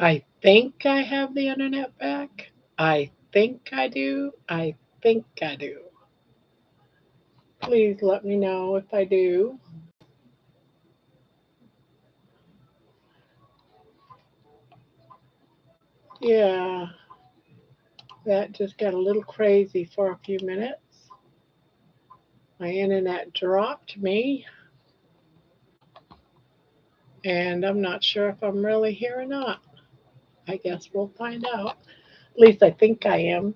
I think I have the internet back. I think I do. I think I do. Please let me know if I do. Yeah, that just got a little crazy for a few minutes. My internet dropped me, and I'm not sure if I'm really here or not. I guess we'll find out. At least I think I am.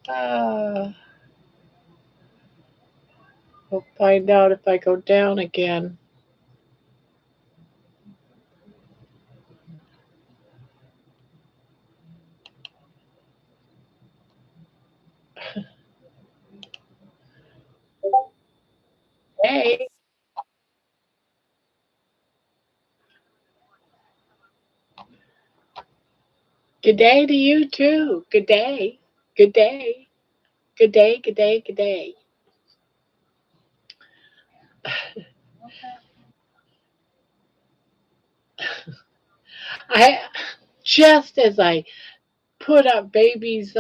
Uh, we'll find out if I go down again. Hey, good day to you too. Good day. Good day. Good day. Good day. Good day. I just as I put up baby's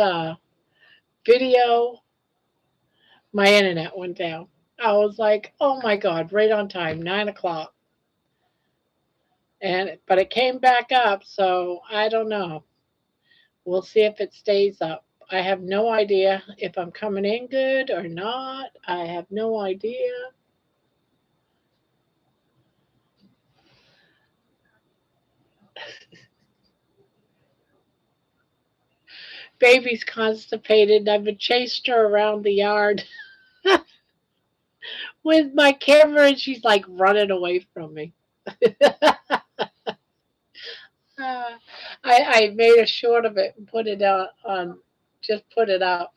video, my internet went down. I was like, oh my god, right on time, 9 o'clock. And but it came back up, so I don't know. We'll see if it stays up. I have no idea if I'm coming in good or not. I have no idea. Baby's constipated. I've been chased her around the yard with my camera, and she's like running away from me. Uh, I made a short of it and put it out on, just put it up.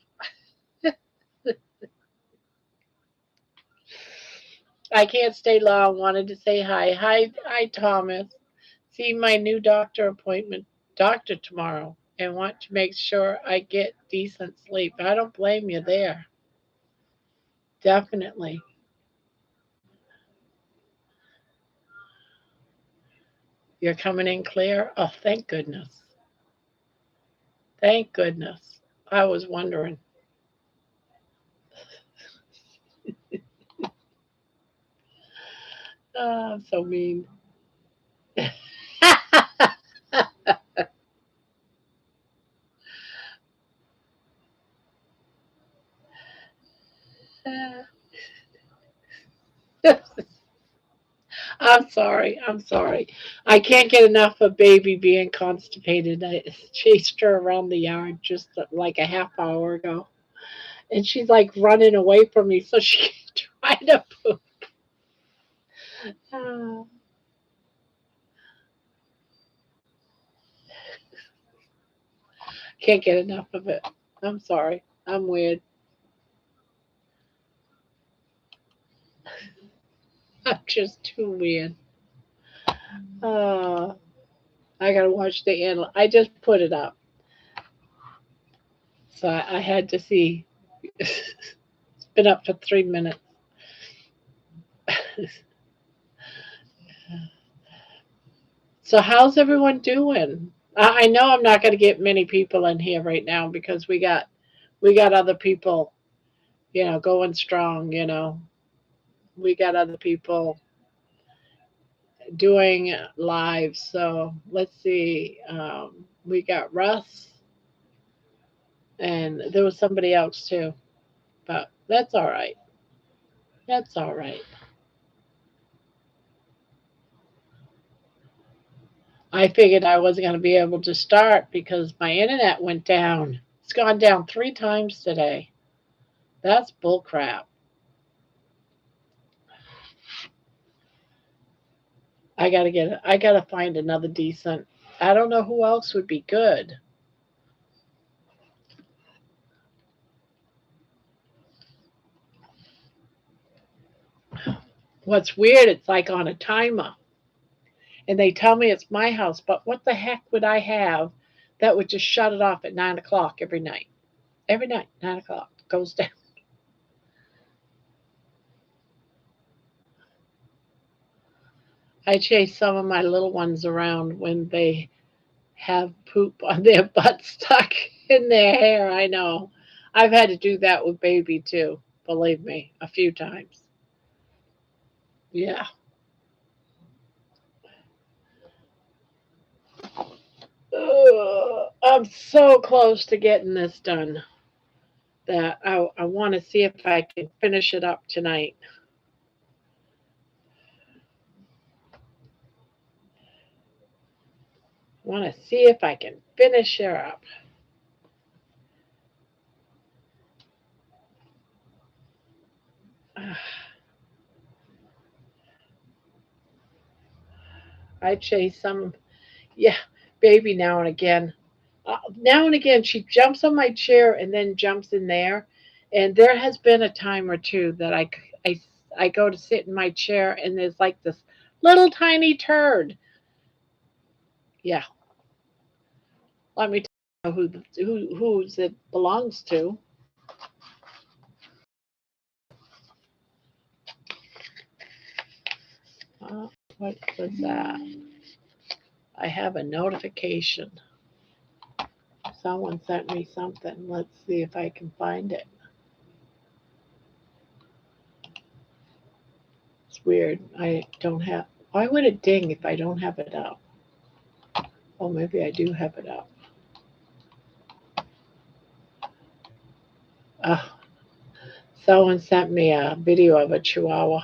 I can't stay long. Wanted to say hi. Hi, Thomas. See my new doctor tomorrow, and want to make sure I get decent sleep. I don't blame you there. Definitely. You're coming in clear? Oh, thank goodness. Thank goodness. I was wondering. Oh, I'm so mean. I'm sorry. I'm sorry. I can't get enough of baby being constipated. I chased her around the yard just like a half hour ago. And she's like running away from me so she can try to poop. Uh, can't get enough of it. I'm sorry. I'm weird. I'm just too weird. Uh, I gotta watch the animal. I just put it up, so I had to see. It's been up for 3 minutes. So how's everyone doing? I know I'm not going to get many people in here right now because we got other people, going strong. We got other people doing live. So let's see. We got Russ, and there was somebody else too, but that's all right. That's all right. I figured I wasn't going to be able to start because my internet went down. It's gone down 3 times today. That's bullcrap. I gotta find another decent. I don't know who else would be good. What's weird, it's like on a timer. And they tell me it's my house, but what the heck would I have that would just shut it off at 9 o'clock every night? Every night, 9 o'clock goes down. I chase some of my little ones around when they have poop on their butt stuck in their hair. I know. I've had to do that with baby too, believe me, a few times. Yeah. Ugh, I'm so close to getting this done that I want to see if I can finish it up tonight. I want to see if I can finish her up. I chase some, yeah, baby now and again. Now and again, she jumps on my chair and then jumps in there. And there has been a time or two that I go to sit in my chair and there's like this little tiny turd. Yeah, let me tell you whose it belongs to. What was that? I have a notification. Someone sent me something. Let's see if I can find it. It's weird. I don't have. Why would it ding if I don't have it up? Oh, maybe I do have it up. Oh, someone sent me a video of a chihuahua.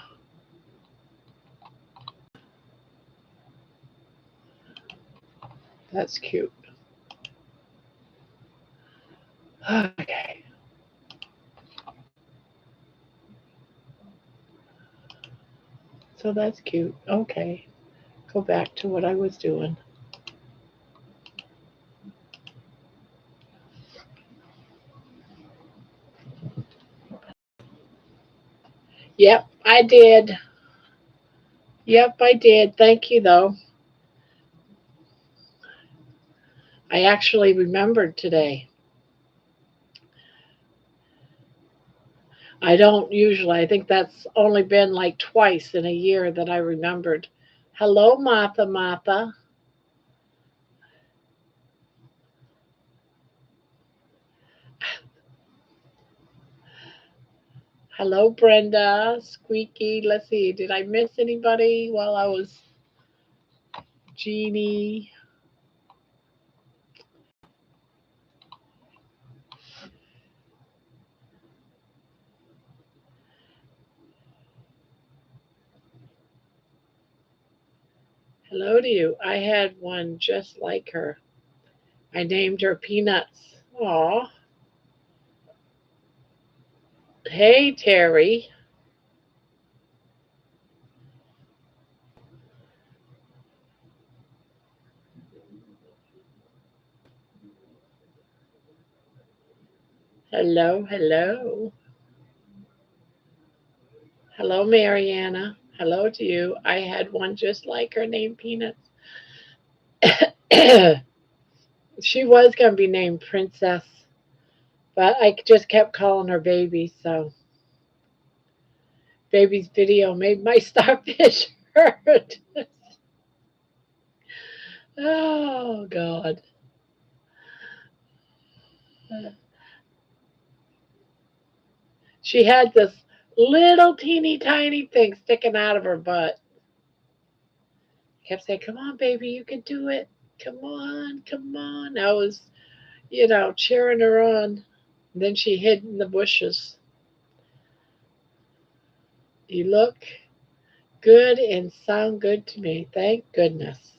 That's cute. Okay. So that's cute. Okay. Go back to what I was doing. Yep, I did. Yep, I did. Thank you, though. I actually remembered today. I don't usually. I think that's only been like twice in a year that I remembered. Hello, Martha, Martha. Hello, Brenda. Squeaky. Let's see. Did I miss anybody while I was Jeannie? Hello to you. I had one just like her. I named her Peanuts. Aw. Hey, Terry. Hello, hello. Hello, Mariana. Hello to you. I had one just like her named Peanuts. She was going to be named Princess, but I just kept calling her Baby, so Baby's video made my starfish hurt. Oh, God. She had this little teeny tiny thing sticking out of her butt. Kept saying, "Come on, baby, you can do it. Come on, come on." I was, cheering her on. And then she hid in the bushes. You look good and sound good to me. Thank goodness.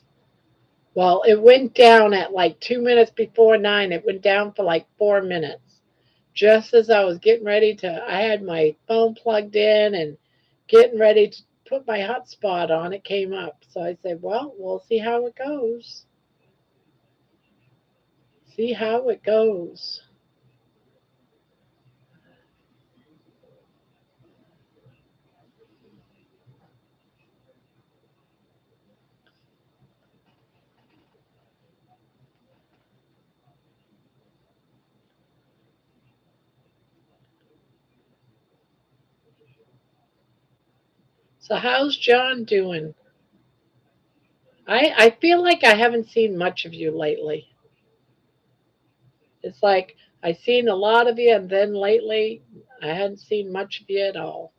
Well, it went down at like 2 minutes before 9. It went down for like 4 minutes. Just as I was getting ready to, I had my phone plugged in and getting ready to put my hotspot on, it came up. So I said, well, we'll see how it goes. See how it goes. So how's John doing? I feel like I haven't seen much of you lately. It's like I seen a lot of you, and then lately I hadn't seen much of you at all.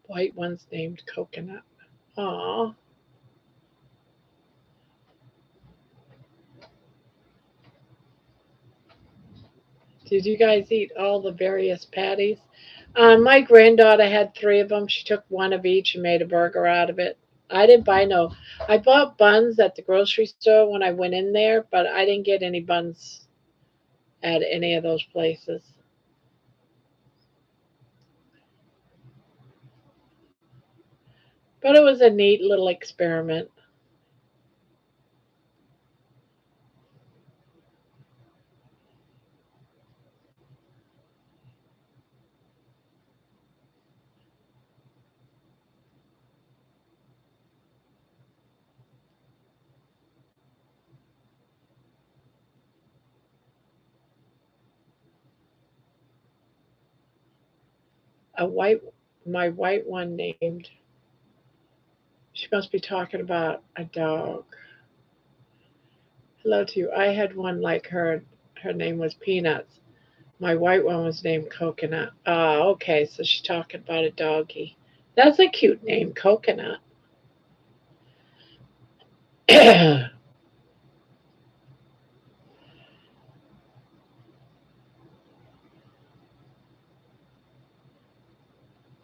White one's named Coconut. Aw. Did you guys eat all the various patties? My granddaughter had three of them. She took one of each and made a burger out of it. I didn't buy no. I bought buns at the grocery store when I went in there, but I didn't get any buns at any of those places. But it was a neat little experiment. A white, my white one named. She must be talking about a dog. Hello to you. I had one like her. Her name was Peanuts. My white one was named Coconut. Oh, okay. So she's talking about a doggy. That's a cute name, Coconut. I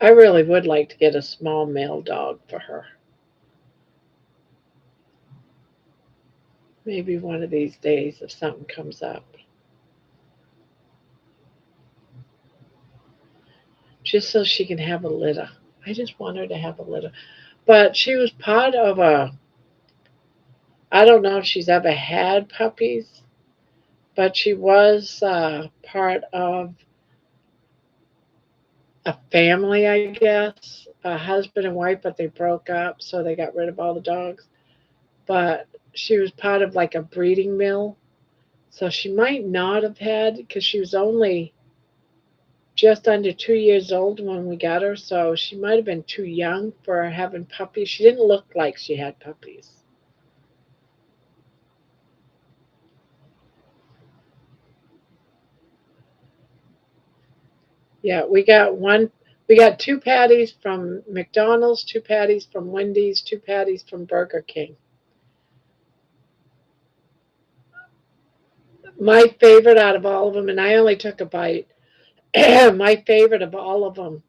really would like to get a small male dog for her. Maybe one of these days if something comes up. Just so she can have a litter. I just want her to have a litter. But she was part of a, I don't know if she's ever had puppies, but she was part of a family, I guess, a husband and wife, but they broke up, so they got rid of all the dogs. But she was part of like a breeding mill, so she might not have had because she was only just under 2 years old when we got her, so she might have been too young for having puppies. She didn't look like she had puppies. Yeah, we got one. We got two patties from McDonald's, two patties from Wendy's, two patties from Burger King. My favorite out of all of them, and I only took a bite, my favorite of all of them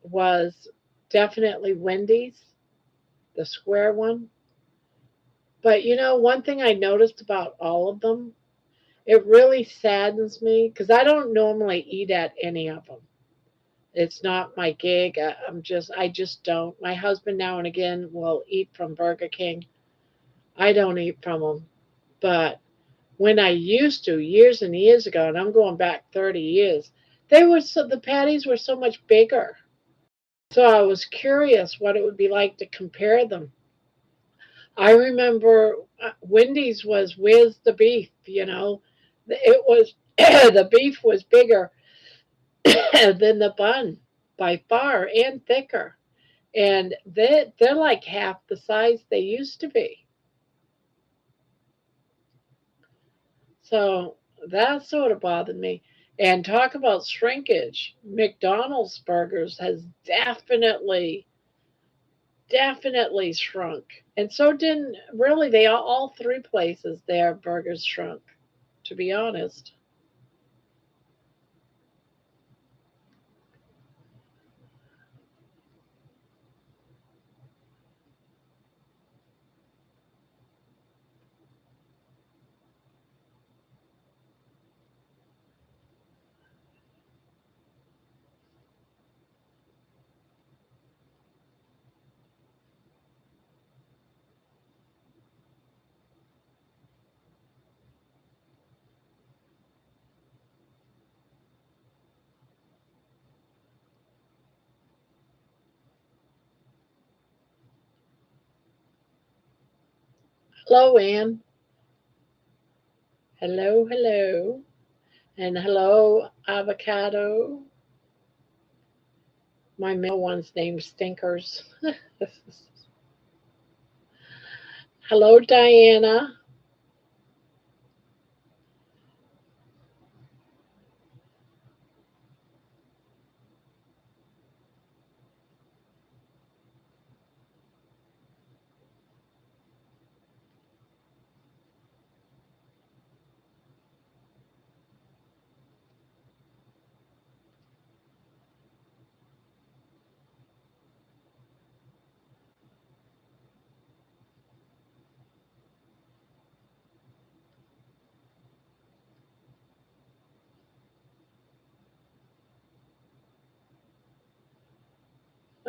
was definitely Wendy's, the square one. But you know, one thing I noticed about all of them, it really saddens me because I don't normally eat at any of them. It's not my gig. I just don't. My husband now and again will eat from Burger King. I don't eat from them. But when I used to, years and years ago, and I'm going back 30 years, the patties were so much bigger. So I was curious what it would be like to compare them. I remember Wendy's was where's the beef, you know? It was the beef was bigger than the bun by far and thicker. And they're like half the size they used to be. So that sort of bothered me. And talk about shrinkage. McDonald's burgers has definitely shrunk. And so didn't really all three places their burgers shrunk, to be honest. Hello, Anne. Hello, hello. And hello, Avocado. My male one's named Stinkers. Hello, Diana.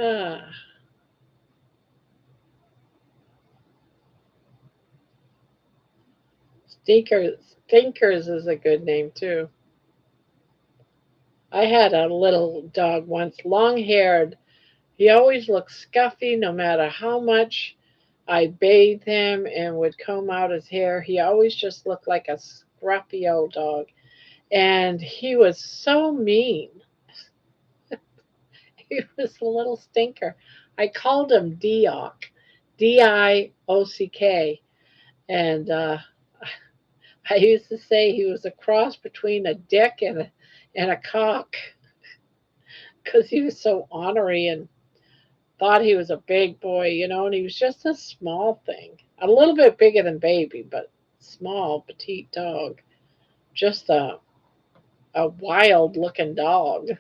Ah, Stinkers is a good name too. I had a little dog once, long haired. He always looked scuffy no matter how much I bathed him and would comb out his hair. He always just looked like a scruffy old dog. And he was so mean. He was a little stinker. I called him Diock, Diock. And I used to say he was a cross between a dick and a cock because he was so ornery and thought he was a big boy, and he was just a small thing. A little bit bigger than Baby, but small, petite dog. Just a wild looking dog.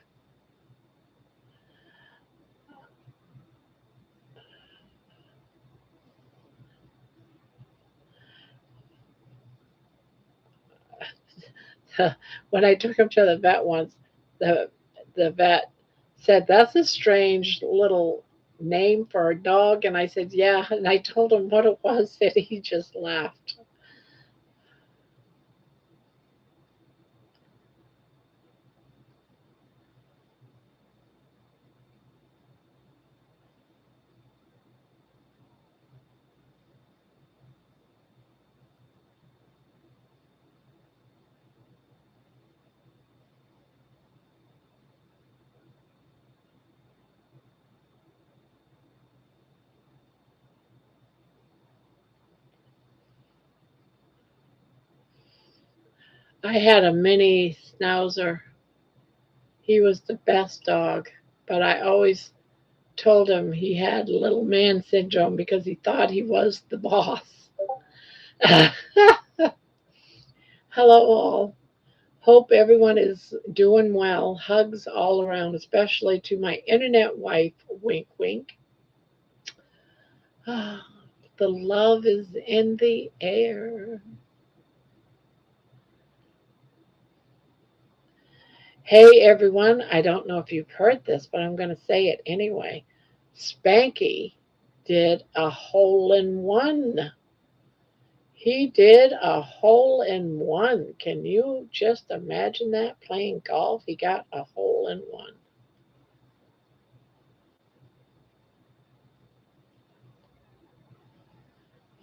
When I took him to the vet once, the the vet said, "That's a strange little name for a dog." And I said, "Yeah." And I told him what it was, and he just laughed. I had a mini schnauzer. He was the best dog, but I always told him he had little man syndrome because he thought he was the boss. Hello, all. Hope everyone is doing well. Hugs all around, especially to my internet wife. Wink, wink. Ah, the love is in the air. Hey, everyone. I don't know if you've heard this, but I'm going to say it anyway. Spanky did a hole in one. He did a hole in one. Can you just imagine that? Playing golf, he got a hole in one.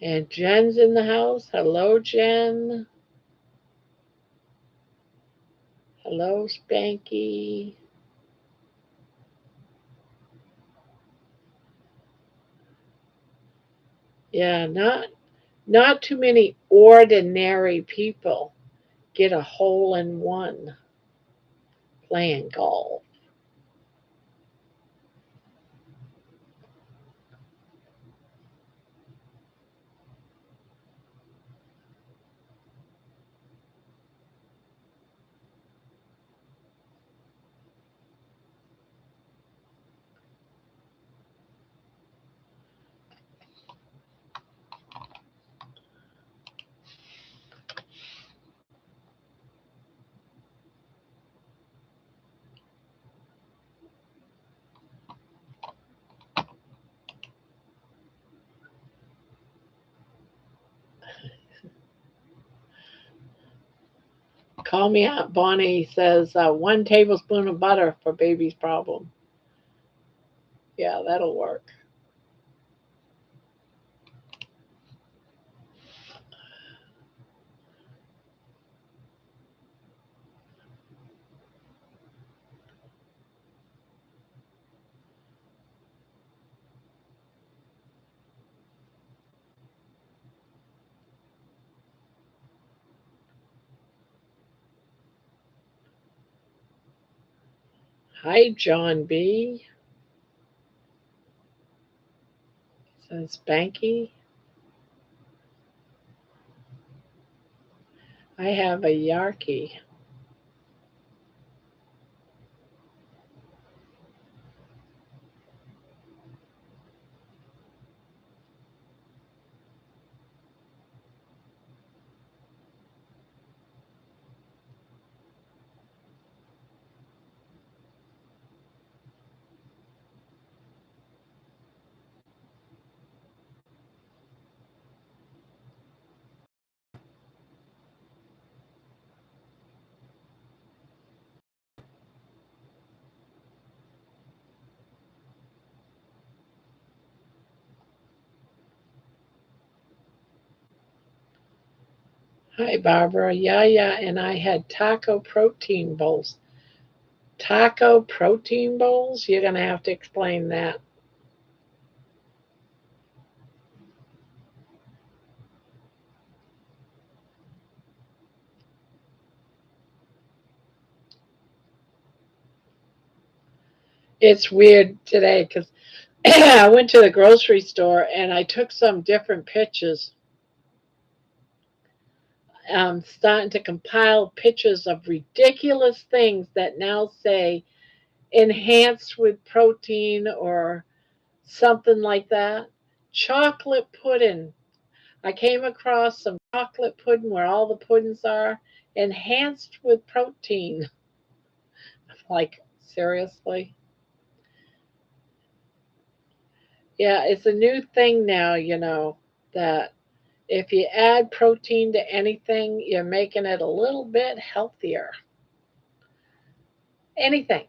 And Jen's in the house. Hello, Jen. Hello, Spanky. Yeah, not too many ordinary people get a hole in one playing golf. Call me out. Bonnie says 1 tablespoon of butter for baby's problem. Yeah, that'll work. Hi, John B. Says Banky. I have a Yarkie. Hi, Barbara. Yeah, and I had taco protein bowls. Taco protein bowls? You're going to have to explain that. It's weird today because I went to the grocery store and I took some different pictures. I'm starting to compile pictures of ridiculous things that now say enhanced with protein or something like that. Chocolate pudding. I came across some chocolate pudding where all the puddings are enhanced with protein. Like, seriously? Yeah, it's a new thing now, that if you add protein to anything, you're making it a little bit healthier. Anything.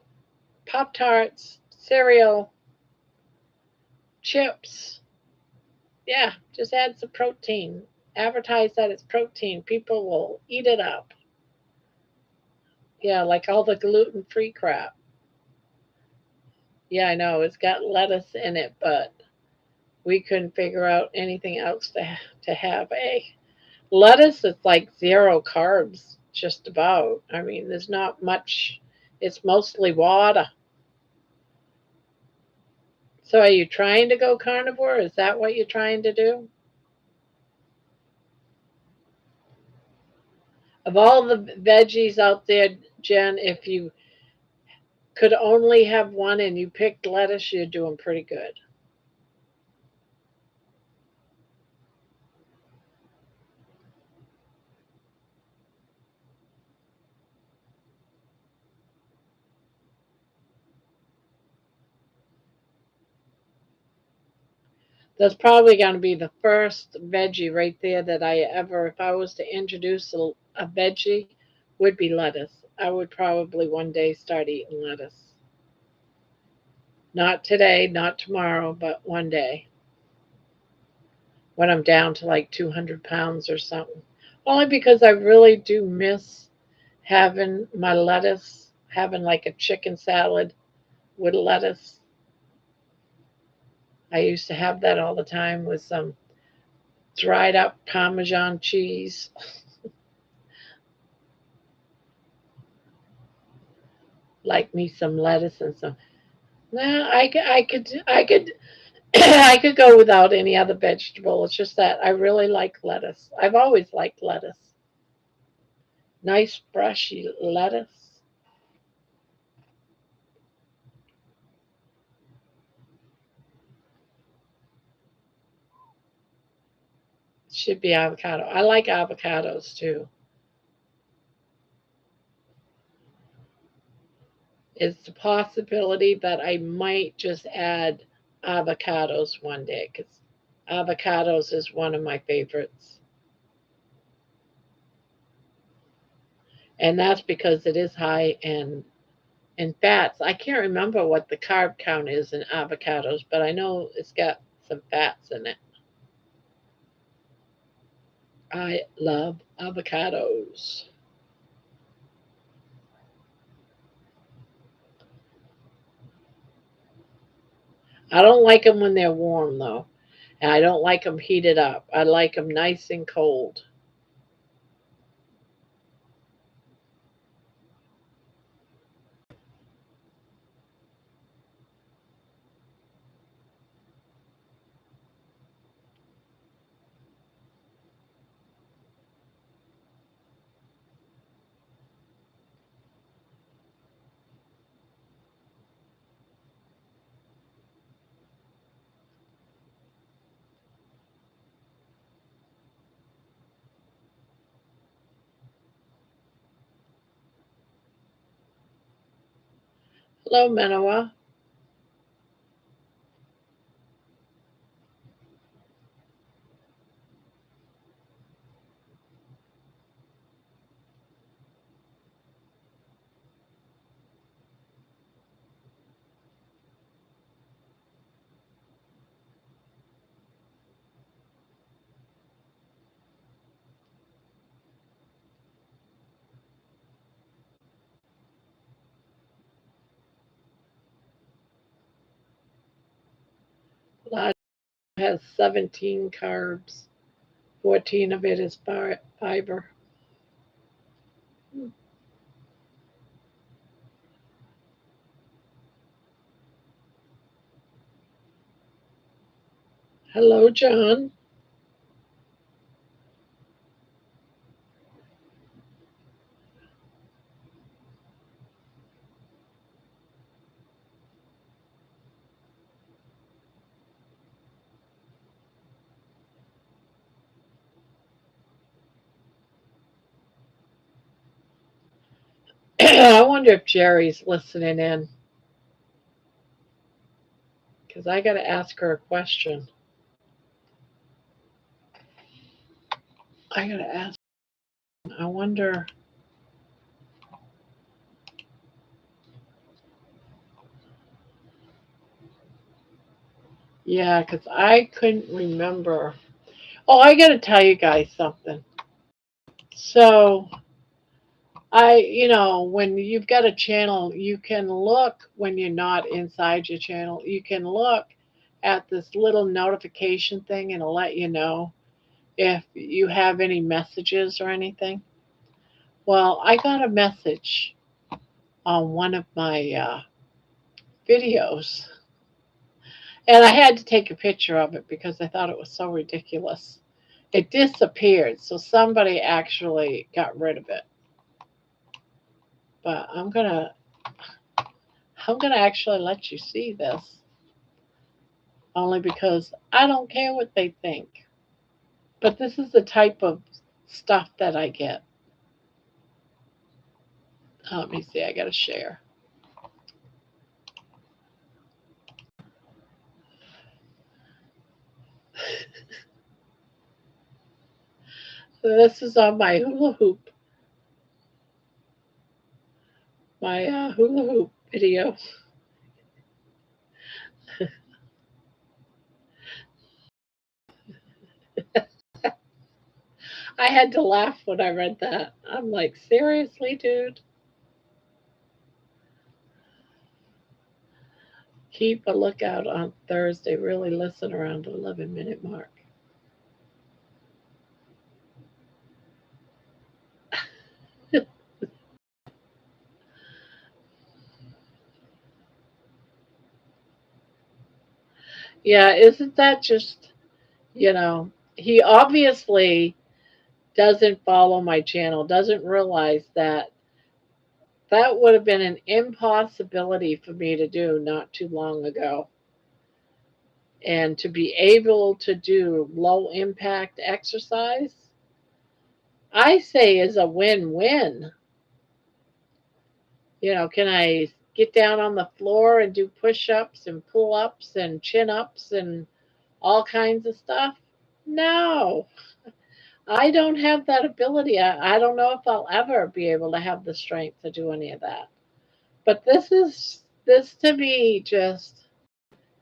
Pop Tarts, cereal, chips. Yeah, just add some protein. Advertise that it's protein. People will eat it up. Yeah, like all the gluten free crap. Yeah, I know. It's got lettuce in it, but we couldn't figure out anything else to have. Lettuce is like zero carbs, just about. I mean, there's not much, it's mostly water. So, are you trying to go carnivore? Is that what you're trying to do? Of all the veggies out there, Jen, if you could only have one and you picked lettuce, you're doing pretty good. That's probably going to be the first veggie right there that I ever, if I was to introduce a veggie, would be lettuce. I would probably one day start eating lettuce. Not today, not tomorrow, but one day when I'm down to like 200 pounds or something. Only because I really do miss having my lettuce, having like a chicken salad with lettuce. I used to have that all the time with some dried up Parmesan cheese. Like me some lettuce and some. No, I could go without any other vegetable. It's just that I really like lettuce. I've always liked lettuce. Nice brushy lettuce. Should be avocado. I like avocados too. It's the possibility that I might just add avocados one day because avocados is one of my favorites. And that's because it is high in fats. I can't remember what the carb count is in avocados, but I know it's got some fats in it. I love avocados. I don't like them when they're warm though, and I don't like them heated up. I like them nice and cold. Hello, Manoa. Lodge has 17 carbs. 14 of it is fiber. Hello, John. I wonder if Jerry's listening in because I got to ask her a question. I got to ask. I wonder. Yeah, because I couldn't remember. Oh, I got to tell you guys something. So, when you've got a channel, you can look when you're not inside your channel. You can look at this little notification thing and it'll let you know if you have any messages or anything. Well, I got a message on one of my videos, and I had to take a picture of it because I thought it was so ridiculous. It disappeared, so somebody actually got rid of it. But I'm gonna actually let you see this, only because I don't care what they think. But this is the type of stuff that I get. Let me see. I gotta share. This is on my hula hoop, my hula hoop video. I had to laugh when I read that. I'm like, seriously, dude? Keep a lookout on Thursday. Really listen around the 11-minute mark. Yeah, isn't that just, he obviously doesn't follow my channel, doesn't realize that that would have been an impossibility for me to do not too long ago. And to be able to do low impact exercise, I say is a win win. Can I get down on the floor and do push ups and pull ups and chin ups and all kinds of stuff? No, I don't have that ability. I don't know if I'll ever be able to have the strength to do any of that. But this to me just,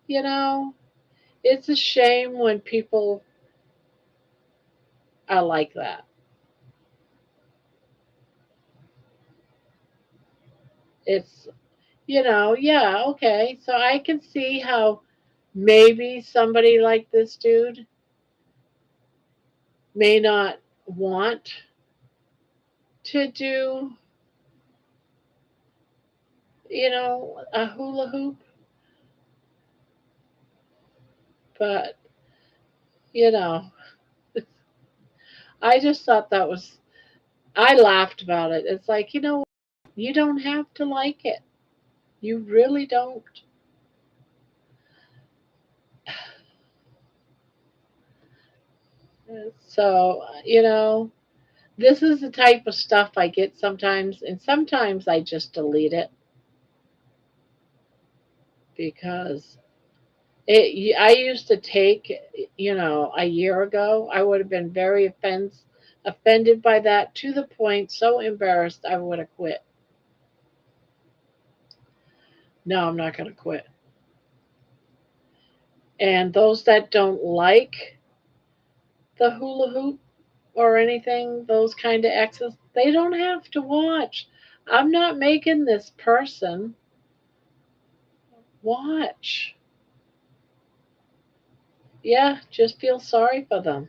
you know, it's a shame when people are like that. It's, yeah, okay. So I can see how maybe somebody like this dude may not want to do, a hula hoop, but, you know, I just thought that was, I laughed about it. It's like, you don't have to like it. You really don't. So, this is the type of stuff I get sometimes, and sometimes I just delete it. because I used to take, a year ago, I would have been very offended by that to the point, so embarrassed I would have quit. No, I'm not going to quit. And those that don't like the hula hoop or anything, those kind of exes, they don't have to watch. I'm not making this person watch. Yeah, just feel sorry for them.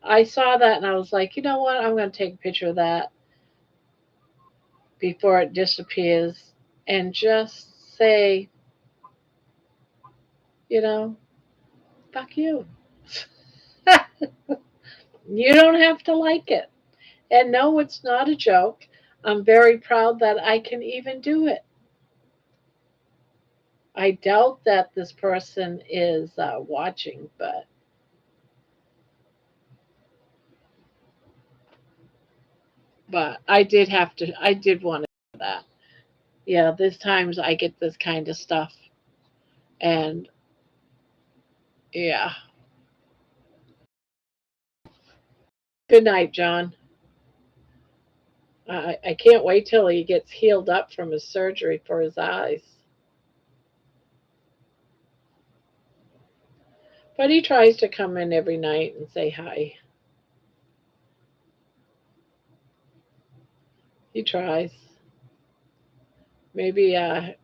I saw that and I was like, you know what? I'm going to take a picture of that before it disappears and just say, you know, fuck you. You don't have to like it. And no, it's not a joke. I'm very proud that I can even do it. I doubt that this person is watching, but I did have to. I did want to do that. Yeah, there's times I get this kind of stuff, and yeah. Good night, John. I can't wait till he gets healed up from his surgery for his eyes. But he tries to come in every night and say hi. He tries. Maybe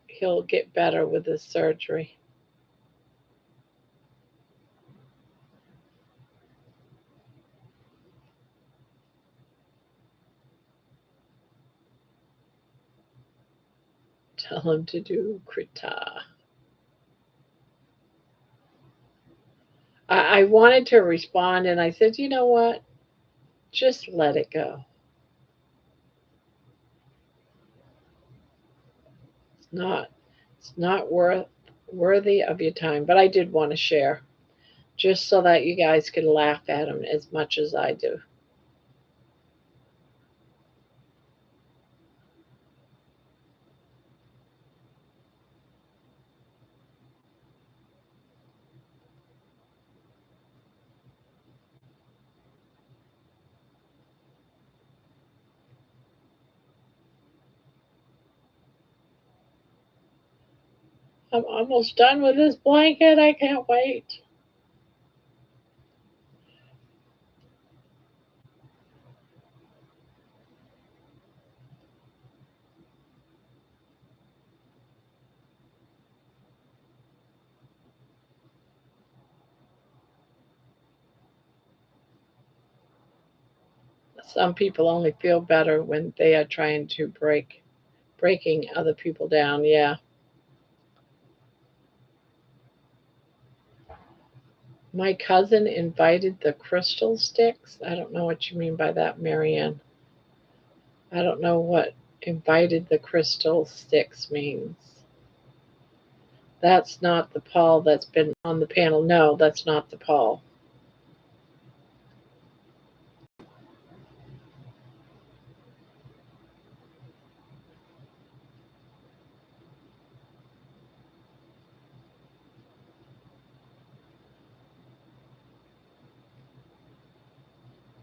he'll get better with his surgery. Tell him to do krita. I wanted to respond and I said, you know what? Just let it go. It's not it's not worthy of your time. But I did want to share just so that you guys could laugh at him as much as I do. I'm almost done with this blanket. I can't wait. Some people only feel better when they are trying to breaking other people down. Yeah. My cousin invited the crystal sticks. I don't know what you mean by that, Marianne. I don't know what invited the crystal sticks means. That's not the Paul that's been on the panel. No, that's not the Paul.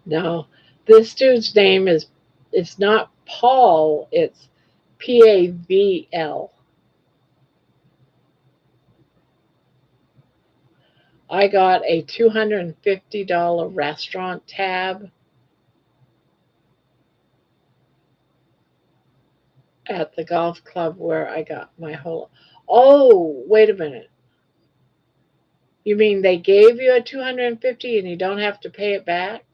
No, this dude's name is it's not Paul. It's Pavel. I got a $250 restaurant tab at the golf club where I got my whole. Oh, wait a minute. You mean they gave you a 250 and you don't have to pay it back?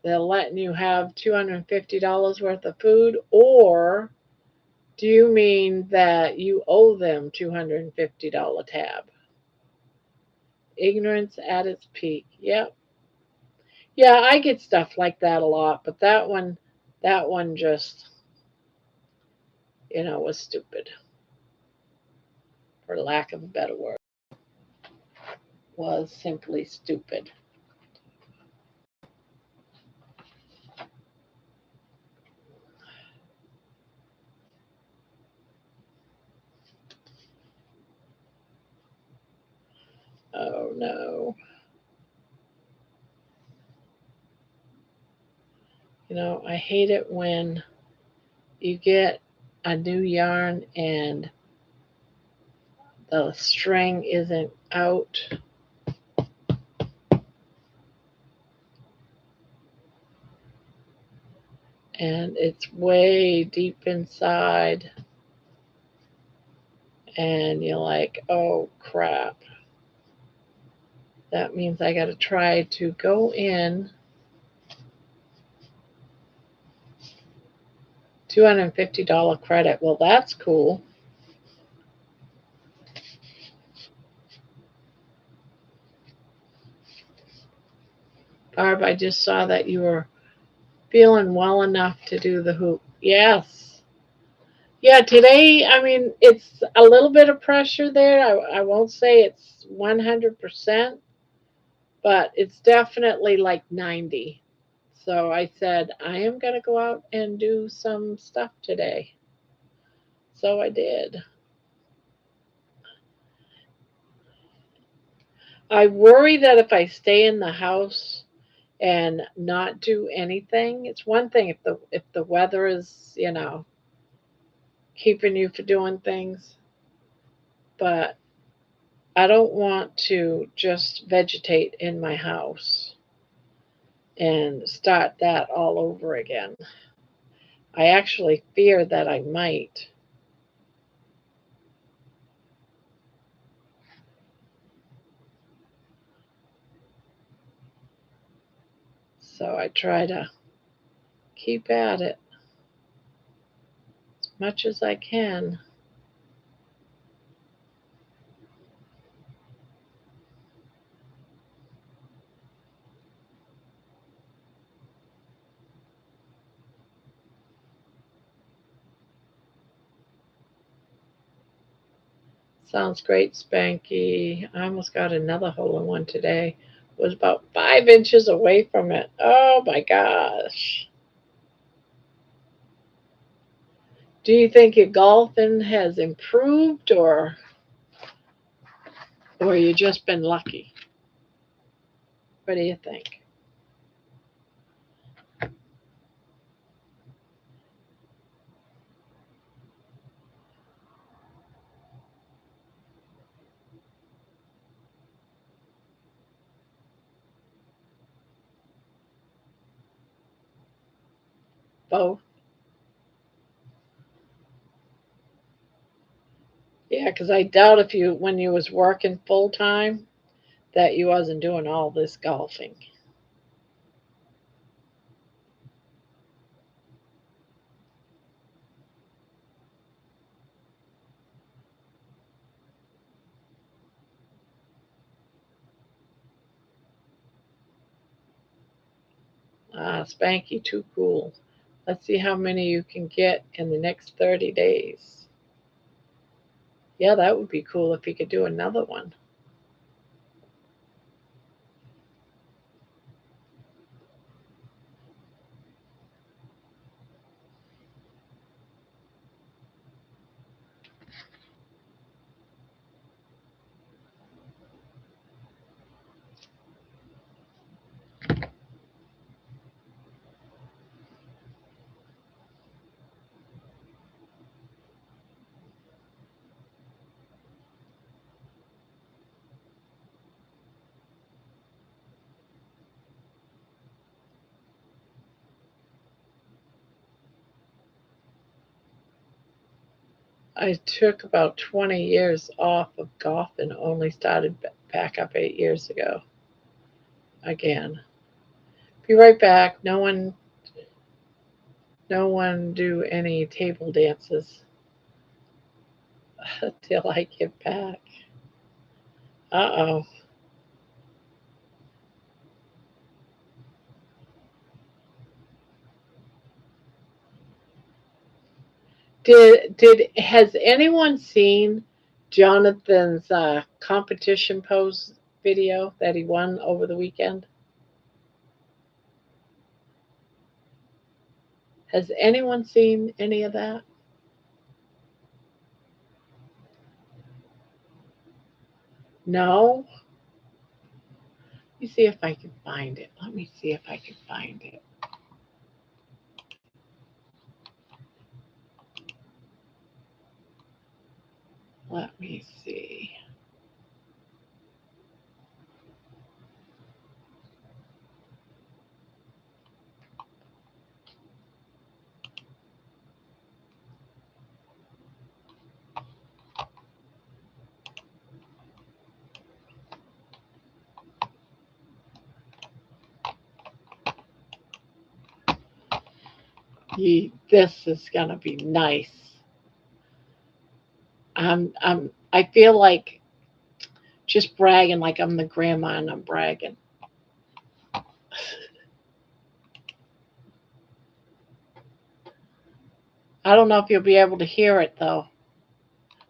They're letting you have $250 worth of food, or do you mean that you owe them $250 tab? Ignorance at its peak. Yep. Yeah, I get stuff like that a lot, but that one just, was stupid, for lack of a better word. Was simply stupid. don't know. You know, I hate it when you get a new yarn and the string isn't out. And it's way deep inside. And you're like, oh crap. That means I got to try to go in. $250 credit. Well, that's cool. Barb, I just saw that you were feeling well enough to do the hoop. Yes. Yeah, today, I mean, it's a little bit of pressure there. I won't say it's 100%, but it's definitely like 90. So I said, I am going to go out and do some stuff today. So I did. I worry that if I stay in the house and not do anything, it's one thing if the weather is, keeping you for doing things, but I don't want to just vegetate in my house and start that all over again. I actually fear that I might. So I try to keep at it as much as I can. Sounds great, Spanky. I almost got another hole in one today. Was about 5 inches away from it. Oh my gosh. Do you think your golfing has improved or you just been lucky? What do you think? Both? Yeah, because I doubt if you when you was working full time that you wasn't doing all this golfing. Ah, Spanky, too cool. Let's see how many you can get in the next 30 days. Yeah, that would be cool if you could do another one. I took about 20 years off of golf and only started back up 8 years ago again. Be right back. No one do any table dances till I get back. Uh-oh. Did has anyone seen Jonathan's competition pose video that he won over the weekend? Has anyone seen any of that? No? me see if I can find it. Let me see if I can find it. Let me see. This is gonna be nice. I feel like just bragging, like I'm the grandma and I'm bragging. I don't know if you'll be able to hear it though.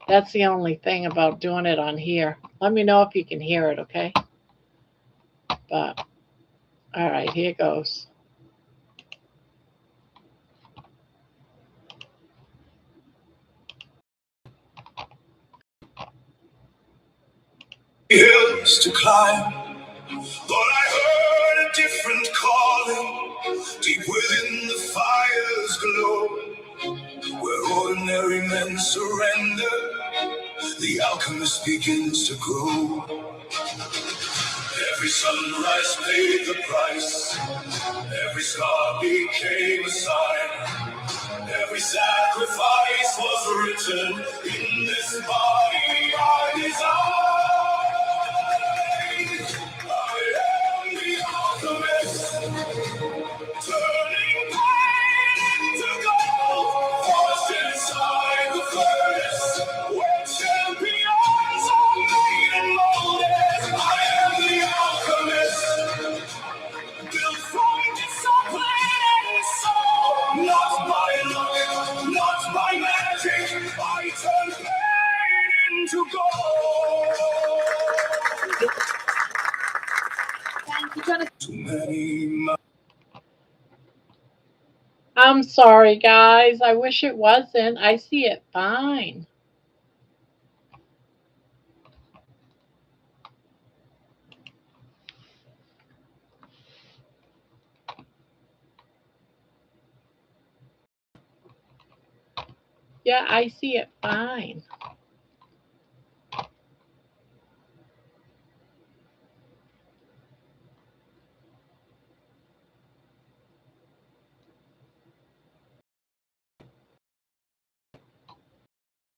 That's the only thing about doing it on here. Let me know if you can hear it, okay? But all right, here goes. Hills to climb, but I heard a different calling deep within the fire's glow, where ordinary men surrender, the alchemist begins to grow. Every sunrise paid the price, every scar became a sign, every sacrifice was written in this body I design. I am the alchemist, turning pain into gold, forged inside the furnace, where champions are made and molded. I am the alchemist, built from discipline and soul, not by luck, not by magic. I turn pain into gold. Too many. I'm sorry, guys. I wish it wasn't. I see it fine. Yeah, I see it fine.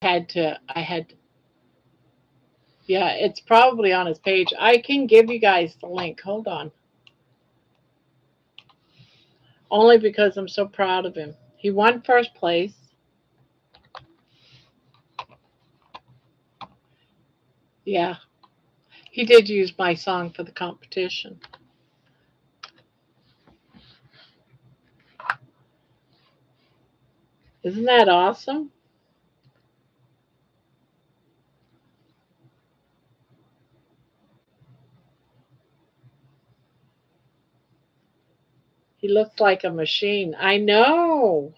I had, yeah, it's probably on his page. I can give you guys the link. Hold on. Only because I'm so proud of him. He won first place. Yeah, he did use my song for the competition. Isn't that awesome? He looks like a machine. I know.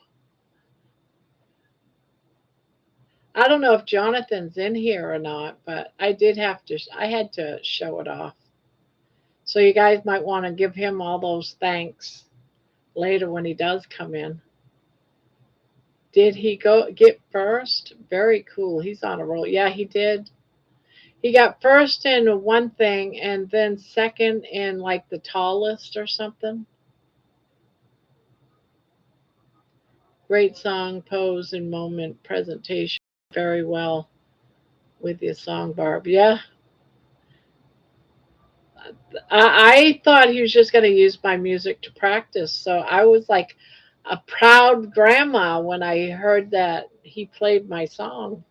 I don't know if Jonathan's in here or not, but I had to show it off. So you guys might want to give him all those thanks later when he does come in. Did he get first? Very cool. He's on a roll. Yeah, he did. He got first in one thing and then second in like the tallest or something. Great song, pose, and moment presentation. Very well with your song, Barb. Yeah, I thought he was just going to use my music to practice. So I was like a proud grandma when I heard that he played my song.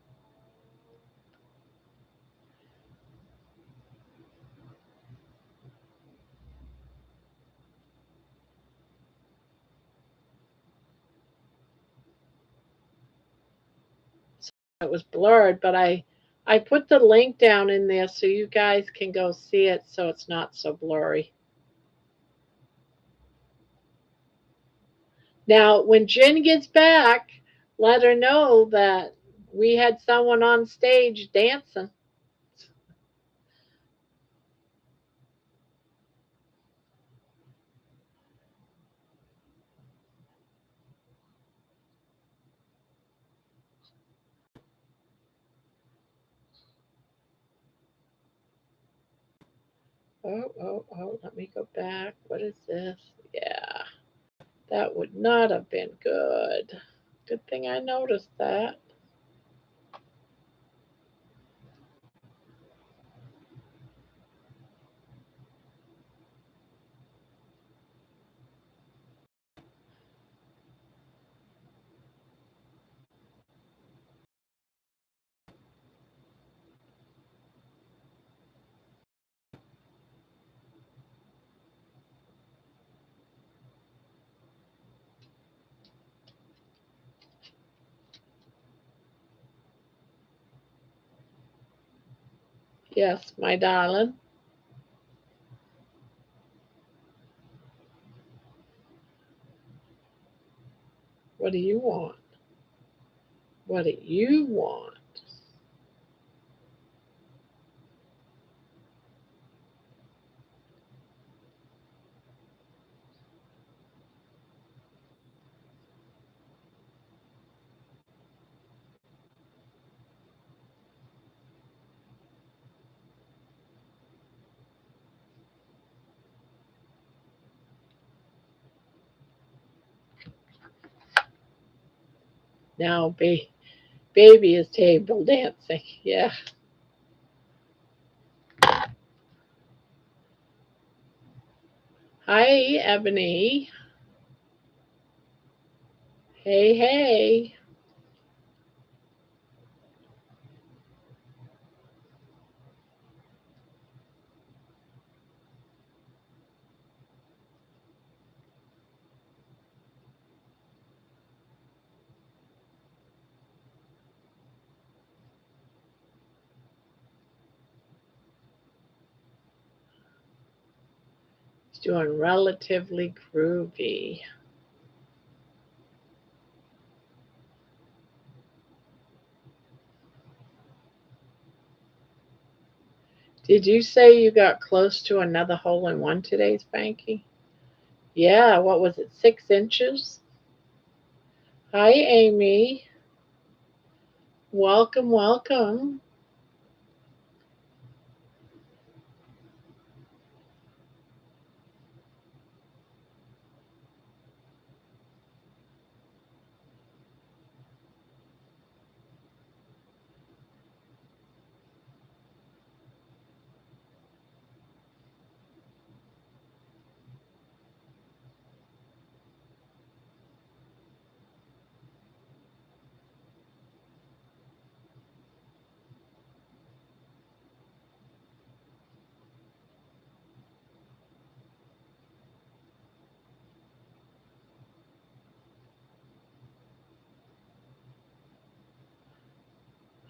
It was blurred, but I put the link down in there so you guys can go see it so it's not so blurry. Now, when Jen gets back, let her know that we had someone on stage dancing. Oh, let me go back. What is this? Yeah, that would not have been good. Good thing I noticed that. Yes, my darling. What do you want? What do you want? Now, baby is table dancing. Yeah. Hi, Ebony. Hey, hey. He's doing relatively groovy. Did you say you got close to another hole in one today, Spanky? Yeah, what was it, 6 inches? Hi, Amy. Welcome, welcome.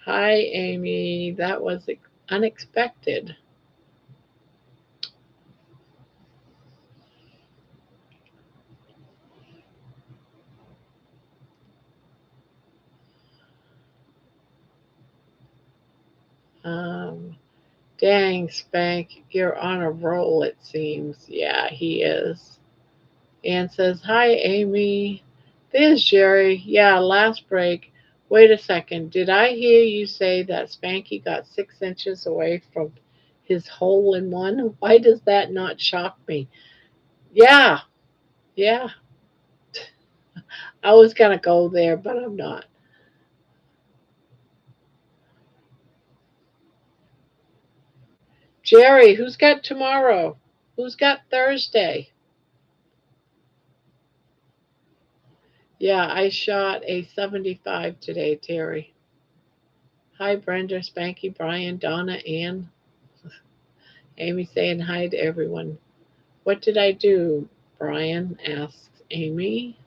Hi, Amy. That was unexpected. Um, Dang, Spank, you're on a roll, it seems. Yeah, he is. Ann says, hi, Amy. There's Jerry. Yeah, last break. Wait a second. Did I hear you say that Spanky got 6 inches away from his hole in one? Why does that not shock me? Yeah, yeah. I was going to go there, but I'm not. Jerry, who's got tomorrow? Who's got Thursday? Yeah, I shot a 75 today, Terry. Hi, Brenda, Spanky, Brian, Donna, Ann. Amy saying hi to everyone. What did I do? Brian asks Amy.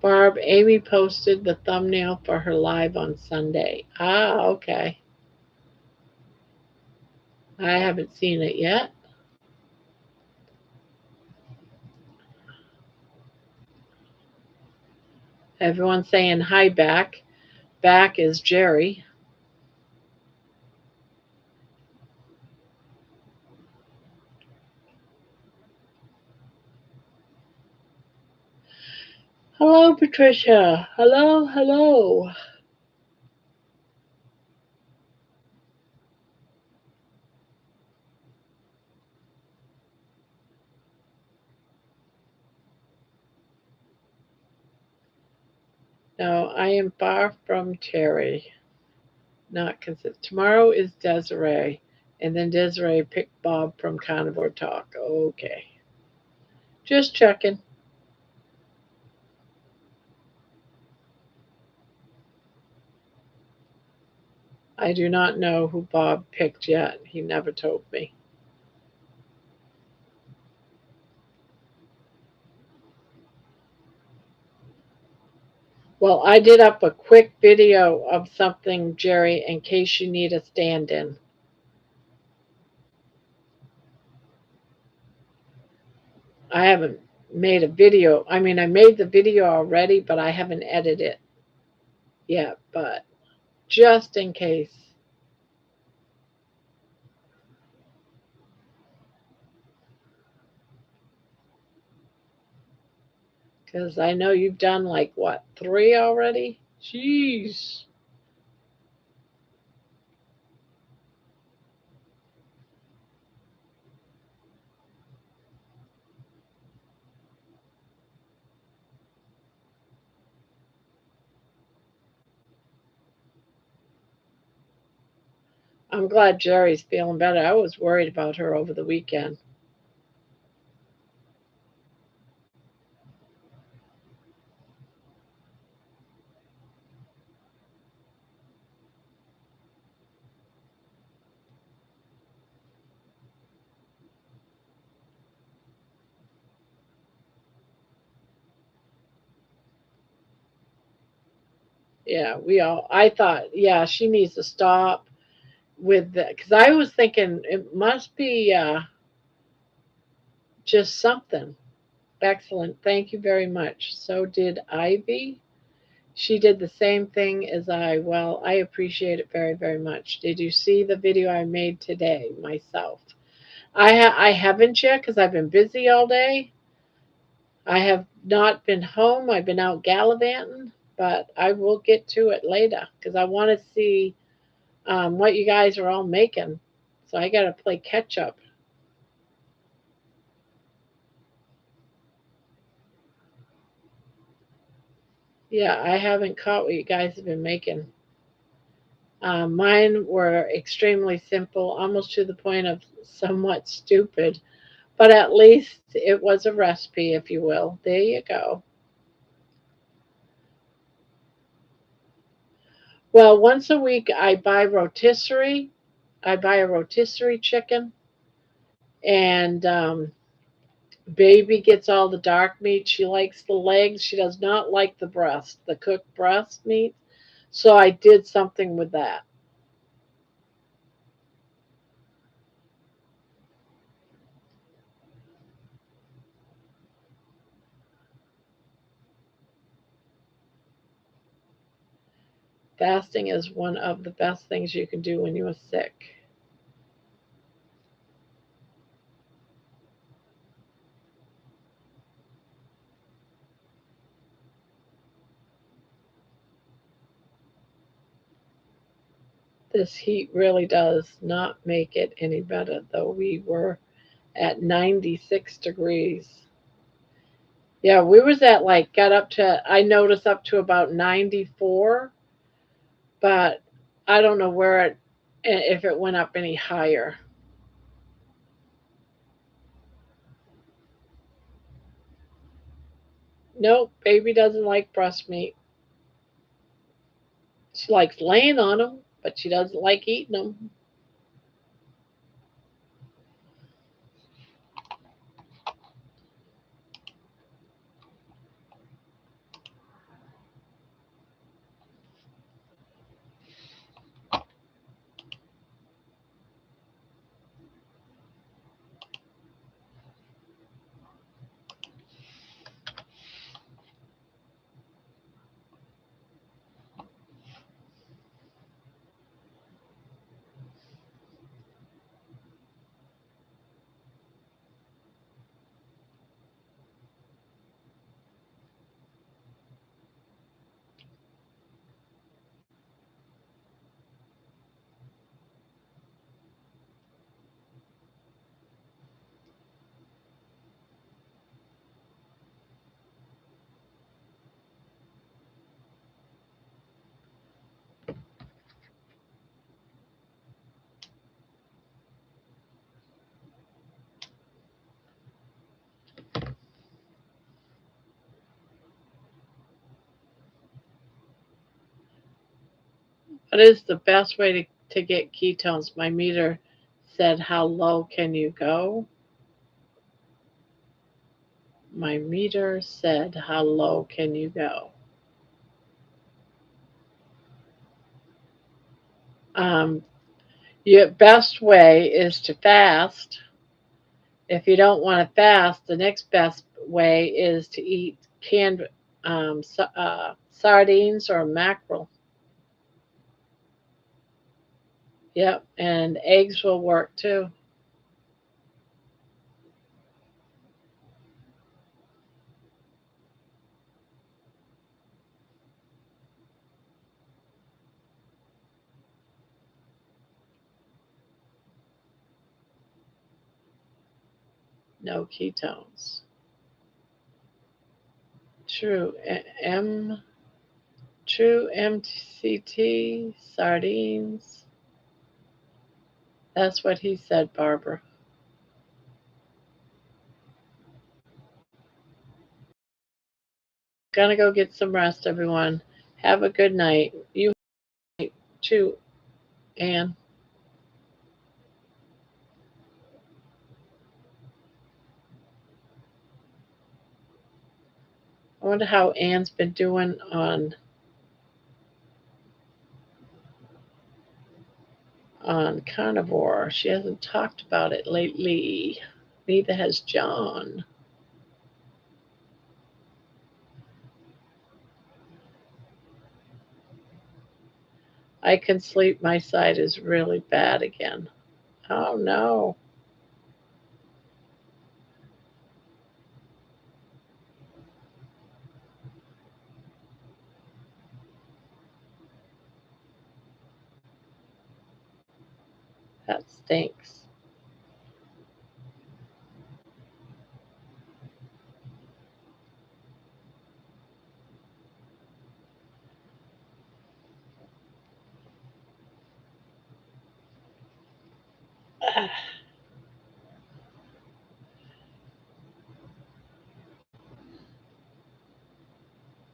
Barb, Amy posted the thumbnail for her live on Sunday. Ah, okay. I haven't seen it yet. Everyone's saying hi back. Back is Jerry. Hello, Patricia. Hello, hello. No, I am far from Terry. Not consistent. Tomorrow is Desiree, and then Desiree picked Bob from Carnivore Talk. Okay, just checking. I do not know who Bob picked yet. He never told me. Well, I did up a quick video of something, Jerry, in case you need a stand in. I haven't made a video. I mean, I made the video already, but I haven't edited it yet. But just in case, because I know you've done like what, three already? Jeez. I'm glad Jerry's feeling better. I was worried about her over the weekend. Yeah, we all, I thought, yeah, she needs to stop with the, because I was thinking it must be just something. Excellent. Thank you very much. So did Ivy. She did the same thing as I. Well, I appreciate it very, very much. Did you see the video I made today myself? I haven't yet because I've been busy all day. I have not been home. I've been out gallivanting, but I will get to it later because I want to see what you guys are all making. So I got to play catch up. Yeah, I haven't caught what you guys have been making. Mine were extremely simple, almost to the point of somewhat stupid, but at least it was a recipe, if you will. There you go. Well, once a week I buy rotisserie. I buy a rotisserie chicken, and baby gets all the dark meat. She likes the legs. She does not like the breast, the cooked breast meat. So I did something with that. Fasting is one of the best things you can do when you are sick. This heat really does not make it any better, though we were at 96 degrees. Yeah, we was at like got up to I noticed up to about 94, but I don't know where it if it went up any higher. Nope, baby doesn't like breast meat. She likes laying on them, but she doesn't like eating them. What is the best way to get ketones? My meter said, how low can you go? My meter said, how low can you go? Um, your best way is to fast. If you don't want to fast, the next best way is to eat canned sardines or mackerel. Yep, and eggs will work too. No ketones. True. True MCT sardines. That's what he said, Barbara. Gonna go get some rest, everyone. Have a good night. You too, Anne. I wonder how Anne's been doing on carnivore. She hasn't talked about it lately. Neither has John. I can sleep. My side is really bad again. Oh no, that stinks.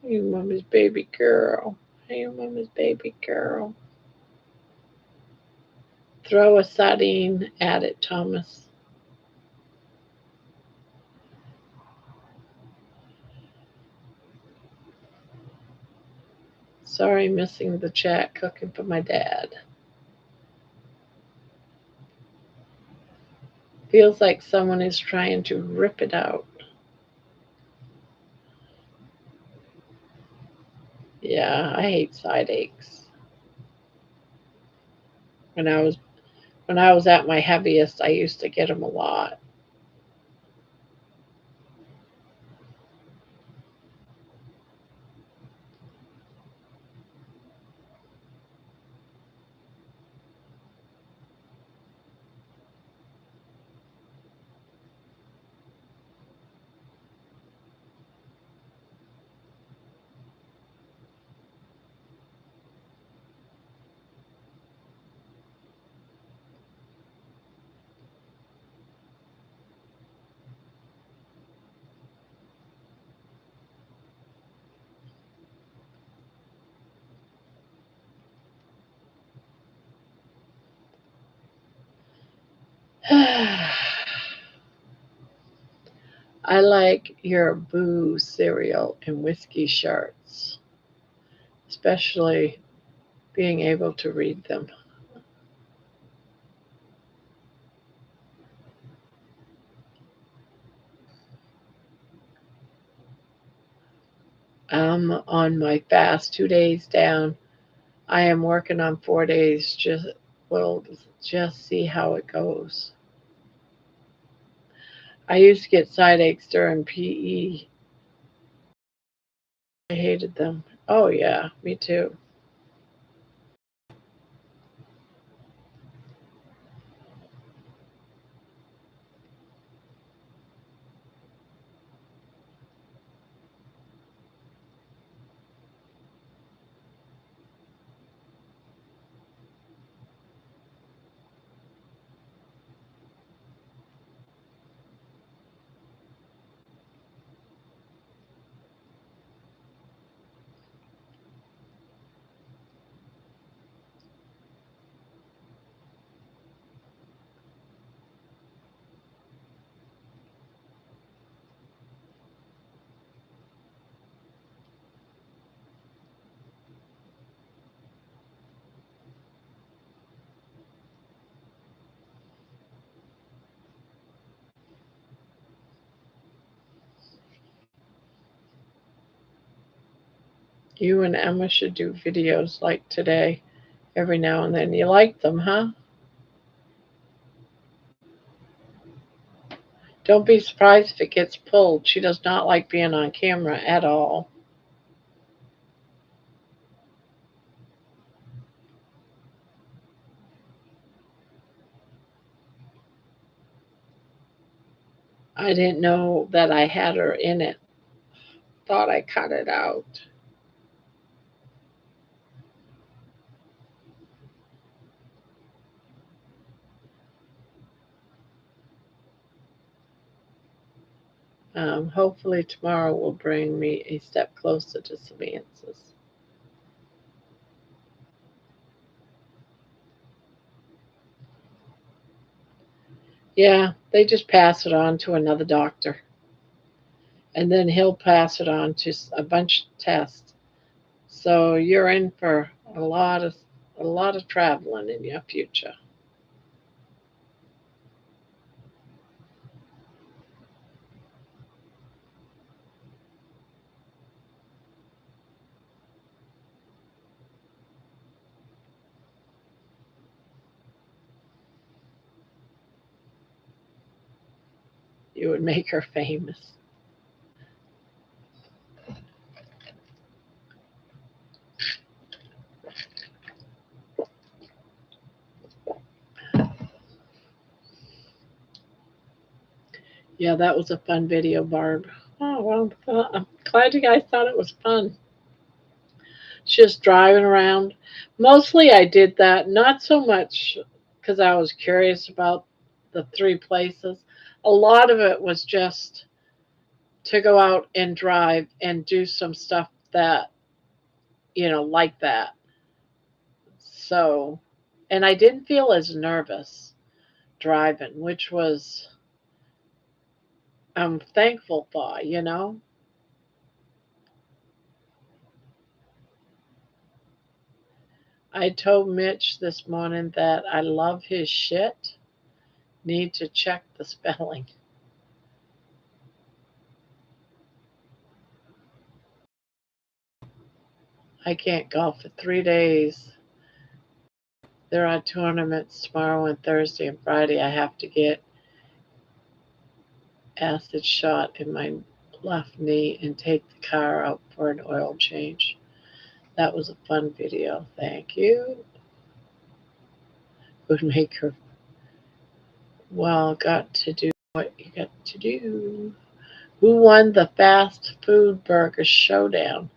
You mama's baby girl. Hey, mama's baby girl. Throw a sardine at it, Thomas. Sorry, missing the chat. Cooking for my dad. Feels like someone is trying to rip it out. Yeah, I hate side aches. When I was when I was at my heaviest, I used to get them a lot. I like your boo cereal and whiskey shirts, especially being able to read them. I'm on my fast, 2 days down. I am working on 4 days. We'll just see how it goes. I used to get side aches during PE. I hated them. Oh yeah, me too. You and Emma should do videos like today every now and then. You like them, huh? Don't be surprised if it gets pulled. She does not like being on camera at all. I didn't know that I had her in it. Thought I cut it out. Hopefully tomorrow will bring me a step closer to some answers. Yeah, they just pass it on to another doctor, and then he'll pass it on to a bunch of tests. So you're in for a lot of traveling in your future. You would make her famous. Yeah, that was a fun video, Barb. Oh, well, I'm glad you guys thought it was fun. Just driving around. Mostly I did that, not so much because I was curious about the three places. A lot of it was just to go out and drive and do some stuff that, like that. So, and I didn't feel as nervous driving, which was, I'm thankful for. I told Mitch this morning that I love his shit. Need to check the spelling. I can't golf for 3 days. There are tournaments tomorrow and Thursday and Friday. I have to get acid shot in my left knee and take the car out for an oil change. That was a fun video. Thank you. Would make her, well, got to do what you got to do. Who won the fast food burger showdown?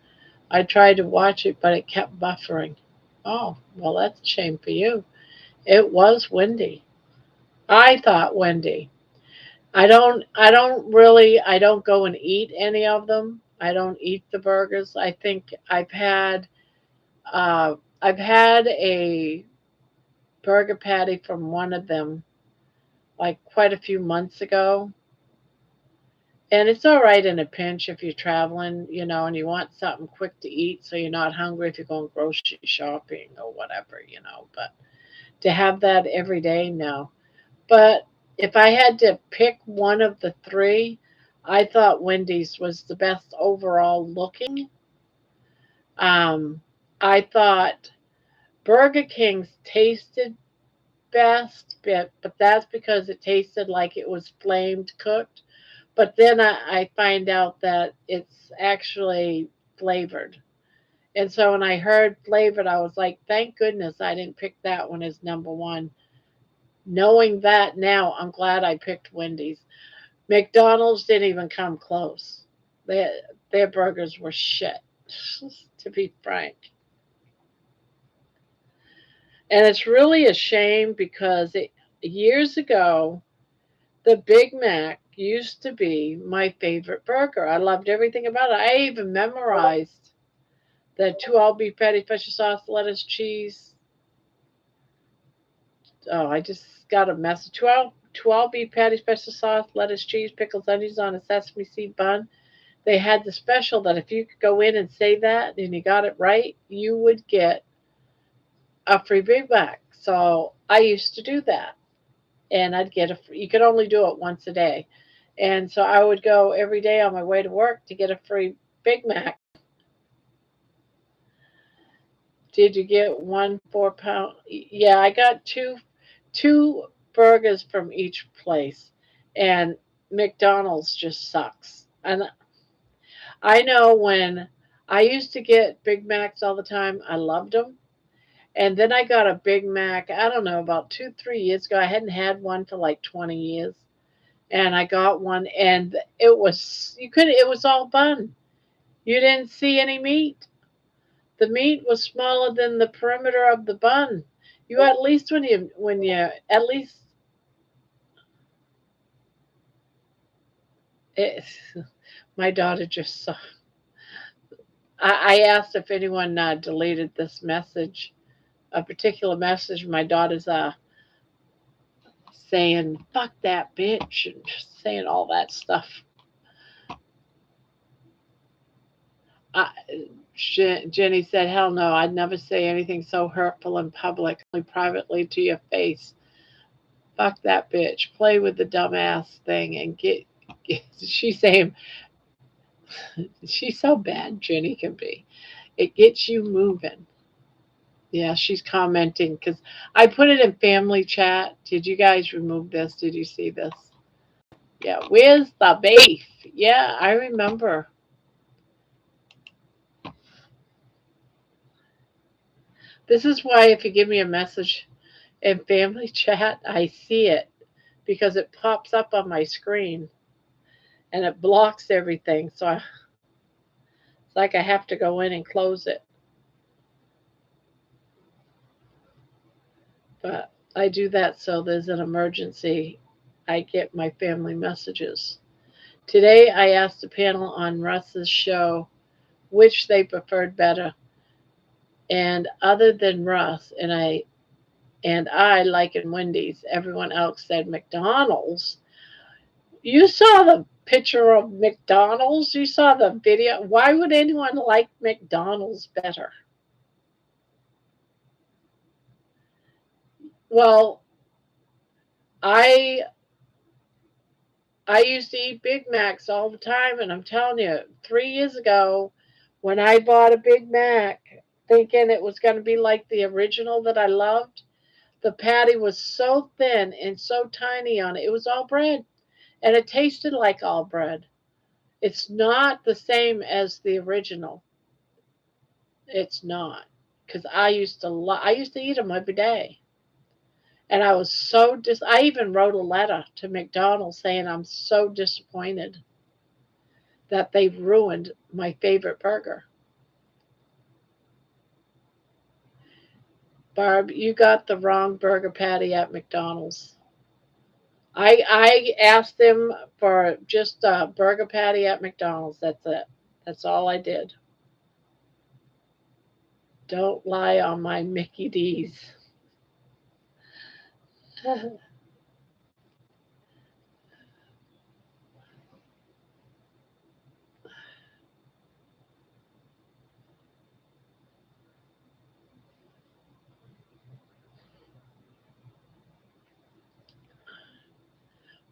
I tried to watch it, but it kept buffering. Oh, well, that's a shame for you. It was Wendy. I thought Wendy. I don't go and eat any of them. I don't eat the burgers. I think I've had a burger patty from one of them like quite a few months ago. And it's all right in a pinch if you're traveling, and you want something quick to eat so you're not hungry if you're going grocery shopping or whatever. But to have that every day, no. But if I had to pick one of the three, I thought Wendy's was the best overall looking. Um, I thought Burger King's tasted best, but that's because it tasted like it was flamed cooked. But then I find out that it's actually flavored. And so when I heard flavored, I was like, thank goodness I didn't pick that one as number one. Knowing that now, I'm glad I picked Wendy's. McDonald's didn't even come close. Their burgers were shit, to be frank. And it's really a shame because years ago, the Big Mac used to be my favorite burger. I loved everything about it. I even memorized the two all beef patty, special sauce, lettuce, cheese. Oh, I just got a message. Two all beef patty, special sauce, lettuce, cheese, pickles, onions on a sesame seed bun. They had the special that if you could go in and say that and you got it right, you would get a free Big Mac. So I used to do that, and I'd get a free, you could only do it once a day. And so I would go every day on my way to work to get a free Big Mac. Did you get 1 4 pound? Yeah, I got two burgers from each place, and McDonald's just sucks. And I know when I used to get Big Macs all the time, I loved them. And then I got a Big Mac, I don't know, about 2 3 years ago. I hadn't had one for like 20 years. And I got one, and it was all bun. You didn't see any meat. The meat was smaller than the perimeter of the bun. You at least when you at least it, my daughter just saw. I asked if anyone deleted this message, a particular message. My daughter's saying "fuck that bitch" and just saying all that stuff. I, Jenny said, "Hell no, I'd never say anything so hurtful in public, only privately to your face. Fuck that bitch. Play with the dumbass thing and get." She's saying she's so bad. Jenny can be. It gets you moving. Yeah, she's commenting because I put it in family chat. Did you guys remove this? Did you see this? Yeah, where's the beef? Yeah, I remember. This is why if you give me a message in family chat, I see it because it pops up on my screen and it blocks everything. It's like I have to go in and close it. But I do that so there's an emergency. I get my family messages. Today I asked the panel on Russ's show which they preferred better. And other than Russ and I liking Wendy's, everyone else said McDonald's. You saw the picture of McDonald's, you saw the video. Why would anyone like McDonald's better? Well, I I used to eat Big Macs all the time, and I'm telling you, 3 years ago, when I bought a Big Mac, thinking it was going to be like the original that I loved, the patty was so thin and so tiny on it. It was all bread, and it tasted like all bread. It's not the same as the original. It's not, because I used to eat them every day, and I was I even wrote a letter to McDonald's saying I'm so disappointed that they've ruined my favorite burger. Barb, you got the wrong burger patty at McDonald's. I asked them for just a burger patty at McDonald's. That's it. That's all I did. Don't lie on my Mickey D's.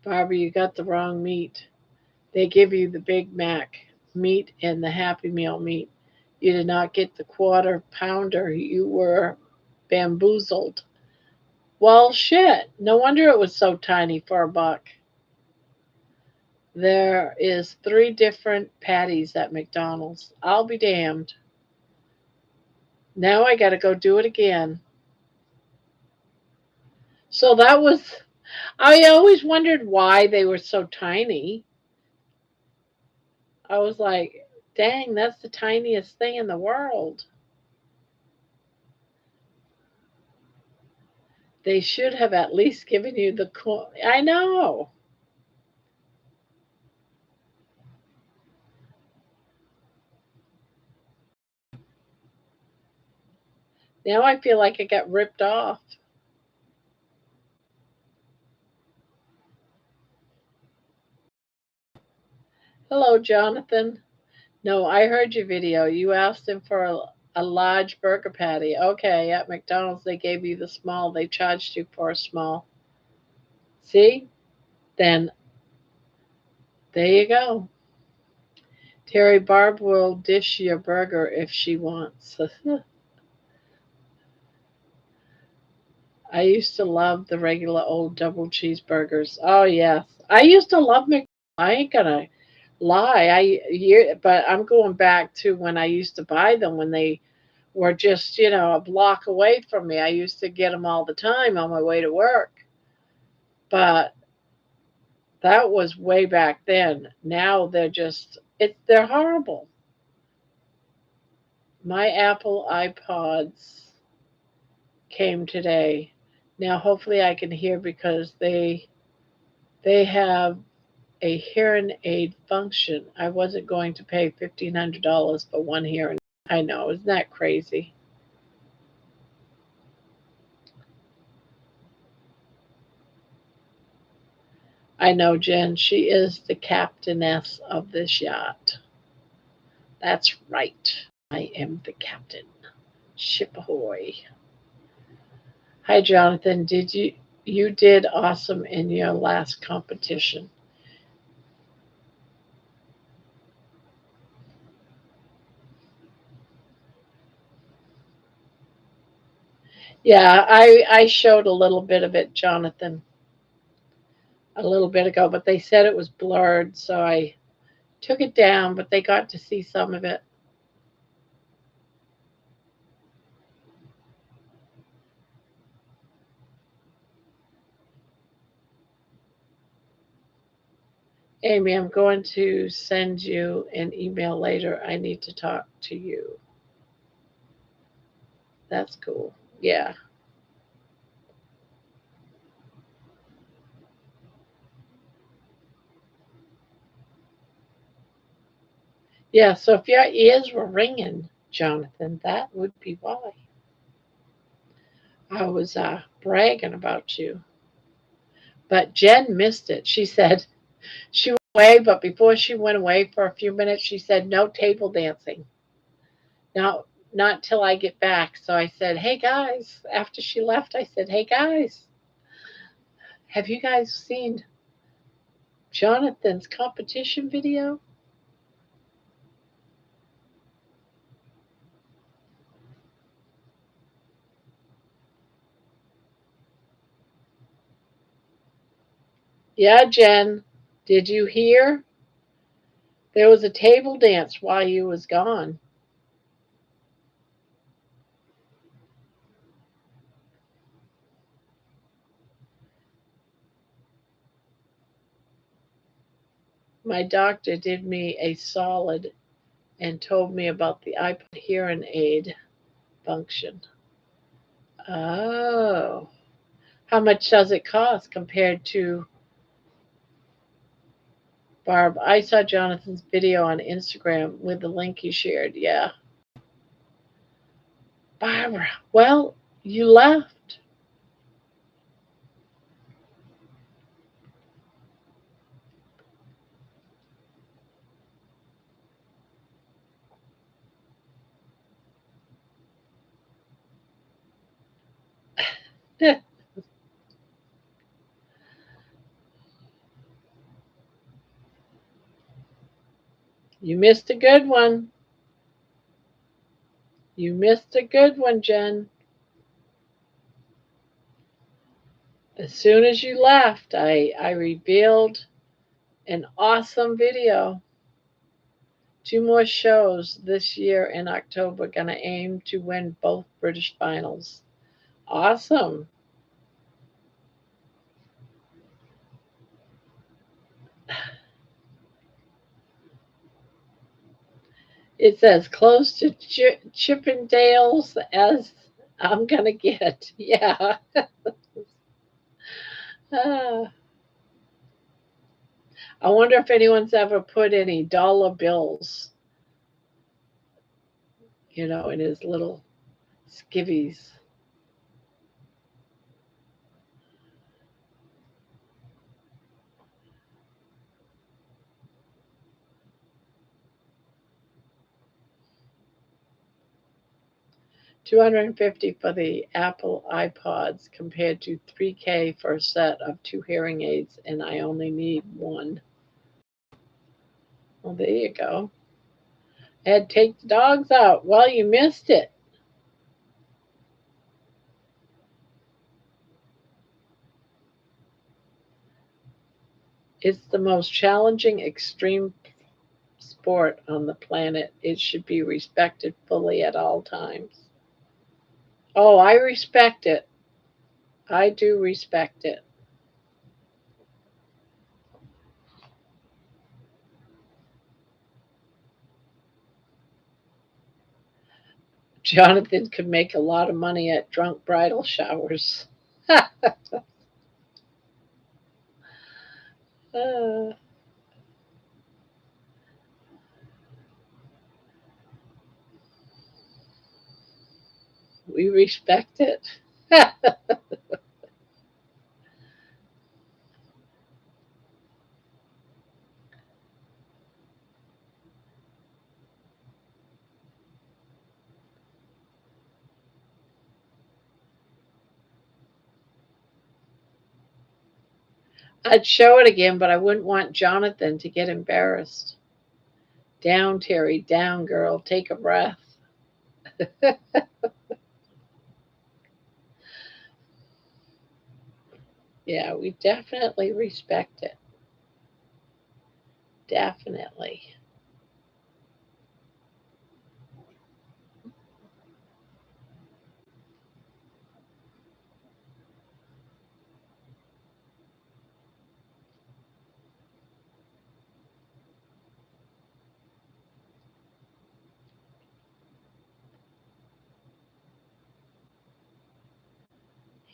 Barbie, you got the wrong meat. They give you the Big Mac meat and the Happy Meal meat. You did not get the quarter pounder. You were bamboozled. Well, shit. No wonder it was so tiny for a buck. There is 3 different patties at McDonald's. I'll be damned. Now I got to go do it again. So that was, I always wondered why they were so tiny. I was like, dang, that's the tiniest thing in the world. They should have at least given you the corn. I know. Now I feel like I got ripped off. Hello, Jonathan. No, I heard your video. You asked him for a large burger patty. Okay, at McDonald's they gave you the small. They charged you for a small. See? Then there you go. Terry Barb will dish your burger if she wants. I used to love the regular old double cheeseburgers. Oh yes, I used to love McDonald's. I ain't gonna lie. But I'm going back to when I used to buy them when they were just a block away from me. I used to get them all the time on my way to work. But that was way back then. Now they're horrible. My Apple iPods came today. Now hopefully I can hear because they have a hearing aid function. I wasn't going to pay $1,500 for one hearing. I know, isn't that crazy? I know, Jen. She is the captainess of this yacht. That's right. I am the captain. Ship ahoy. Hi, Jonathan. You did awesome in your last competition? Yeah, I showed a little bit of it, Jonathan, a little bit ago, but they said it was blurred, so I took it down, but they got to see some of it. Amy, I'm going to send you an email later. I need to talk to you. That's cool. Yeah. Yeah, so if your ears were ringing, Jonathan, that would be why. I was bragging about you. But Jen missed it. She said she went away, but before she went away for a few minutes, she said, no table dancing. Now, not till I get back. So I said, hey guys, after she left, I said, hey guys, have you guys seen Jonathan's competition video? Yeah, Jen, did you hear? There was a table dance while you was gone. My doctor did me a solid and told me about the iPod hearing aid function. Oh, how much does it cost compared to Barb? I saw Jonathan's video on Instagram with the link he shared. Yeah. Barbara, well, you left. You missed a good one. You missed a good one, Jen. As soon as you left, I revealed an awesome video. Two more shows this year in October. Gonna aim to win both British finals. Awesome. It's as close to Chippendales as I'm gonna get. Yeah. Ah, I wonder if anyone's ever put any dollar bills, in his little skivvies. 250 for the Apple iPods compared to 3K for a set of two hearing aids, and I only need one. Well, there you go. I had to take the dogs out. Well, you missed it. It's the most challenging extreme sport on the planet. It should be respected fully at all times. Oh, I respect it. I do respect it. Jonathan could make a lot of money at drunk bridal showers. Uh, we respect it. I'd show it again, but I wouldn't want Jonathan to get embarrassed. Down, Terry, down, girl. Take a breath. Yeah, we definitely respect it. Definitely.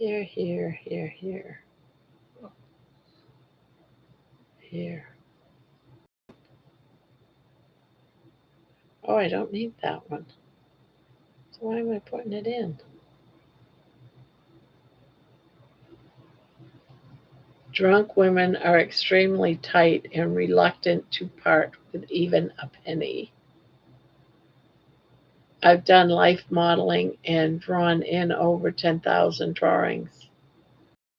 Here, here, here, here, here. Oh, I don't need that one. So why am I putting it in? Drunk women are extremely tight and reluctant to part with even a penny. I've done life modeling and drawn in over 10,000 drawings.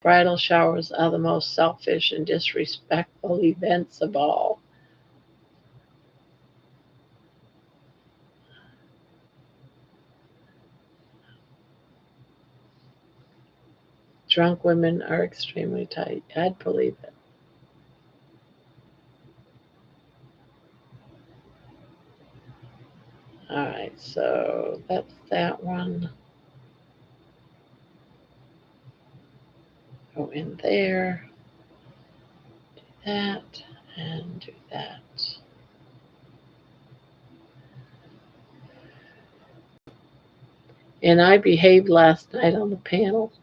Bridal showers are the most selfish and disrespectful events of all. Drunk women are extremely tight. I'd believe it. All right, so that's that one. Go in there, do that, and do that. And I behaved last night on the panel.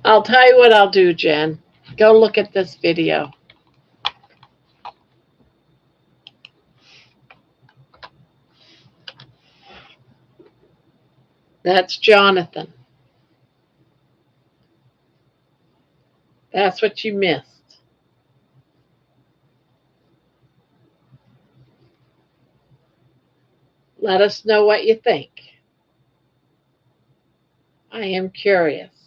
I'll tell you what I'll do, Jen. Go look at this video. That's Jonathan. That's what you missed. Let us know what you think. I am curious.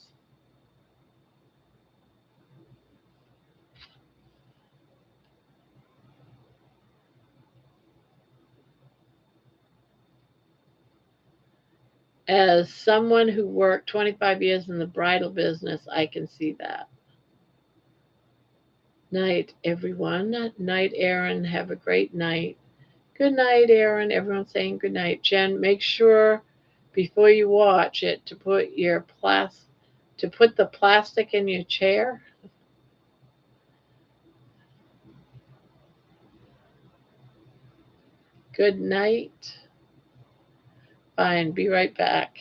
As someone who worked 25 years in the bridal business, I can see that. Night, everyone. Night, Aaron. Have a great night. Good night, Aaron. Everyone's saying good night. Jen, make sure before you watch it to put the plastic in your chair. Good night. Fine, be right back.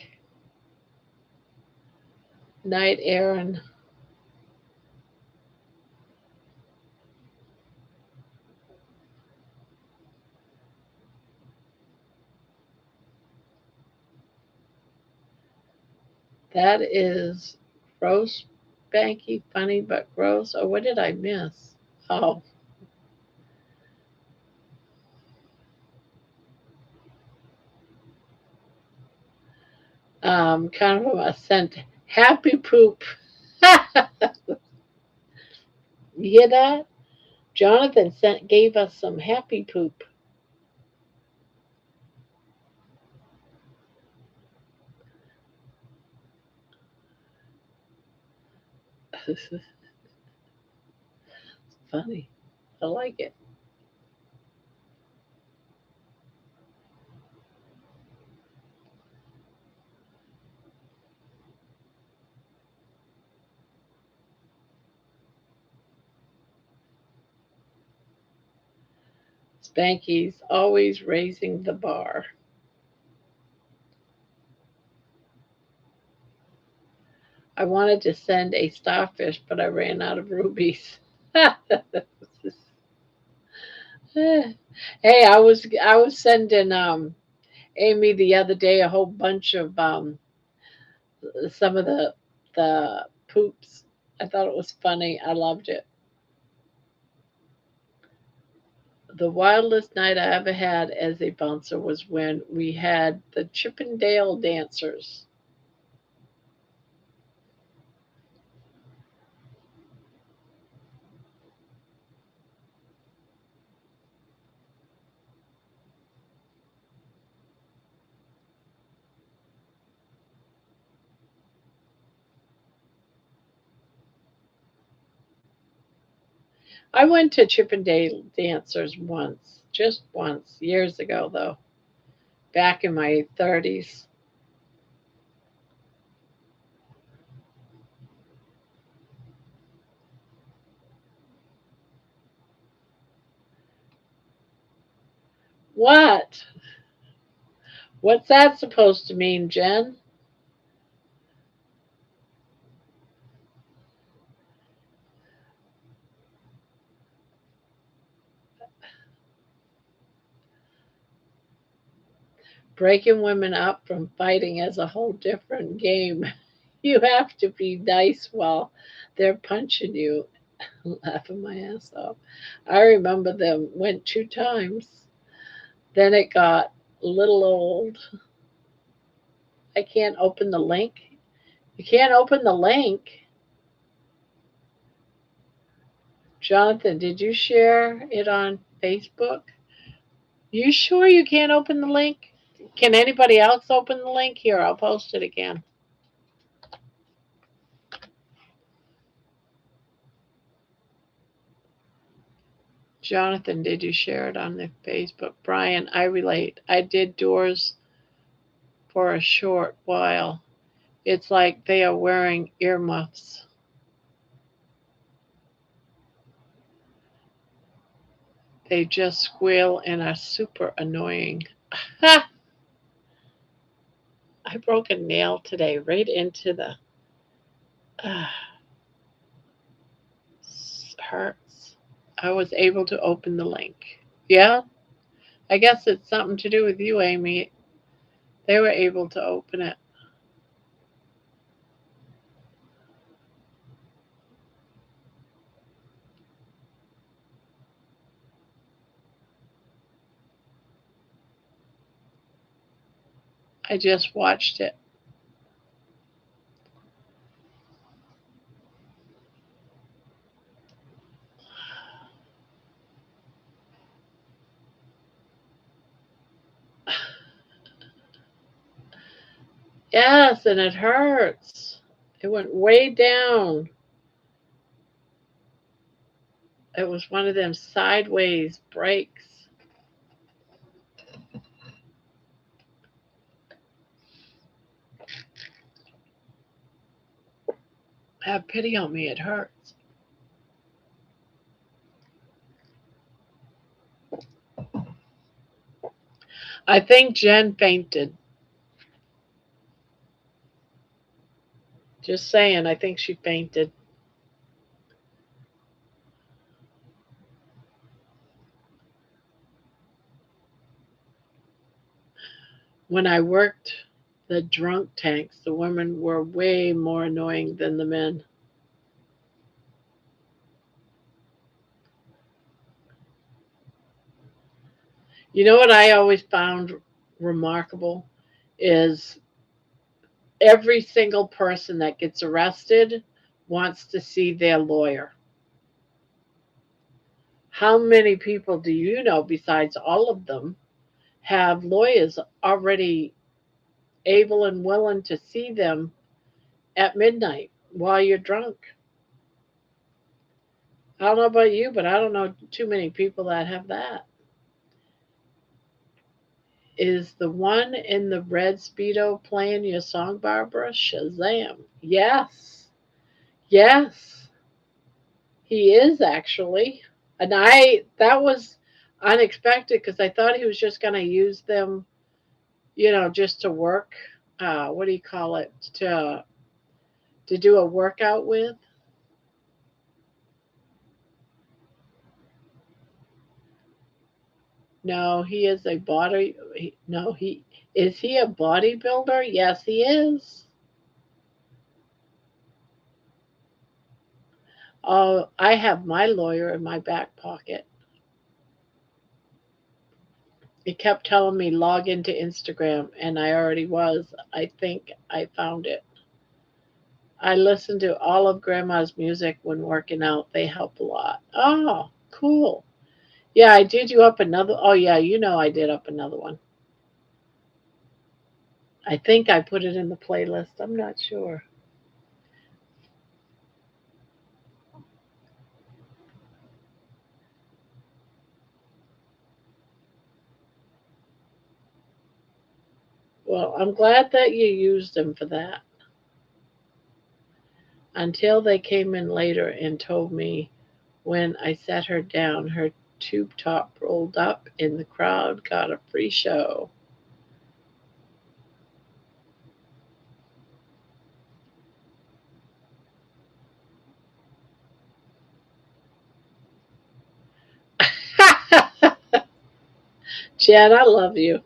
Night, Aaron. That is gross, Banky, funny but gross. Oh, what did I miss? Oh, kind of a scent. Happy poop. You hear that? Jonathan gave us some happy poop. It's funny. I like it. Spanky's always raising the bar. I wanted to send a starfish, but I ran out of rubies. Hey, I was sending Amy the other day a whole bunch of some of the poops. I thought it was funny. I loved it. The wildest night I ever had as a bouncer was when we had the Chippendale dancers. I went to Chippendale dancers once, just once, years ago though, back in my 30s. What? What's that supposed to mean, Jen? Breaking women up from fighting is a whole different game. You have to be nice while they're punching you. Laughing my ass off. I remember them went 2 times. Then it got a little old. I can't open the link. You can't open the link. Jonathan, did you share it on Facebook? You sure you can't open the link? Can anybody else open the link? Here, I'll post it again. Jonathan, did you share it on the Facebook? Brian, I relate. I did doors for a short while. It's like they are wearing earmuffs. They just squeal and are super annoying. Ha! I broke a nail today right into the uh, hurts. I was able to open the link. Yeah, I guess it's something to do with you, Amy. They were able to open it. I just watched it. Yes, and it hurts. It went way down. It was one of them sideways breaks. Have pity on me, it hurts. I think Jen fainted. Just saying, I think she fainted. When I worked the drunk tanks, the women were way more annoying than the men. You know what I always found remarkable is every single person that gets arrested wants to see their lawyer. How many people do you know, besides all of them, have lawyers already able and willing to see them at midnight while you're drunk? I don't know about you, but I don't know too many people that have that. Is the one in the red Speedo playing your song, Barbara? Shazam. Yes. Yes. He is actually. And that was unexpected because I thought he was just going to use them, just to work. What do you call it? To do a workout with. No, he is a body. No, he is he a bodybuilder? Yes, he is. Oh, I have my lawyer in my back pocket. It kept telling me log into Instagram, and I already was. I think I found it. I listen to all of Grandma's music when working out. They help a lot. Oh, cool. Yeah, I did you up another. Oh, yeah, I did up another one. I think I put it in the playlist. I'm not sure. Well, I'm glad that you used them for that. Until they came in later and told me when I set her down, her tube top rolled up and the crowd got a free show. Jen, I love you.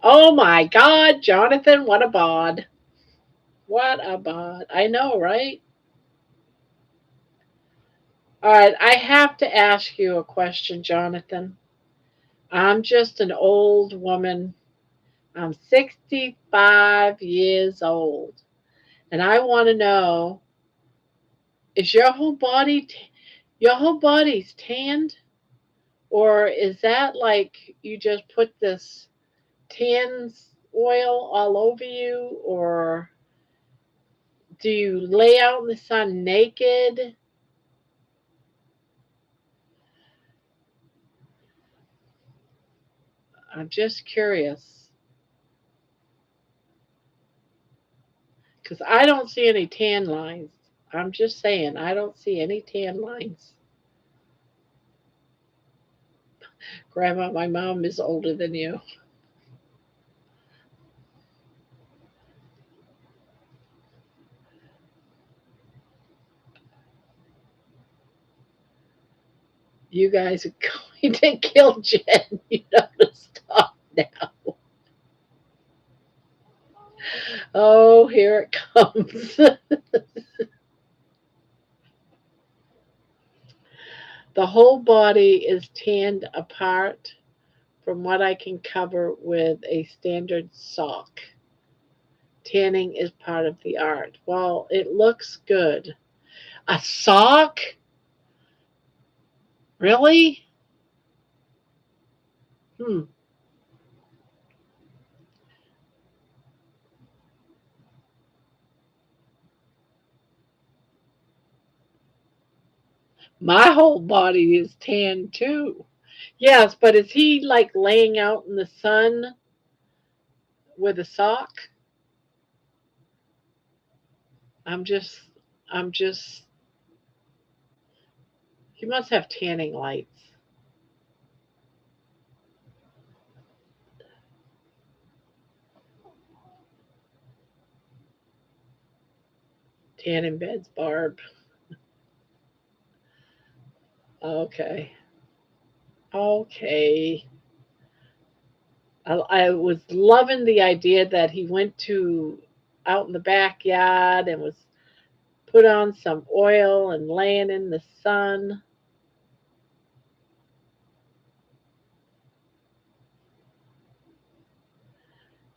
Oh my God, Jonathan, what a bod. What a bod. I know, right? All right, I have to ask you a question, Jonathan. I'm just an old woman. I'm 65 years old. And I want to know, is your whole body's tanned? Or is that like you just put this tan oil all over you? Or do you lay out in the sun naked? I'm just curious. Because I don't see any tan lines. I'm just saying, I don't see any tan lines. Grandma, my mom is older than you. You guys are going to kill Jen. You know to stop now. Oh, here it comes. The whole body is tanned apart from what I can cover with a standard sock. Tanning is part of the art. Well, it looks good. A sock? Really? Hmm. My whole body is tan too. Yes, but is he like laying out in the sun with a sock? I'm just, I'm just, he must have tanning lights. Tanning beds, Barb. Okay. Okay. I was loving the idea that he went to out in the backyard and was put on some oil and laying in the sun.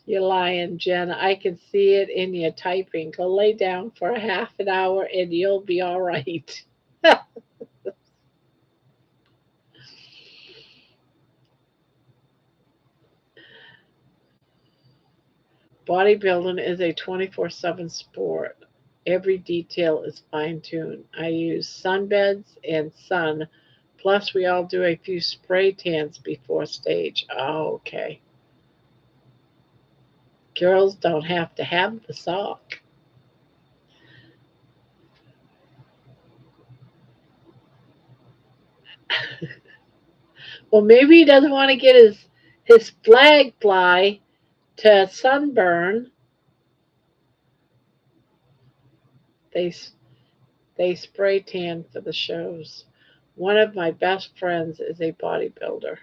You're lying, Jen. I can see it in your typing. Go lay down for a half an hour and you'll be all right. Bodybuilding is a 24/7 sport. Every detail is fine-tuned. I use sunbeds and sun. Plus, we all do a few spray tans before stage. Oh, okay. Girls don't have to have the sock. Well, maybe he doesn't want to get his flag fly to sunburn. They they spray tan for the shows. One of my best friends is a bodybuilder.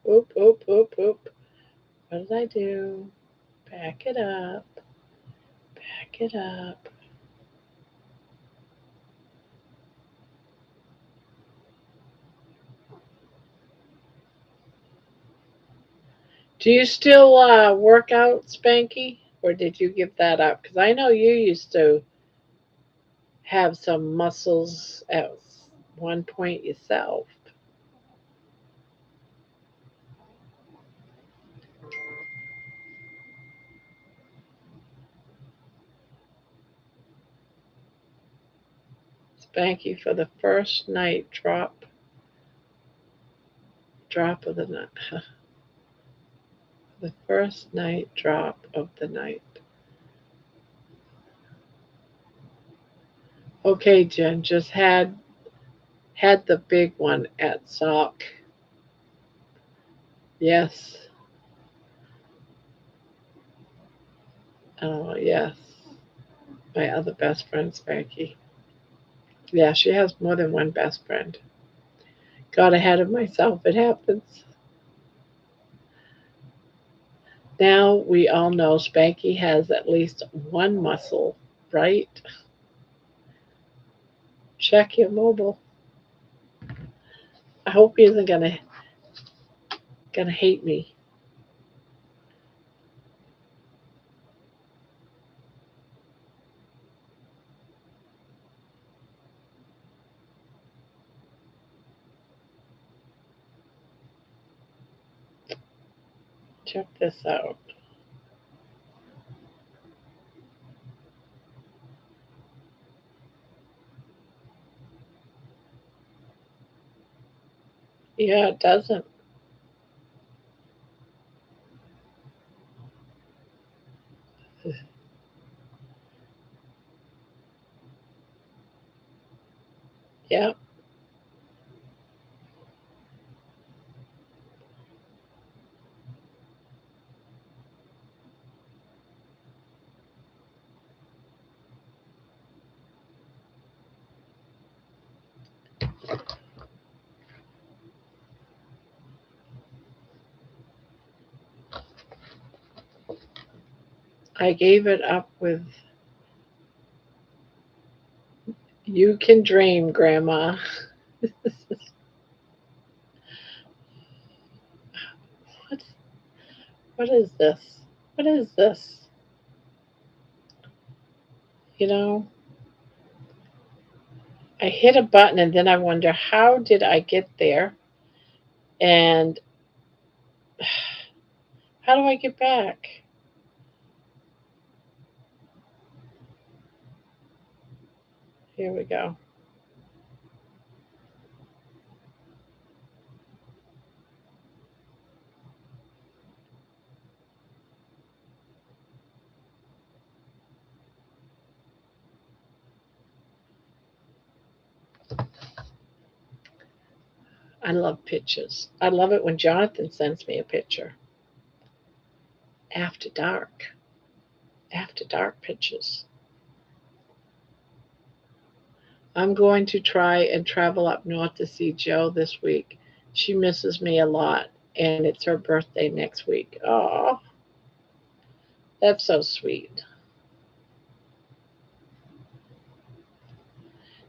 Oop, oop, oop, oop. What did I do? Back it up. Back it up. Do you still work out, Spanky? Or did you give that up? Because I know you used to have some muscles at one point yourself. Spanky for the first night drop of the night. The first night drop of the night. Okay, Jen, just had the big one at sock. Yes. Oh, yes. My other best friend, Spanky. Yeah, she has more than one best friend. Got ahead of myself. It happens. Now we all know Spanky has at least one muscle, right? Check your mobile. I hope he isn't gonna hate me. Check this out. Yeah, it doesn't. Yeah, I gave it up with "You Can Dream, Grandma." What? What is this? What is this? You know, I hit a button and then I wonder how did I get there and how do I get back? Here we go. I love pictures. I love it when Jonathan sends me a picture. After dark. After dark pictures. I'm going to try and travel up north to see Joe this week. She misses me a lot, and it's her birthday next week. Oh, that's so sweet.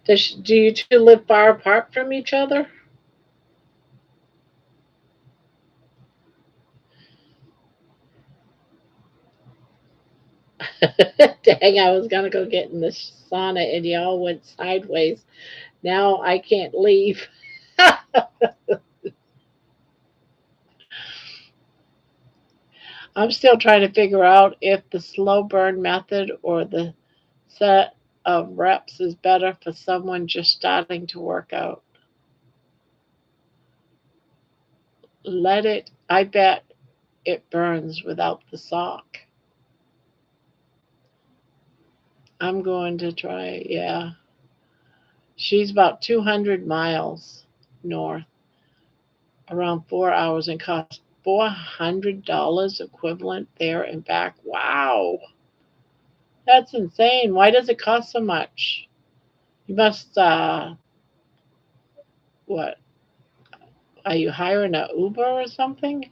Do you two live far apart from each other? Dang, I was gonna go get in the sauna and y'all went sideways. Now I can't leave. I'm still trying to figure out if the slow burn method or the set of reps is better for someone just starting to work out. Let it, I bet it burns without the sock. I'm going to try, yeah. She's about 200 miles north, around 4 hours, and costs $400 equivalent there and back. Wow, that's insane. Why does it cost so much? You must, what, are you hiring a Uber or something?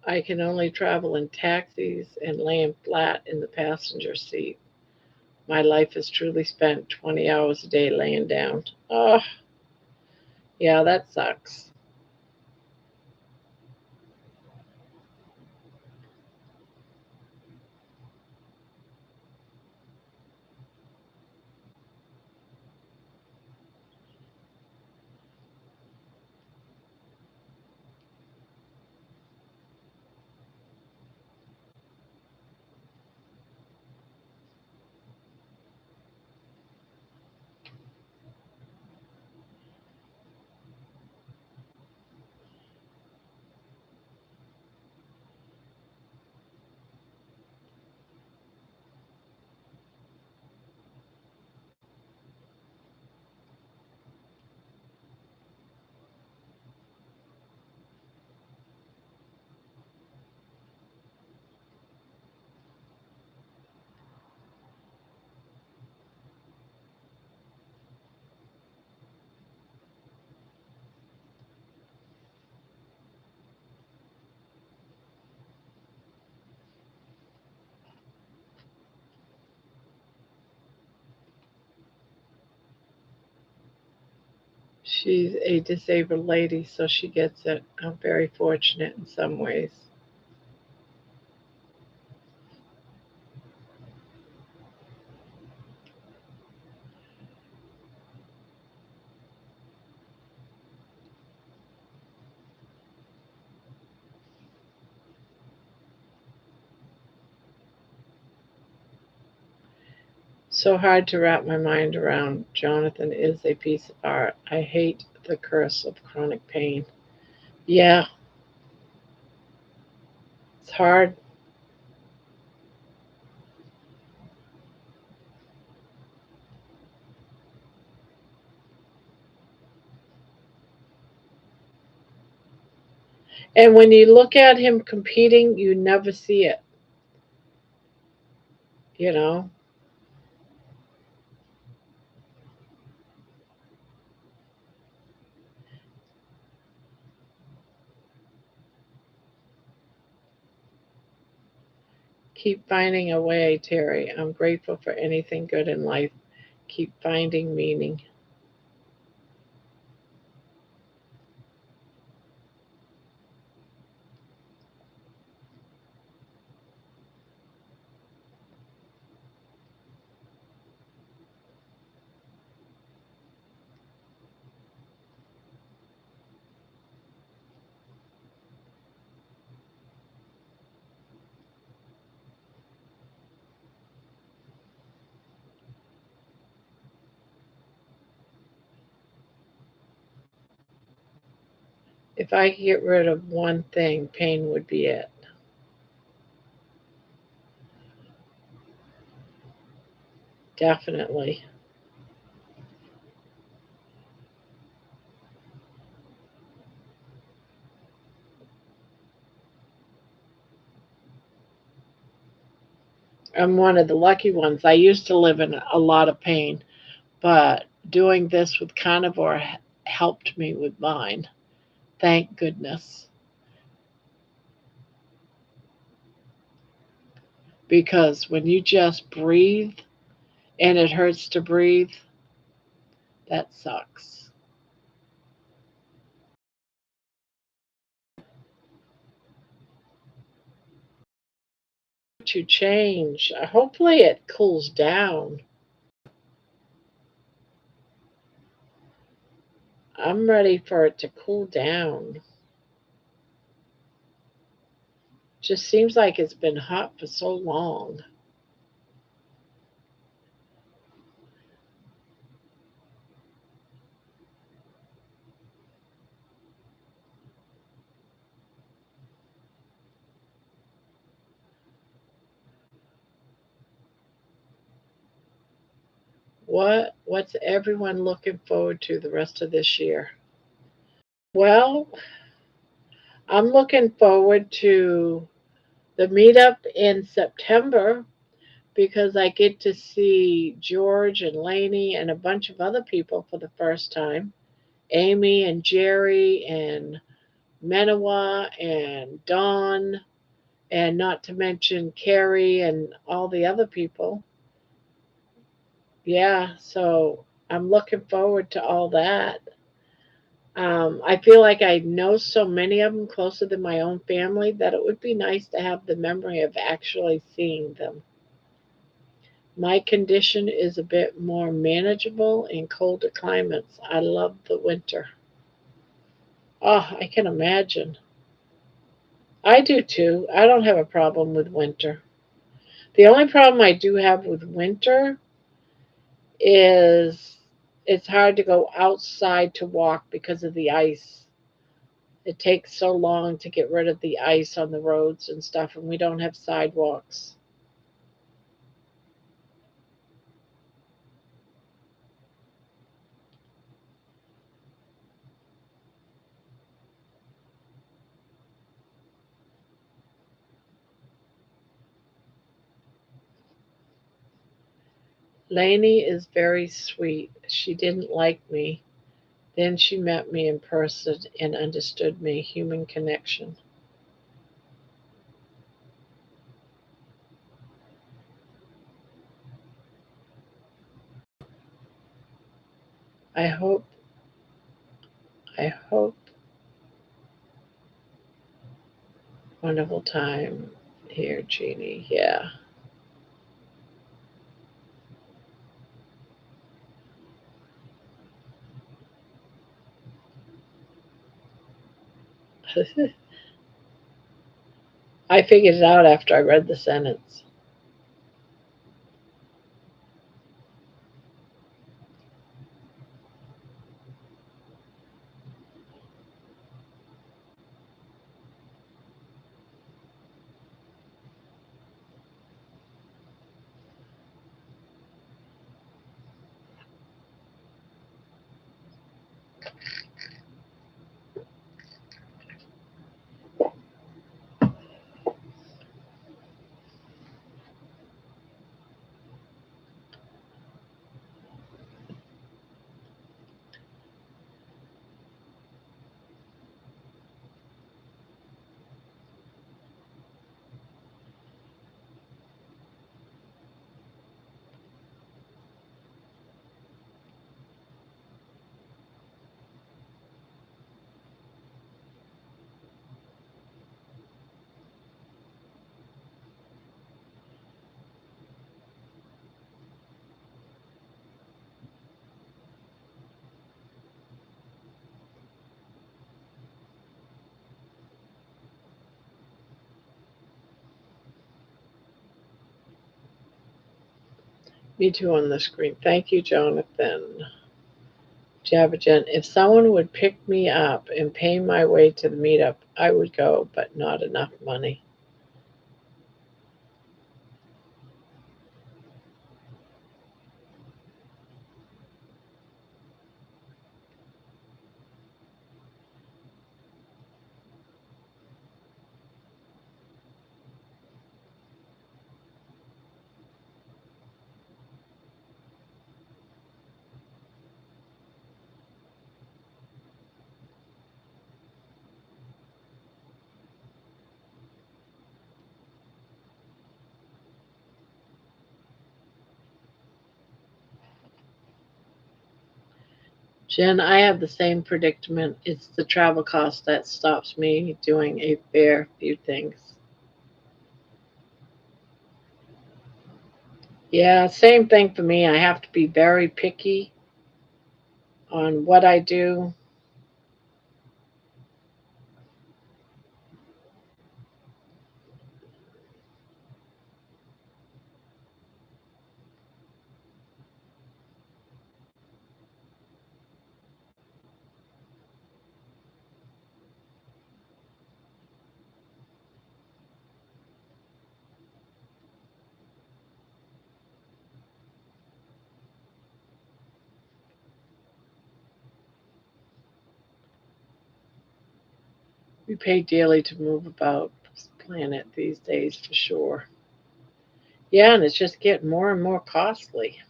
I can only travel in taxis and laying flat in the passenger seat. My life is truly spent 20 hours a day laying down. Oh, yeah, that sucks. She's a disabled lady, so she gets it. I'm very fortunate in some ways. So hard to wrap my mind around. Jonathan is a piece of art. I hate the curse of chronic pain. Yeah, it's hard. And when you look at him competing, you never see it, you know? Keep finding a way, Terry. I'm grateful for anything good in life. Keep finding meaning. If I could get rid of one thing, pain would be it. Definitely. I'm one of the lucky ones. I used to live in a lot of pain, but doing this with carnivore helped me with mine. Thank goodness. Because when you just breathe and it hurts to breathe, that sucks. To change. Hopefully it cools down. I'm ready for it to cool down. Just seems like it's been hot for so long. What's everyone looking forward to the rest of this year? Well, I'm looking forward to the meetup in September because I get to see George and Lainey and a bunch of other people for the first time. Amy and Jerry and Menawa and Dawn, and not to mention Carrie and all the other people. Yeah, so I'm looking forward to all that. I feel like I know so many of them closer than my own family that it would be nice to have the memory of actually seeing them. My condition is a bit more manageable in colder climates. I love the winter. Oh, I can imagine. I do too. I don't have a problem with winter. The only problem I do have with winter is it's hard to go outside to walk because of the ice. It takes so long to get rid of the ice on the roads and stuff, and we don't have sidewalks. Lainey is very sweet. She didn't like me. Then she met me in person and understood me. Human connection. I hope, I hope, wonderful time here, Jeannie. Yeah. I figured it out after I read the sentence. Me too on the screen. Thank you, Jonathan. Jabberjan, if someone would pick me up and pay my way to the meetup, I would go, but not enough money. Jen, I have the same predicament. It's the travel cost that stops me doing a fair few things. Yeah, same thing for me. I have to be very picky on what I do. We pay dearly to move about this planet these days for sure. Yeah, and it's just getting more and more costly.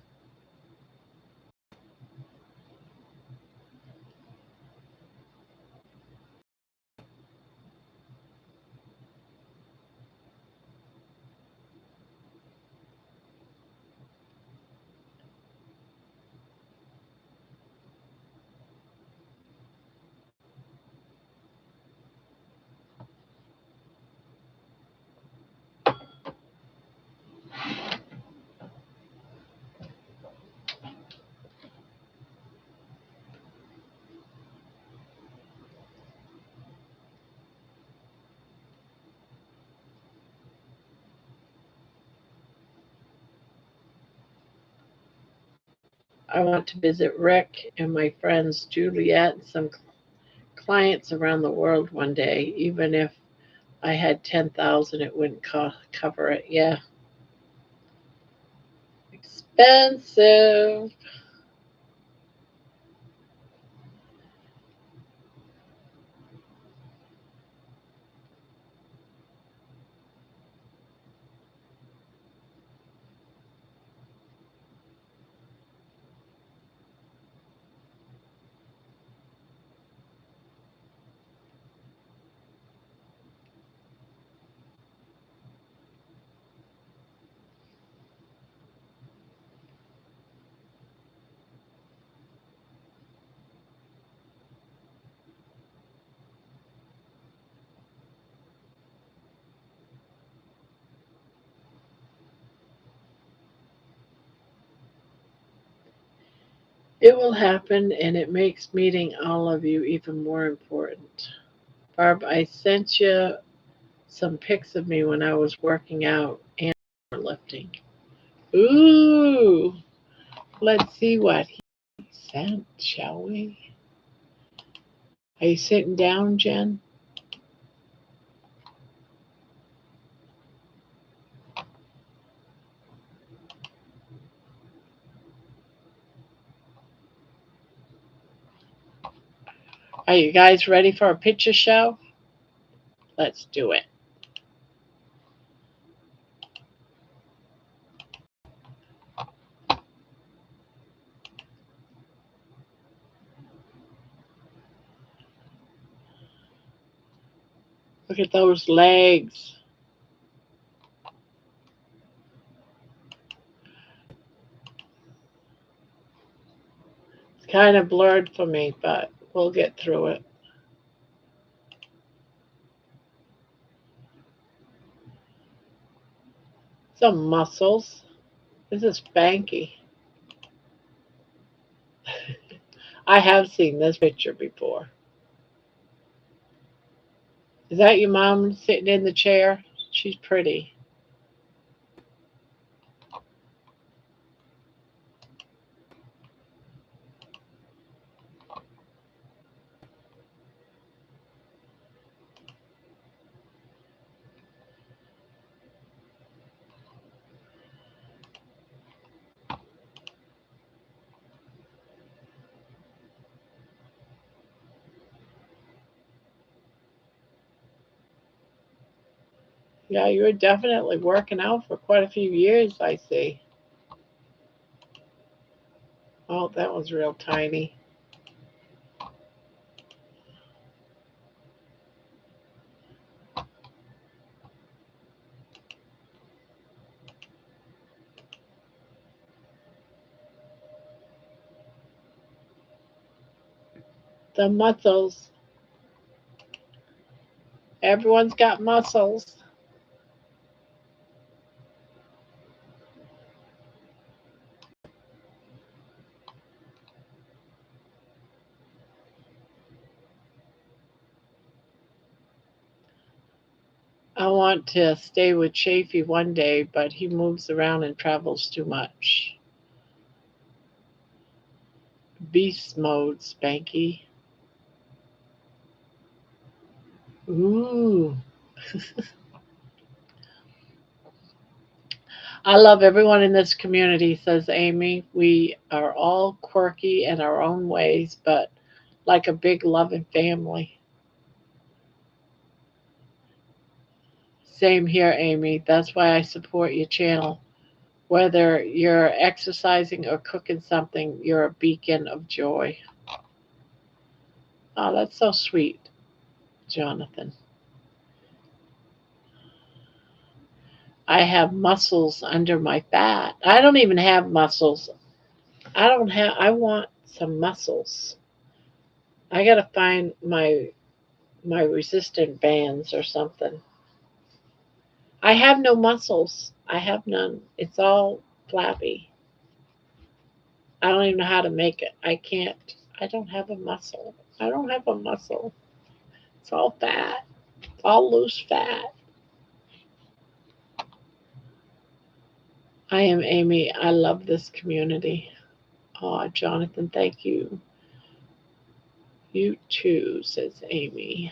I want to visit Rick and my friends Juliet and some clients around the world one day. Even if I had 10,000, it wouldn't cover it. Yeah, expensive. It will happen, and it makes meeting all of you even more important. Barb, I sent you some pics of me when I was working out and lifting. Ooh, let's see what he sent, shall we? Are you sitting down, Jen? Are you guys ready for a picture show? Let's do it. Look at those legs. It's kind of blurred for me, but we'll get through it. Some muscles. This is Spanky. I have seen this picture before. Is that your mom sitting in the chair? She's pretty. Yeah, you were definitely working out for quite a few years, I see. Oh, that was real tiny. The muscles. Everyone's got muscles. I want to stay with Chafee one day, but he moves around and travels too much. Beast mode, Spanky. Ooh. I love everyone in this community, says Amy. We are all quirky in our own ways, but like a big loving family. Same here, Amy. That's why I support your channel. Whether you're exercising or cooking something, you're a beacon of joy. Oh, that's so sweet, Jonathan. I have muscles under my fat. I don't even have muscles. I want some muscles. I gotta find my resistant bands or something. I have no muscles. I have none. It's all flabby. I don't even know how to make it. I can't. I don't have a muscle. I don't have a muscle. It's all fat. It's all loose fat. I am Amy. I love this community. Oh, Jonathan, thank you. You too, says Amy.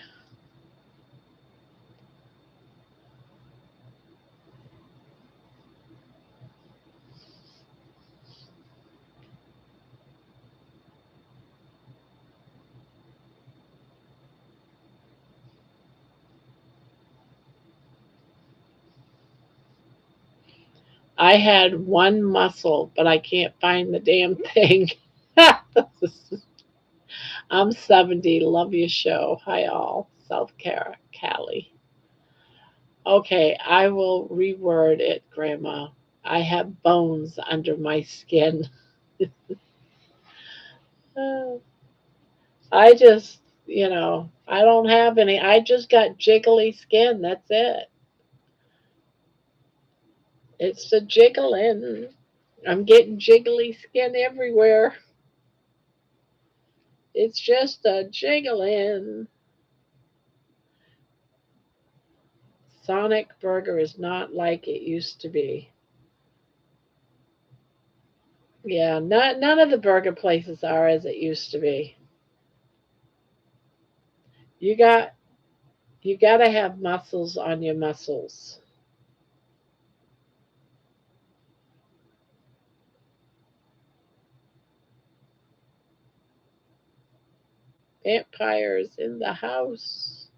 I had one muscle, but I can't find the damn thing. I'm 70. Love your show. Hi, all. South Cali. Okay, I will reword it, Grandma. I have bones under my skin. I just, I don't have any. I just got jiggly skin. That's it. It's the jiggling. I'm getting jiggly skin everywhere. It's just a jiggling. Sonic Burger is not like it used to be. Yeah, none of the burger places are as it used to be. You got you got to have muscles on your muscles. Vampires in the house.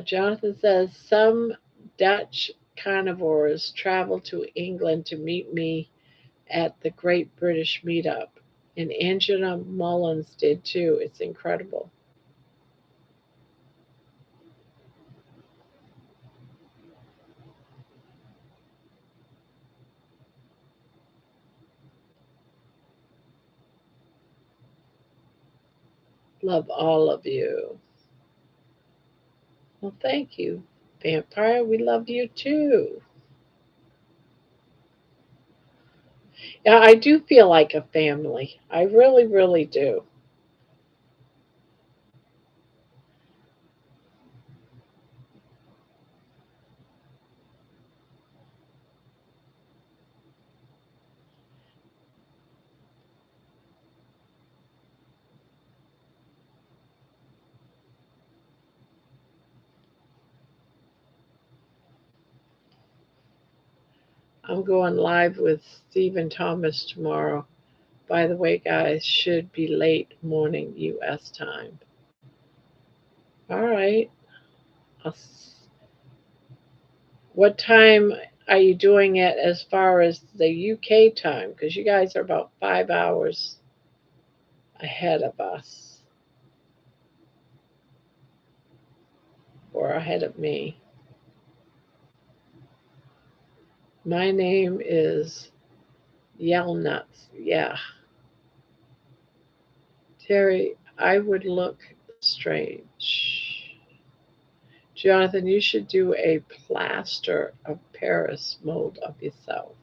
Jonathan says some Dutch carnivores travel to England to meet me at the Great British Meetup. And Angela Mullins did too. It's incredible. Love all of you. Well, thank you, Vampire. We love you too. Yeah, I do feel like a family. I really, really do. I'm going live with Stephen Thomas tomorrow. By the way, guys, should be late morning U.S. time. All right. What time are you doing it as far as the UK time? Because you guys are about 5 hours ahead of us, or ahead of me. My name is Yell nuts. Yeah. Terry, I would look strange. Jonathan, you should do a plaster of Paris mold of yourself.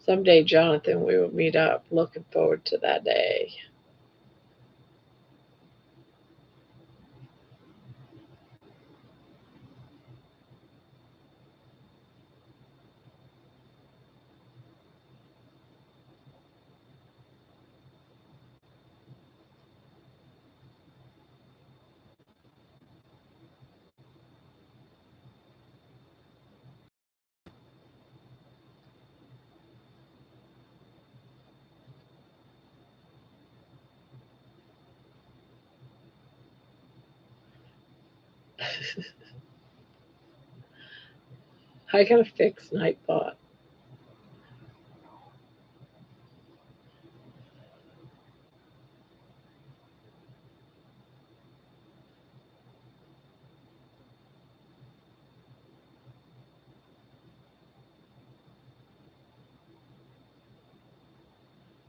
Someday, Jonathan, we will meet up. Looking forward to that day. I gotta fix Nightbot.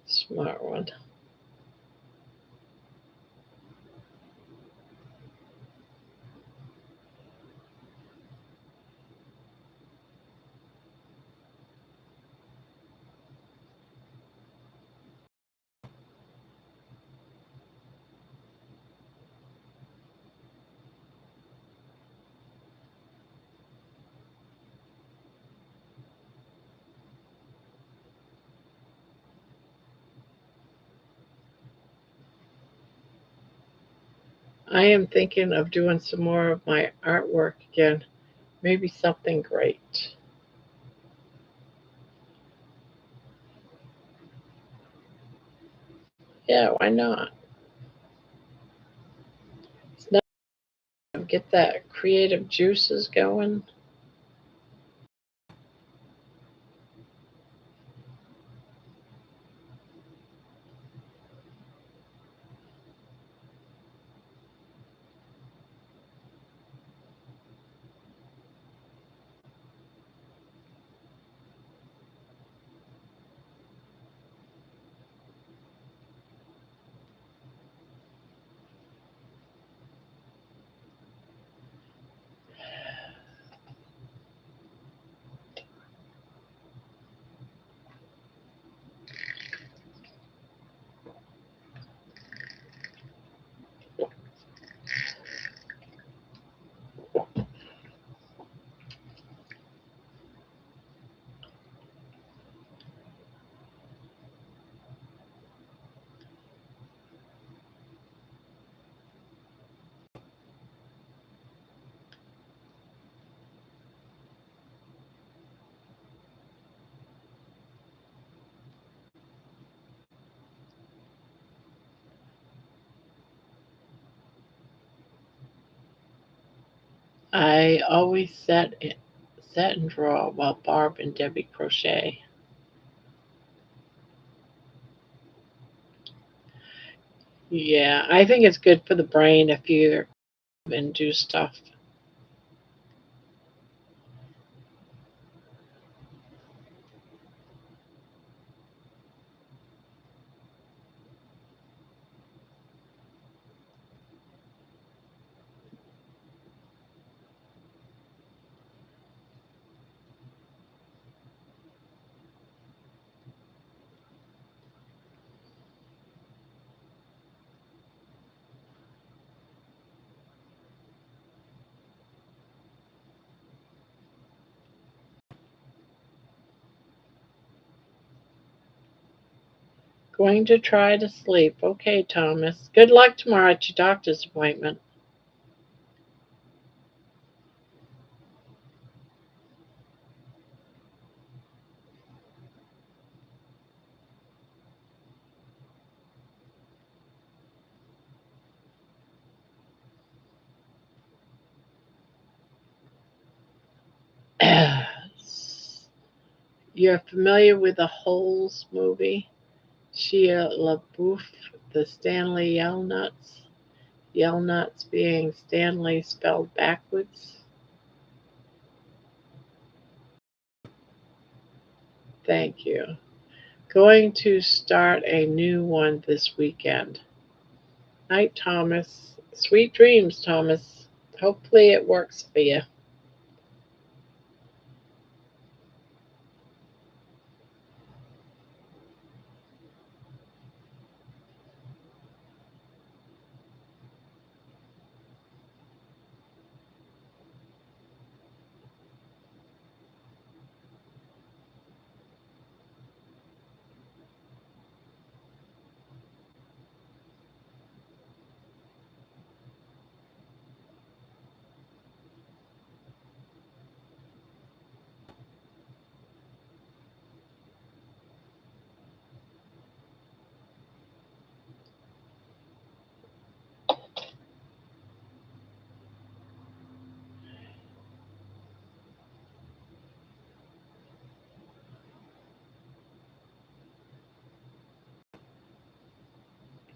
Smart one. I am thinking of doing some more of my artwork again. Maybe something great. Yeah, why not? It's not get that creative juices going. I always set and draw while Barb and Debbie crochet. Yeah, I think it's good for the brain if you and do stuff. Going to try to sleep. Okay, Thomas. Good luck tomorrow at your doctor's appointment. You're familiar with the Holes movie? Shia LaBeouf, the Stanley Yelnuts. Yelnuts being Stanley spelled backwards. Thank you. Going to start a new one this weekend. Night, Thomas. Sweet dreams, Thomas. Hopefully it works for you.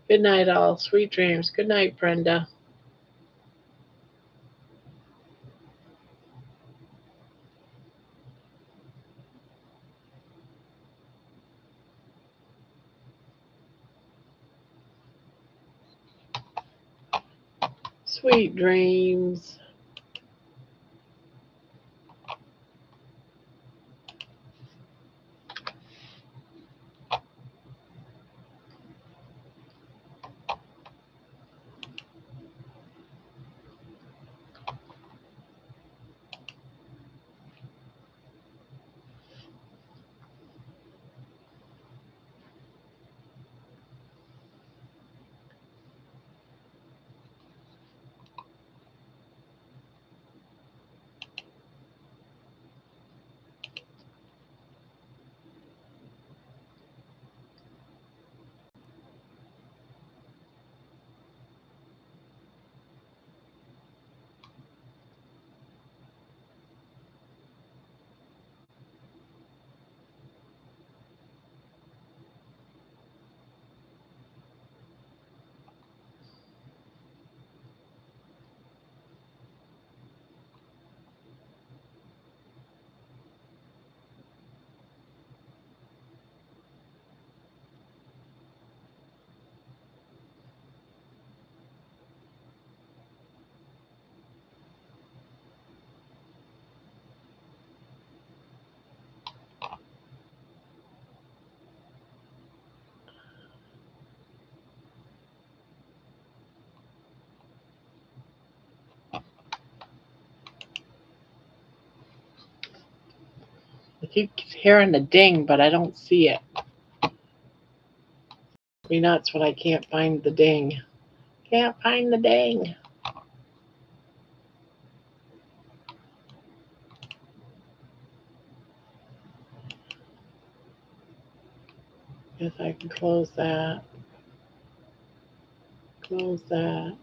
Good night, all. Sweet dreams. Good night, Brenda. Sweet dreams. I keep hearing the ding, but I don't see it. Me nuts when I can't find the ding. Can't find the ding. Guess I can close that. Close that.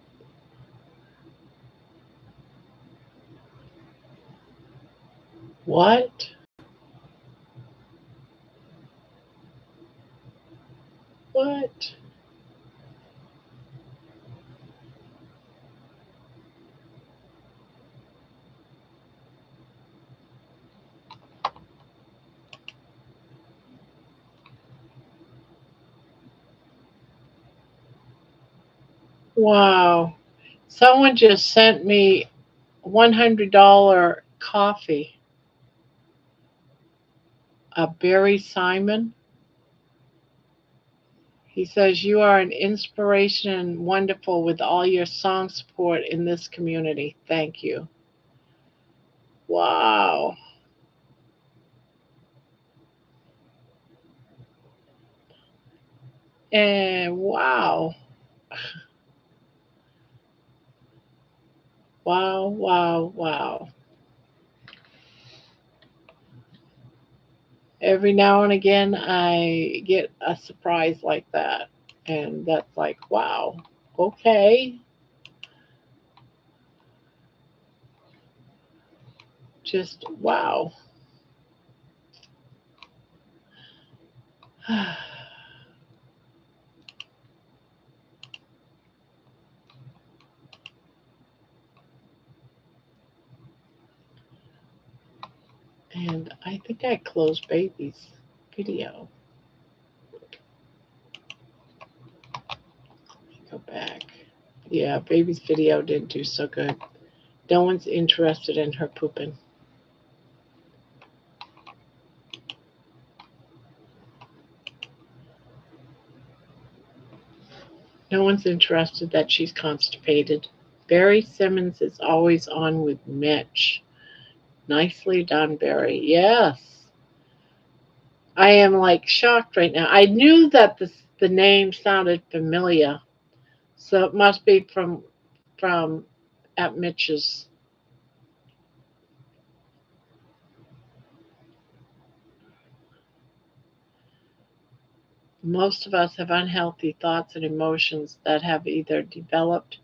What? What? Wow. Someone just sent me $100 coffee. Barry Simon. He says, "You are an inspiration and wonderful with all your song support in this community. Thank you." Wow. And wow. Wow, wow, wow. Every now and again, I get a surprise like that. And that's like, wow, okay. Just wow. And I think I closed baby's video. Go back. Yeah, baby's video didn't do so good. No one's interested in her pooping. No one's interested that she's constipated. Barry Simmons is always on with Mitch. Nicely done, Barry. Yes. I am like shocked right now. I knew that the name sounded familiar. So it must be from at Mitch's. Most of us have unhealthy thoughts and emotions that have either developed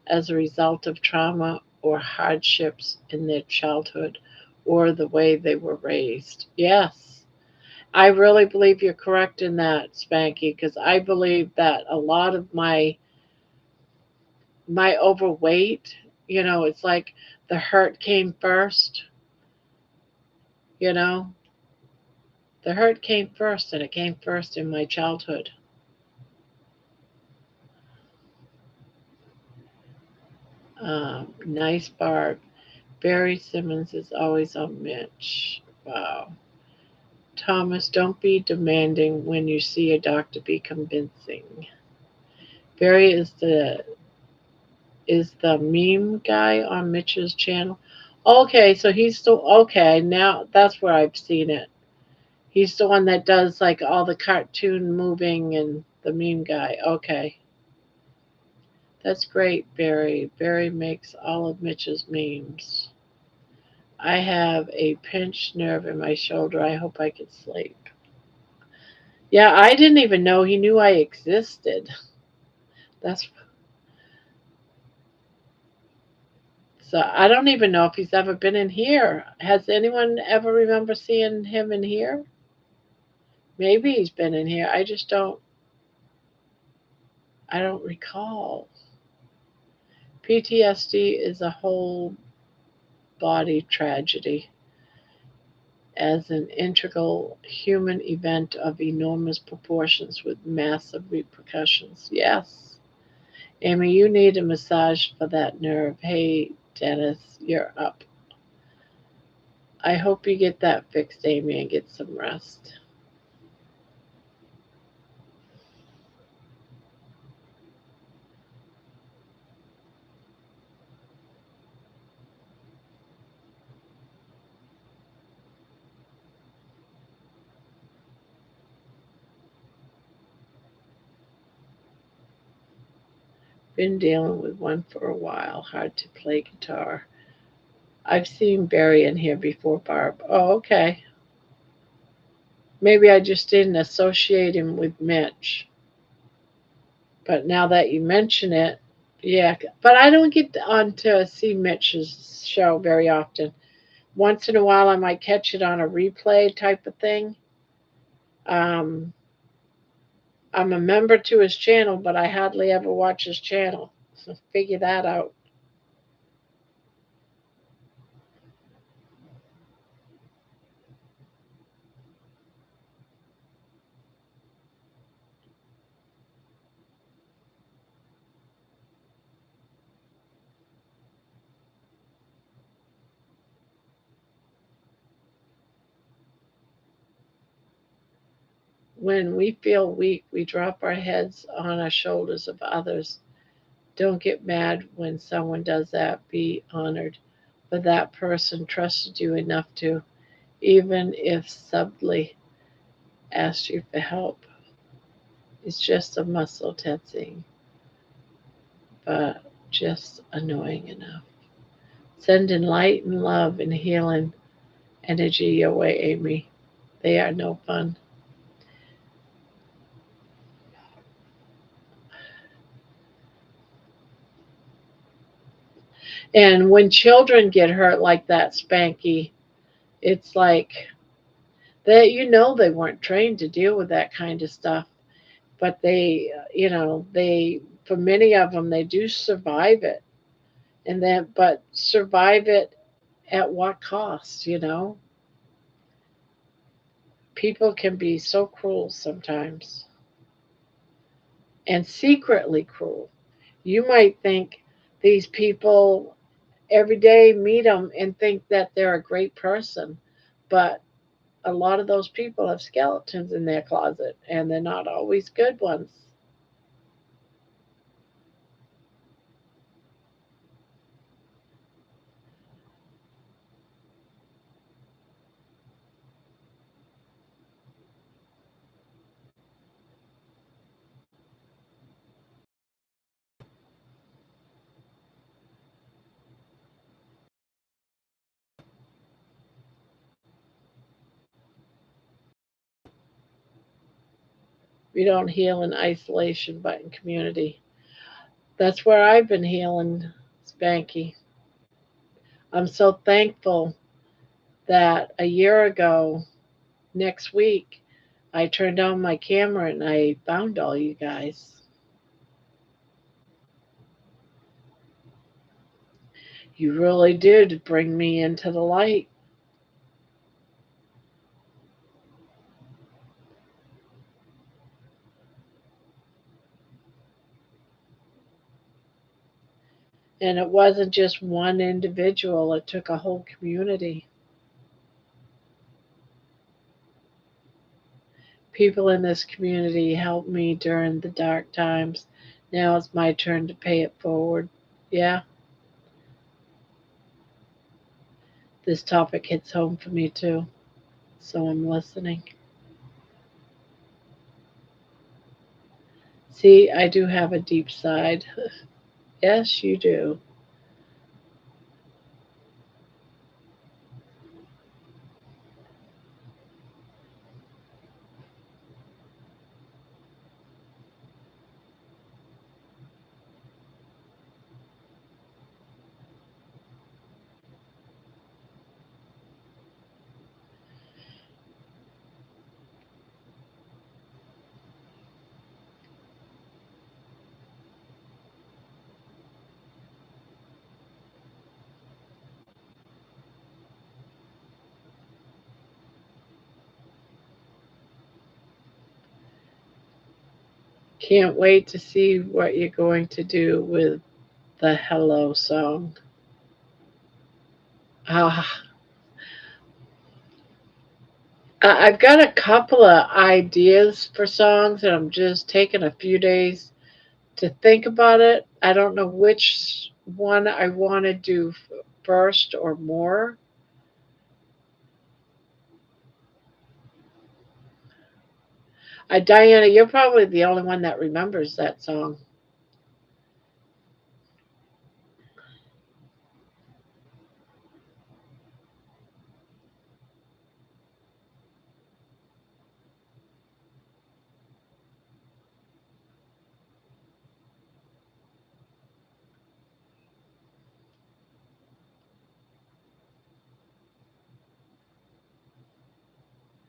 as a result of trauma or hardships in their childhood or the way they were raised. Yes, I really believe you're correct in that, Spanky, because I believe that a lot of my overweight, it's like the hurt came first, you know. The hurt came first, and it came first in my childhood. Nice Barb. Barry Simmons is always on Mitch. Wow. Thomas, don't be demanding when you see a doctor, be convincing. Barry is the meme guy on Mitch's channel. Okay, so he's still okay. Now that's where I've seen it. He's the one that does like all the cartoon moving and the meme guy. Okay. That's great, Barry. Barry makes all of Mitch's memes. I have a pinched nerve in my shoulder. I hope I can sleep. Yeah, I didn't even know he knew I existed. That's so I don't even know if he's ever been in here. Has anyone ever remember seeing him in here? Maybe he's been in here. I don't recall. PTSD is a whole body tragedy as an integral human event of enormous proportions with massive repercussions. Yes. Amy, you need a massage for that nerve. Hey, Dennis, you're up. I hope you get that fixed, Amy, and get some rest. Been dealing with one for a while. Hard to play guitar. I've seen Barry in here before, Barb. Oh, okay. Maybe I just didn't associate him with Mitch. But now that you mention it, yeah. But I don't get on to see Mitch's show very often. Once in a while, I might catch it on a replay type of thing. Um, I'm a member to his channel, but I hardly ever watch his channel. So figure that out. When we feel weak, we drop our heads on our shoulders of others. Don't get mad when someone does that. Be honored. But that person trusted you enough to, even if subtly, asked you for help. It's just a muscle tensing, but just annoying enough. Sending light and love and healing energy your way, Amy. They are no fun. And when children get hurt like that, Spanky, it's like They, they weren't trained to deal with that kind of stuff, but they, they, for many of them, they do survive it, and then, but survive it at what cost? People can be so cruel sometimes, and secretly cruel. You might think these people every day meet them and think that they're a great person, but a lot of those people have skeletons in their closet, and they're not always good ones. We don't heal in isolation, but in community. That's where I've been healing, Spanky. I'm so thankful that a year ago, next week, I turned on my camera and I found all you guys. You really did bring me into the light. And it wasn't just one individual, it took a whole community. People in this community helped me during the dark times. Now it's my turn to pay it forward. Yeah, this topic hits home for me too, so I'm listening. See, I do have a deep side. Yes, you do. Can't wait to see what you're going to do with the Hello song. Ah, I've got a couple of ideas for songs, and I'm just taking a few days to think about it. I don't know which one I want to do first or more. Diana, you're probably the only one that remembers that song.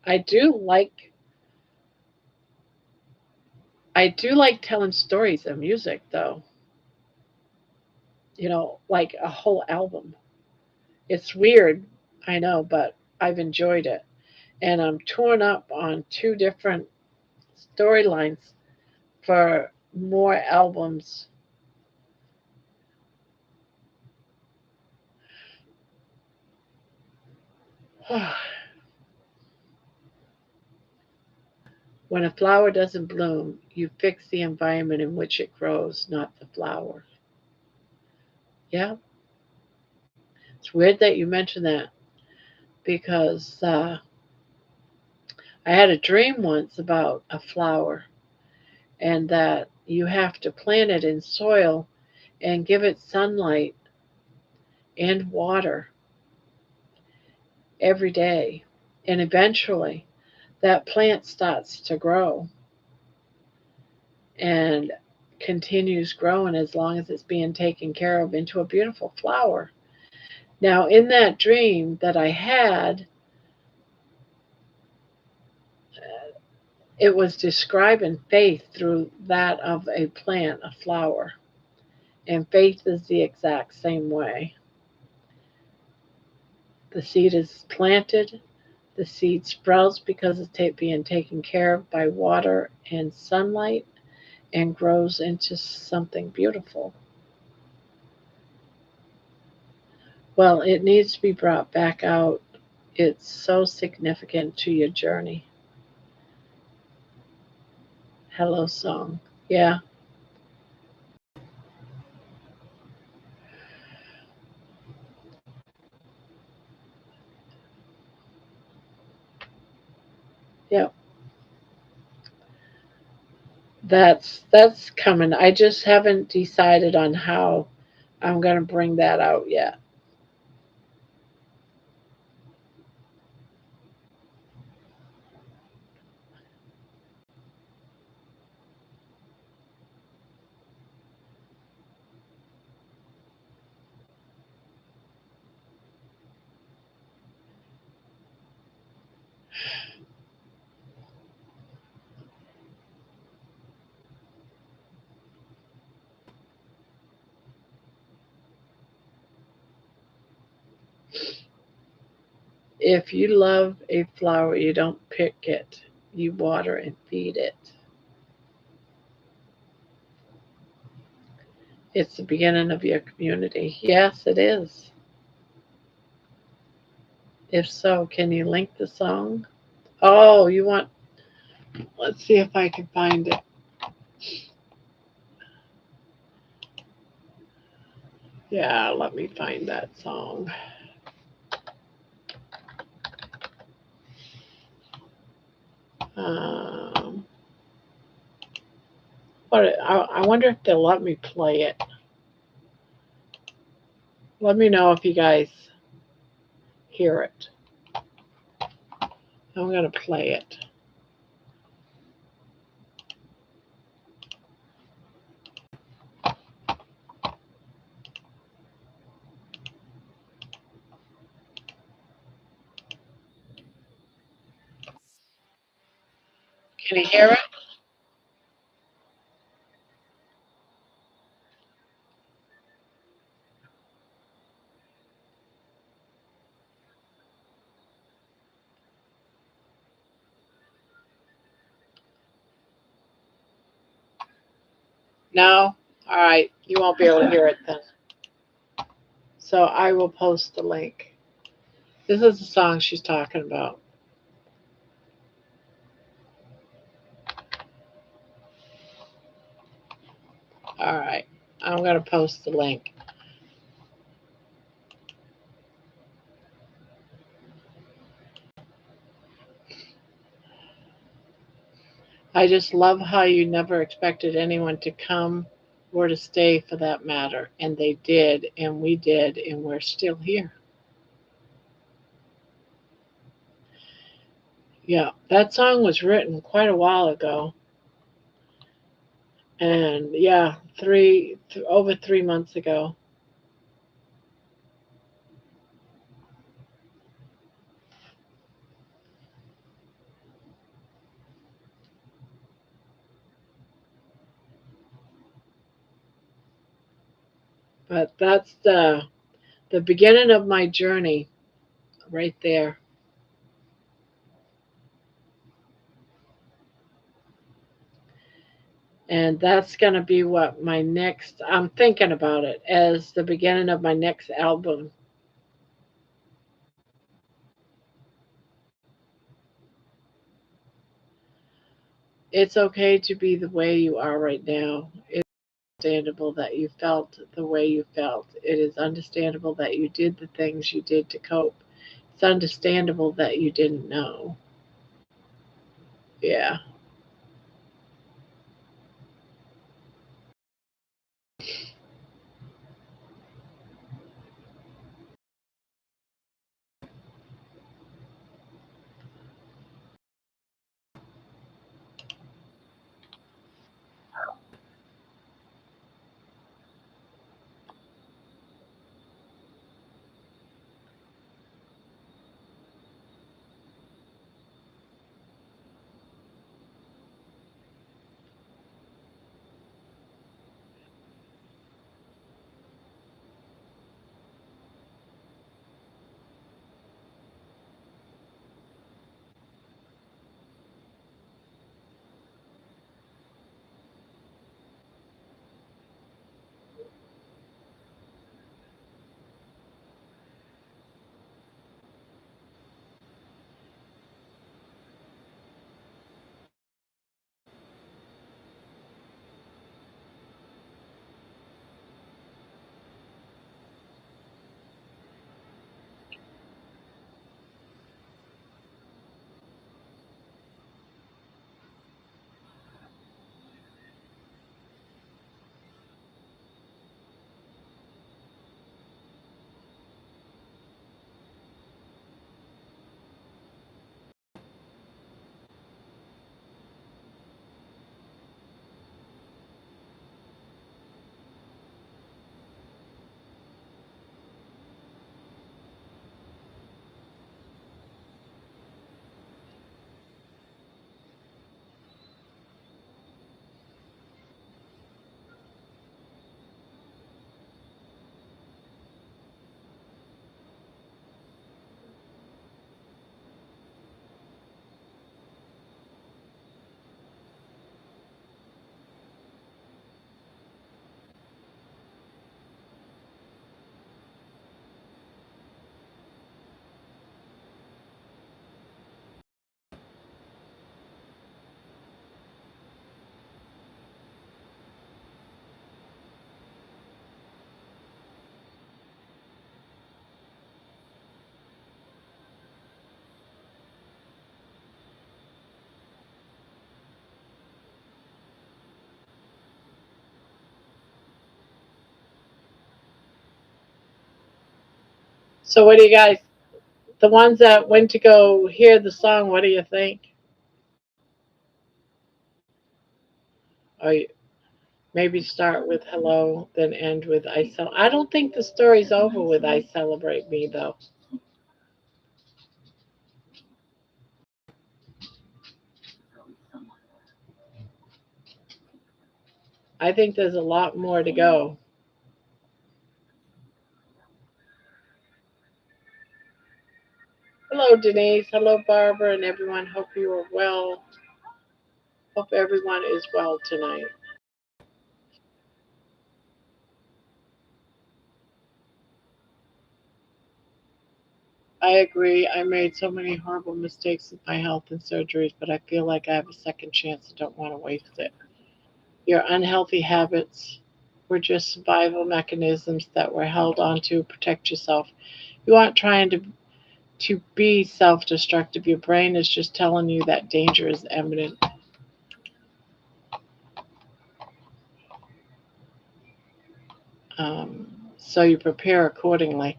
I do like I do like telling stories of music though. Like a whole album. It's weird, I know, but I've enjoyed it. And I'm torn up on two different storylines for more albums. When a flower doesn't bloom, you fix the environment in which it grows, not the flower. Yeah, it's weird that you mentioned that because I had a dream once about a flower and that you have to plant it in soil and give it sunlight and water every day. And eventually that plant starts to grow and continues growing as long as it's being taken care of into a beautiful flower. Now, in that dream that I had, It was describing faith through that of a plant, a flower. And faith is the exact same way. The seed is planted, the seed sprouts because it's being taken care of by water and sunlight and grows into something beautiful. Well, it needs to be brought back out. It's so significant to your journey. Hello, song. Yeah, yeah. That's coming. I just haven't decided on how I'm going to bring that out yet. If you love a flower, you don't pick it. You water and feed it. It's the beginning of your community. Yes, it is. If so, can you link the song? Oh, you want, let's see if I can find it. Yeah, let me find that song. Um, I wonder if they'll let me play it. Let me know if you guys hear it. I'm going to play it. Can you hear it? No? All right. You won't be able to hear it then. So I will post the link. This is the song she's talking about. All right. I'm going to post the link. I just love how you never expected anyone to come or to stay for that matter. And they did, and we did, and we're still here. Yeah, that song was written quite a while ago. And yeah, over 3 months ago. But that's the beginning of my journey right there. And that's going to be what my next, I'm thinking about it as the beginning of my next album. It's okay to be the way you are right now. It's understandable that you felt the way you felt. It is understandable that you did the things you did to cope. It's understandable that you didn't know. Yeah. So what do you guys, the ones that went to go hear the song, what do you think? Or maybe start with hello, then end with I celebrate. I don't think the story's over with I celebrate me though. I think there's a lot more to go. Hello, Denise. Hello, Barbara, and everyone. Hope you are well. Hope everyone is well tonight. I agree. I made so many horrible mistakes with my health and surgeries, but I feel like I have a second chance and don't want to waste it. Your unhealthy habits were just survival mechanisms that were held on to protect yourself. You aren't trying to be self-destructive. Your brain is just telling you that danger is imminent. So you prepare accordingly.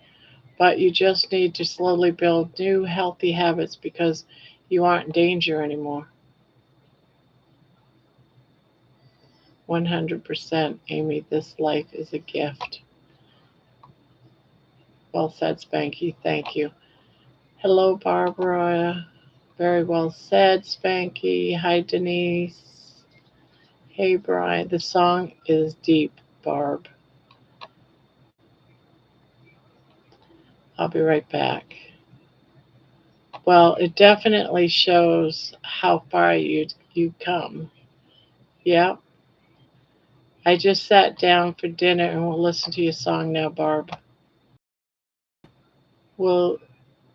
But you just need to slowly build new healthy habits because you aren't in danger anymore. 100%, Amy. This life is a gift. Well said, Spanky. Thank you. Hello, Barbara. Very well said, Spanky. Hi, Denise. Hey, Brian. The song is deep, Barb. I'll be right back. Well, it definitely shows how far you come. Yeah. I just sat down for dinner and we'll listen to your song now, Barb. We'll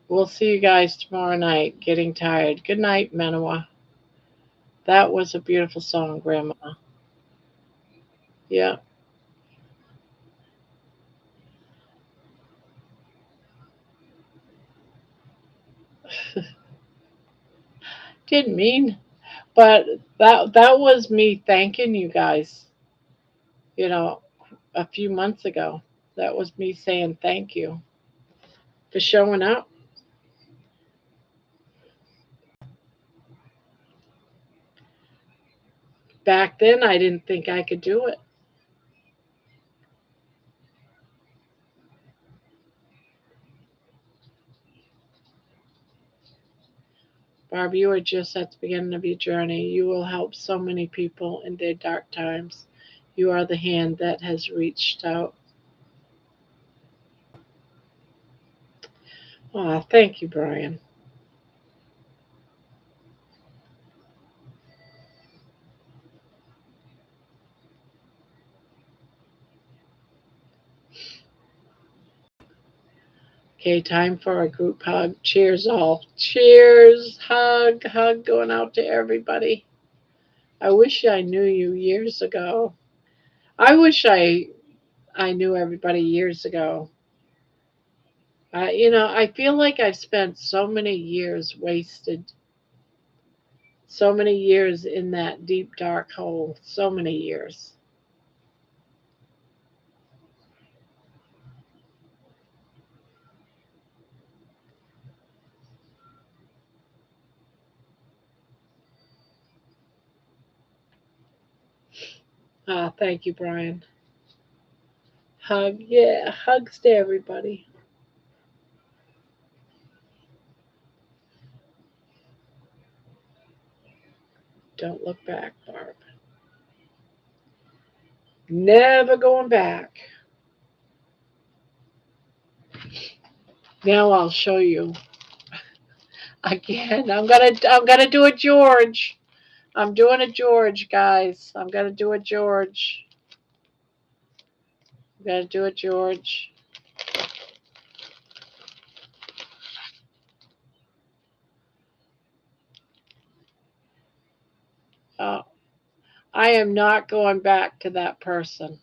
we'll see you guys tomorrow night. Getting tired. Good night, Manawa. That was a beautiful song, Grandma. Yeah. Didn't mean, but that was me thanking you guys, you know, a few months ago. That was me saying thank you for showing up. Back then I didn't think I could do it. Barb, you are just at the beginning of your journey. You will help so many people in their dark times. You are the hand that has reached out. Oh, thank you, Brian. Okay, time for a group hug. Cheers, all. Cheers, hug, hug going out to everybody. I wish I knew you years ago. I wish I knew everybody years ago. I feel like I've spent so many years wasted, so many years in that deep dark hole, so many years. Thank you, Brian. Hug, yeah, hugs to everybody. Don't look back, Barb. Never going back. Now I'll show you again. I'm gonna do a George. I'm doing a George, guys. I'm gonna do a George. I'm gonna do a George. Uh, I am not going back to that person.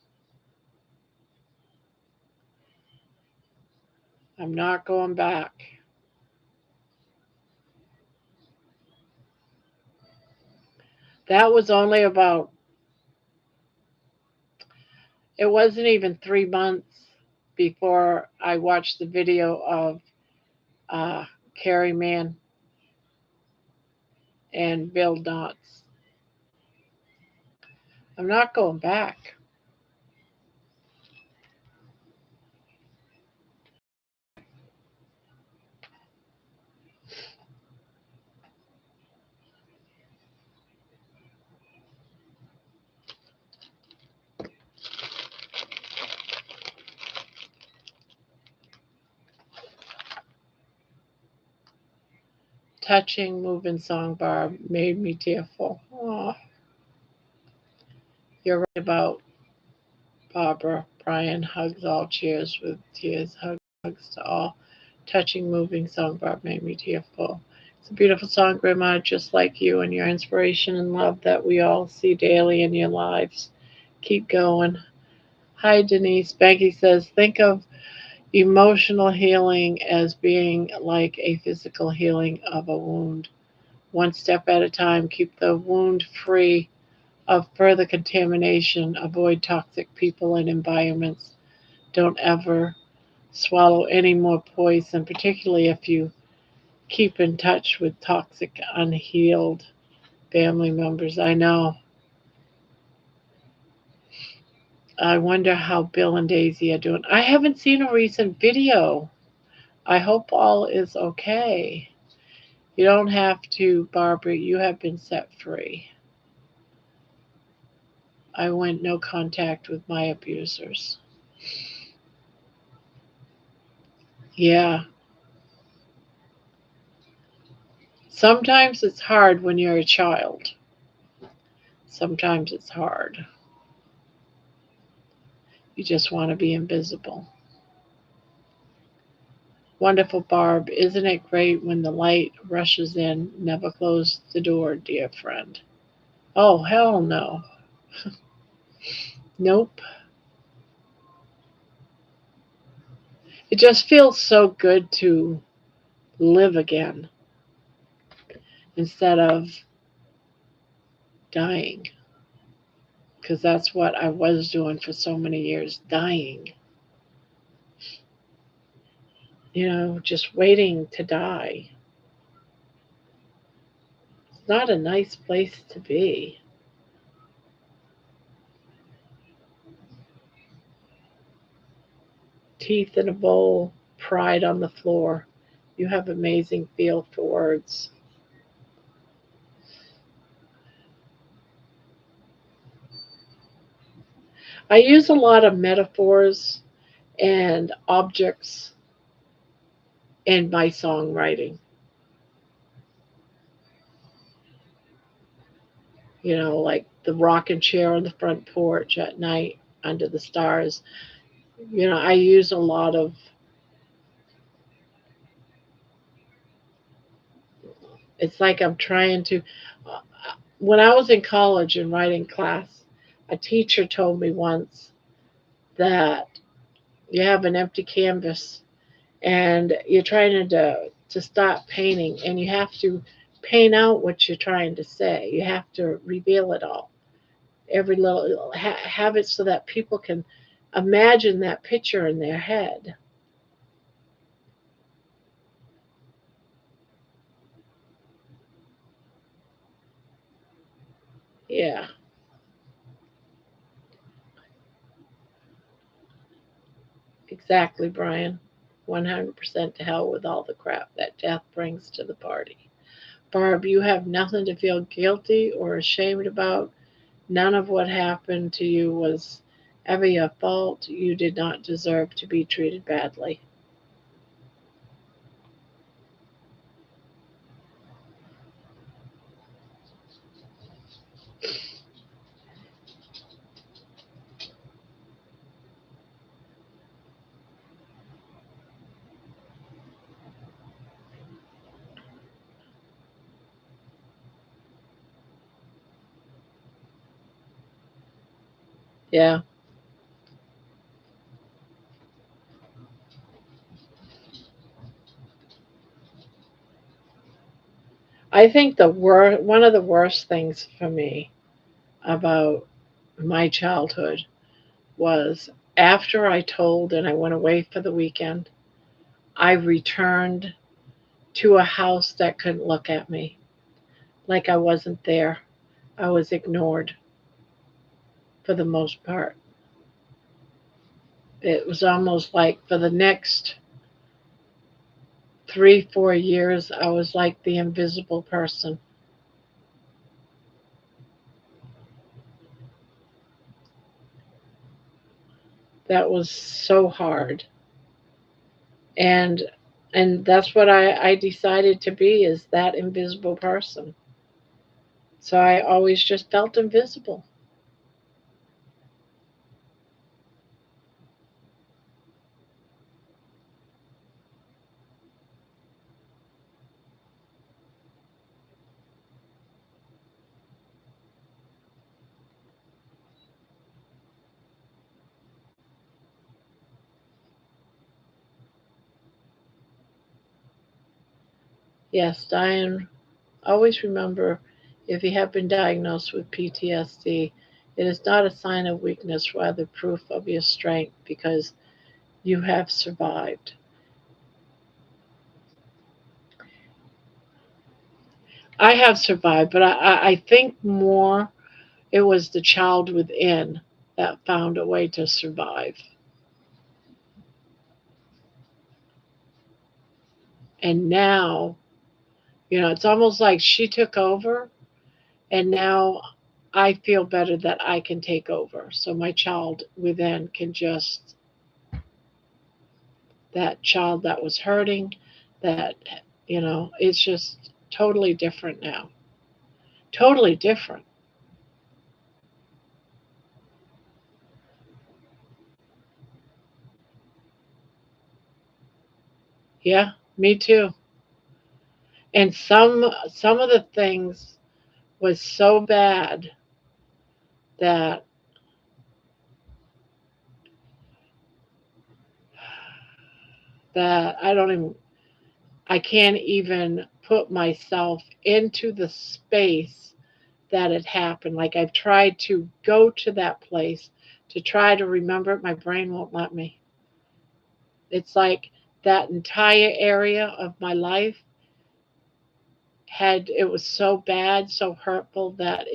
I'm not going back. That was only about, it wasn't even 3 months before I watched the video of uh, Carrie Mann and Bill Knotts. I'm not going back. Touching, moving song, Barb, made me tearful. Oh, you're right about Barbara. Brian hugs all, cheers with tears, hugs to all. Touching, moving song, Barb, made me tearful. It's a beautiful song, Grandma, just like you and your inspiration and love that we all see daily in your lives. Keep going. Hi, Denise. Banky says, think of emotional healing as being like a physical healing of a wound. One step at a time, keep the wound free of further contamination, avoid toxic people and environments. Don't ever swallow any more poison, particularly if you keep in touch with toxic, unhealed family members. I know. I wonder how Bill and Daisy are doing. I haven't seen a recent video. I hope all is okay. You don't have to, Barbara. You have been set free. I went no contact with my abusers. Yeah. Sometimes it's hard when you're a child. Sometimes it's hard. You just want to be invisible. Wonderful, Barb. Isn't it great when the light rushes in? Never close the door, dear friend. Oh, hell no. Nope. It just feels so good to live again instead of dying. Because that's what I was doing for so many years, dying. Just waiting to die. It's not a nice place to be. Teeth in a bowl, pride on the floor. You have amazing feel for words. I use a lot of metaphors and objects in my songwriting. Like the rocking chair on the front porch at night under the stars. I use a lot of, it's like I'm trying to, when I was in college and writing class, a teacher told me once that you have an empty canvas and you're trying to stop painting and you have to paint out what you're trying to say. You have to reveal it all. Every little, have it so that people can imagine that picture in their head. Yeah, exactly, Brian. 100% to hell with all the crap that death brings to the party. Barb, you have nothing to feel guilty or ashamed about. None of what happened to you was ever your fault. You did not deserve to be treated badly. Yeah. I think one of the worst things for me about my childhood was after I told and I went away for the weekend, I returned to a house that couldn't look at me like I wasn't there. I was ignored for the most part. It was almost like for the next 3, 4 years, I was like the invisible person. That was so hard. And and that's what I decided to be is that invisible person. So I always just felt invisible. Yes, Diane, always remember if you have been diagnosed with PTSD, it is not a sign of weakness, rather proof of your strength because you have survived. I have survived, but I think more it was the child within that found a way to survive. And now, it's almost like she took over, and now I feel better that I can take over. So my child within can just, that child that was hurting, that, it's just totally different now. Totally different. Yeah, me too. And some of the things was so bad that I don't even, I can't even put myself into the space that had happened. Like I've tried to go to that place to try to remember it. My brain won't let me. It's like that entire area of my life it was so bad, so hurtful that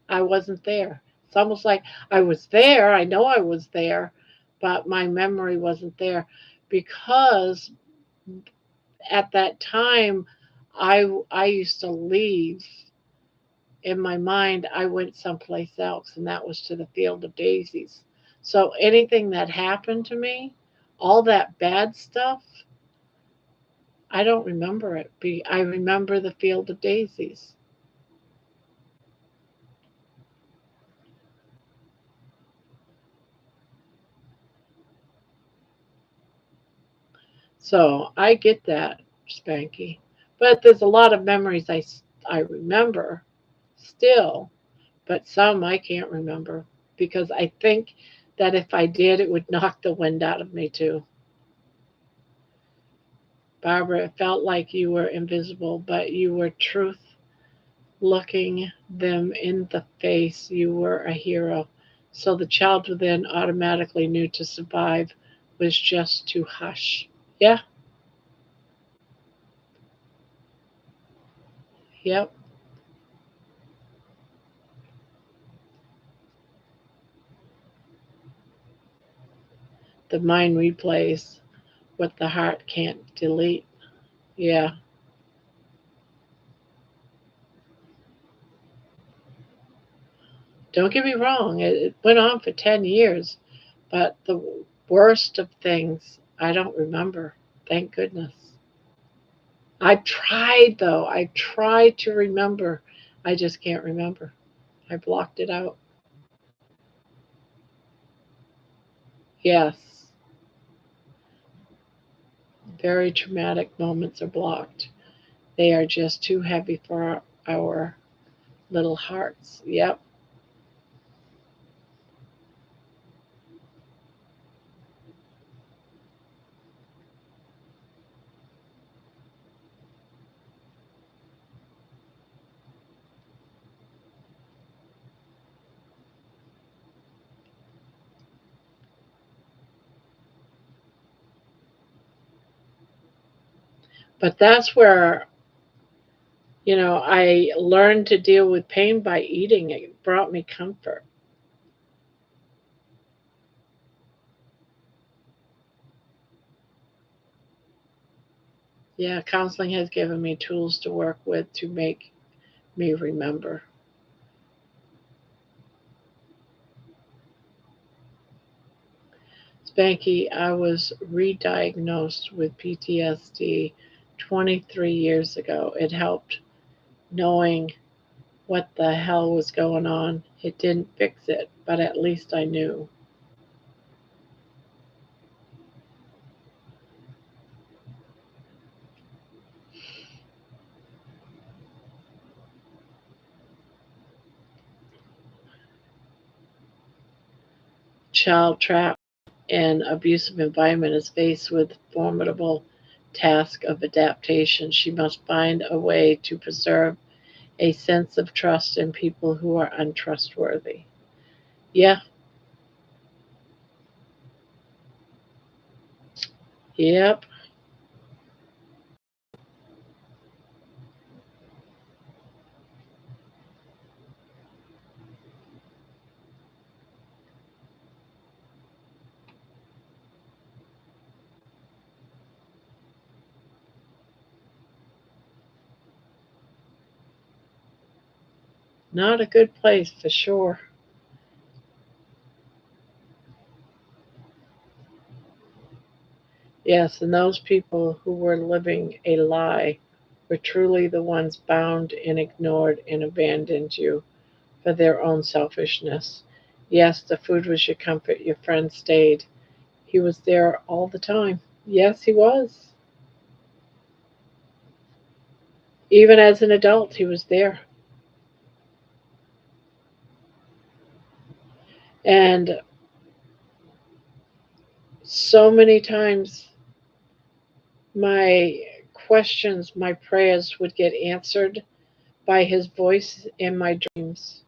I wasn't there. It's almost like I was there. I know I was there, but my memory wasn't there because at that time I used to leave in my mind. I went someplace else, and that was to the field of daisies. So anything that happened to me, all that bad stuff, I don't remember it. I remember the field of daisies. So I get that, Spanky. But there's a lot of memories I remember still, but some I can't remember because I think that if I did, it would knock the wind out of me too. Barbara, it felt like you were invisible, but you were truth looking them in the face. You were a hero. So the child within automatically knew to survive was just to hush. Yeah, yep. The mind replays what the heart can't delete. Yeah. Don't get me wrong, it went on for 10 years, but the worst of things I don't remember. Thank goodness. I tried, though. I tried to remember. I just can't remember. I blocked it out. Yes. Very traumatic moments are blocked. They are just too heavy for our little hearts. Yep. But that's where, I learned to deal with pain by eating. It brought me comfort. Yeah, counseling has given me tools to work with to make me remember. Spanky, I was re-diagnosed with PTSD 23 years ago. It helped knowing what the hell was going on. It didn't fix it, but at least I knew. Child trapped in abusive environment is faced with formidable task of adaptation. She must find a way to preserve a sense of trust in people who are untrustworthy. Yeah, yep. Not a good place for sure. Yes, and those people who were living a lie were truly the ones bound and ignored and abandoned you for their own selfishness. Yes, the food was your comfort. Your friend stayed. He was there all the time. Yes, he was. Even as an adult, he was there. And so many times, my questions, my prayers would get answered by his voice in my dreams.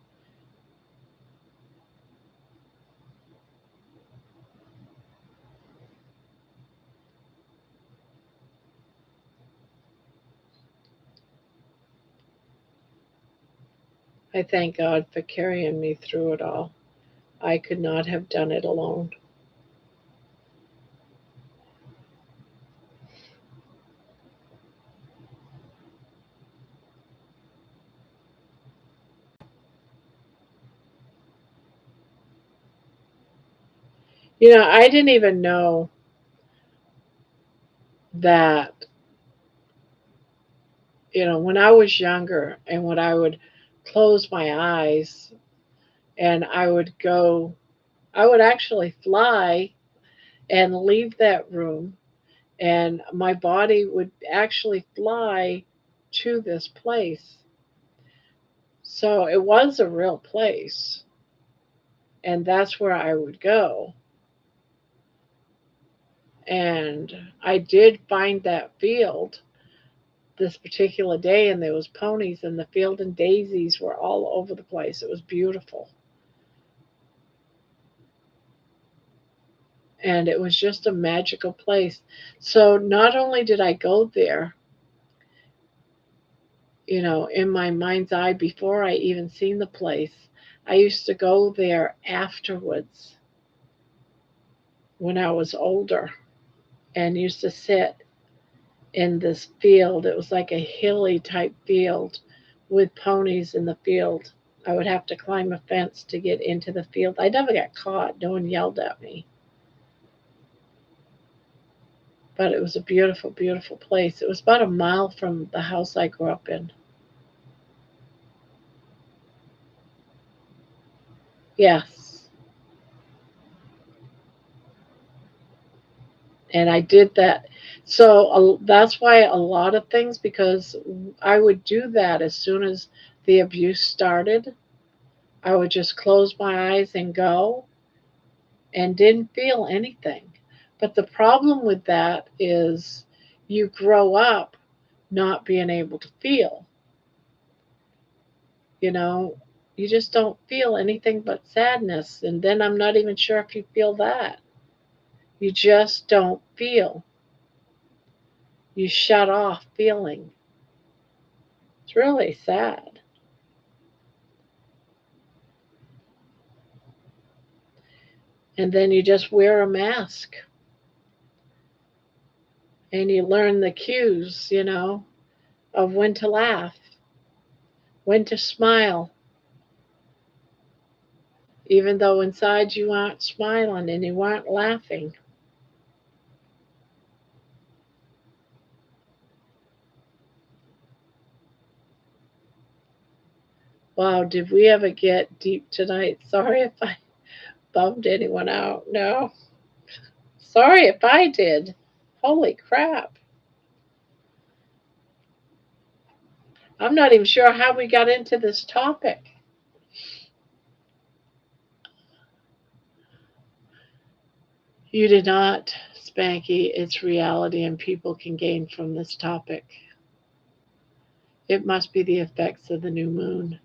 I thank God for carrying me through it all. I could not have done it alone. I didn't even know that, when I was younger and when I would close my eyes and I would actually fly and leave that room, and my body would actually fly to this place. So it was a real place, and that's where I would go. And I did find that field this particular day, and there was ponies in the field, and daisies were all over the place. It was beautiful. And it was just a magical place. So not only did I go there, in my mind's eye before I even seen the place, I used to go there afterwards when I was older and used to sit in this field. It was like a hilly type field with ponies in the field. I would have to climb a fence to get into the field. I never got caught. No one yelled at me. But it was a beautiful, beautiful place. It was about a mile from the house I grew up in. Yes. And I did that. So that's why a lot of things, because I would do that as soon as the abuse started. I would just close my eyes and go and didn't feel anything. But the problem with that is you grow up not being able to feel, you know, you just don't feel anything but sadness. And then I'm not even sure if you feel that. You just don't feel. You shut off feeling. It's really sad. And then you just wear a mask and you learn the cues, of when to laugh, when to smile, even though inside you aren't smiling and you aren't laughing. Wow, did we ever get deep tonight? Sorry if I bummed anyone out. No. Sorry if I did. Holy crap. I'm not even sure how we got into this topic. You did not, Spanky. It's reality, and people can gain from this topic. It must be the effects of the new moon.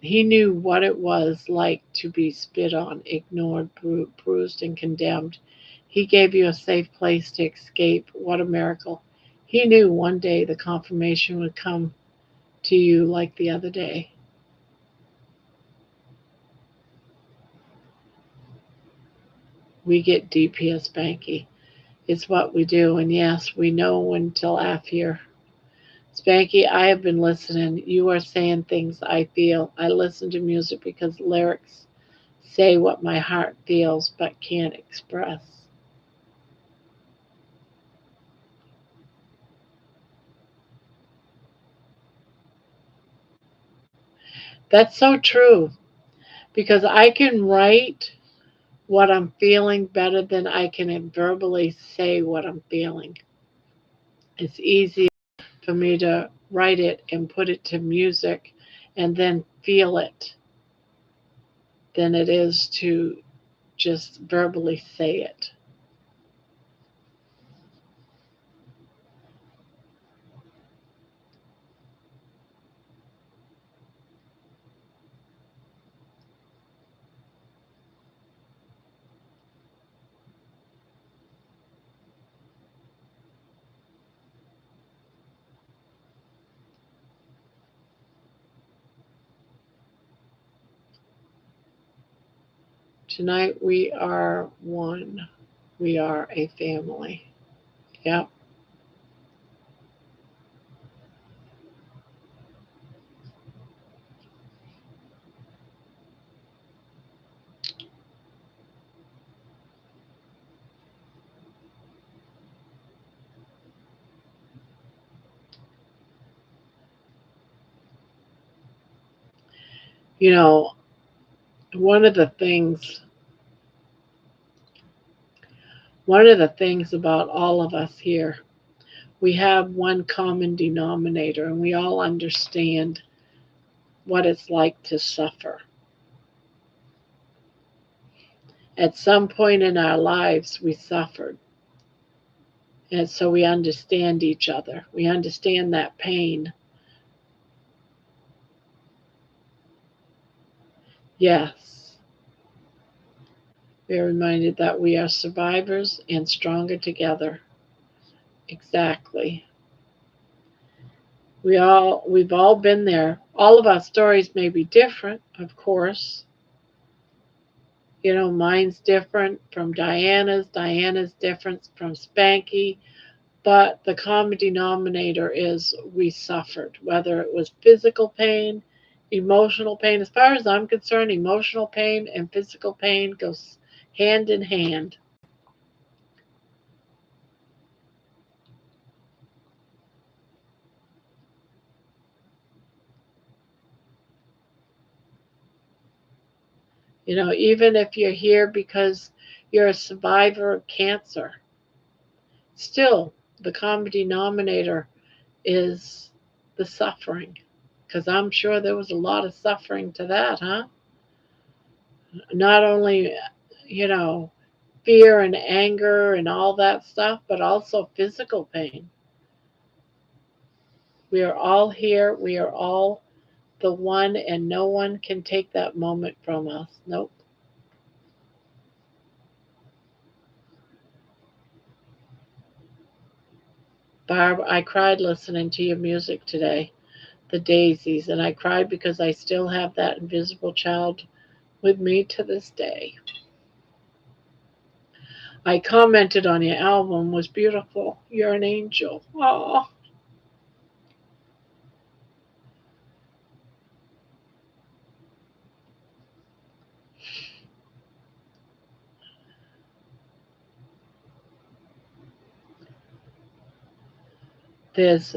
He knew what it was like to be spit on, ignored, bruised, and condemned. He gave you a safe place to escape. What a miracle. He knew one day the confirmation would come to you like the other day. We get deep here, Spanky. It's what we do, and yes, we know when to laugh here. Spanky, I have been listening. You are saying things I feel. I listen to music because lyrics say what my heart feels but can't express. That's so true because I can write what I'm feeling better than I can verbally say what I'm feeling. It's easier for me to write it and put it to music and then feel it than it is to just verbally say it. Tonight we are one. We are a family. Yep. You know, one of the things one of the things about all of us here, we have one common denominator and we all understand what it's like to suffer. At some point in our lives, we suffered. And so we understand each other. We understand that pain. Yes, we are reminded that we are survivors and stronger together. Exactly. We've all been there. All of our stories may be different, of course. Mine's different from Diana's. Diana's different from Spanky. But the common denominator is we suffered, whether it was physical pain, emotional pain. As far as I'm concerned, emotional pain and physical pain goes hand in hand. Even if you're here because you're a survivor of cancer, still the common denominator is the suffering. Because I'm sure there was a lot of suffering to that, huh? Not only, you know, fear and anger and all that stuff, but also physical pain. We are all here. We are all the one, and no one can take that moment from us. Nope. Barb, I cried listening to your music today, the daisies, and I cried because I still have that invisible child with me to this day. I commented on your album was beautiful. You're an angel. Oh, there's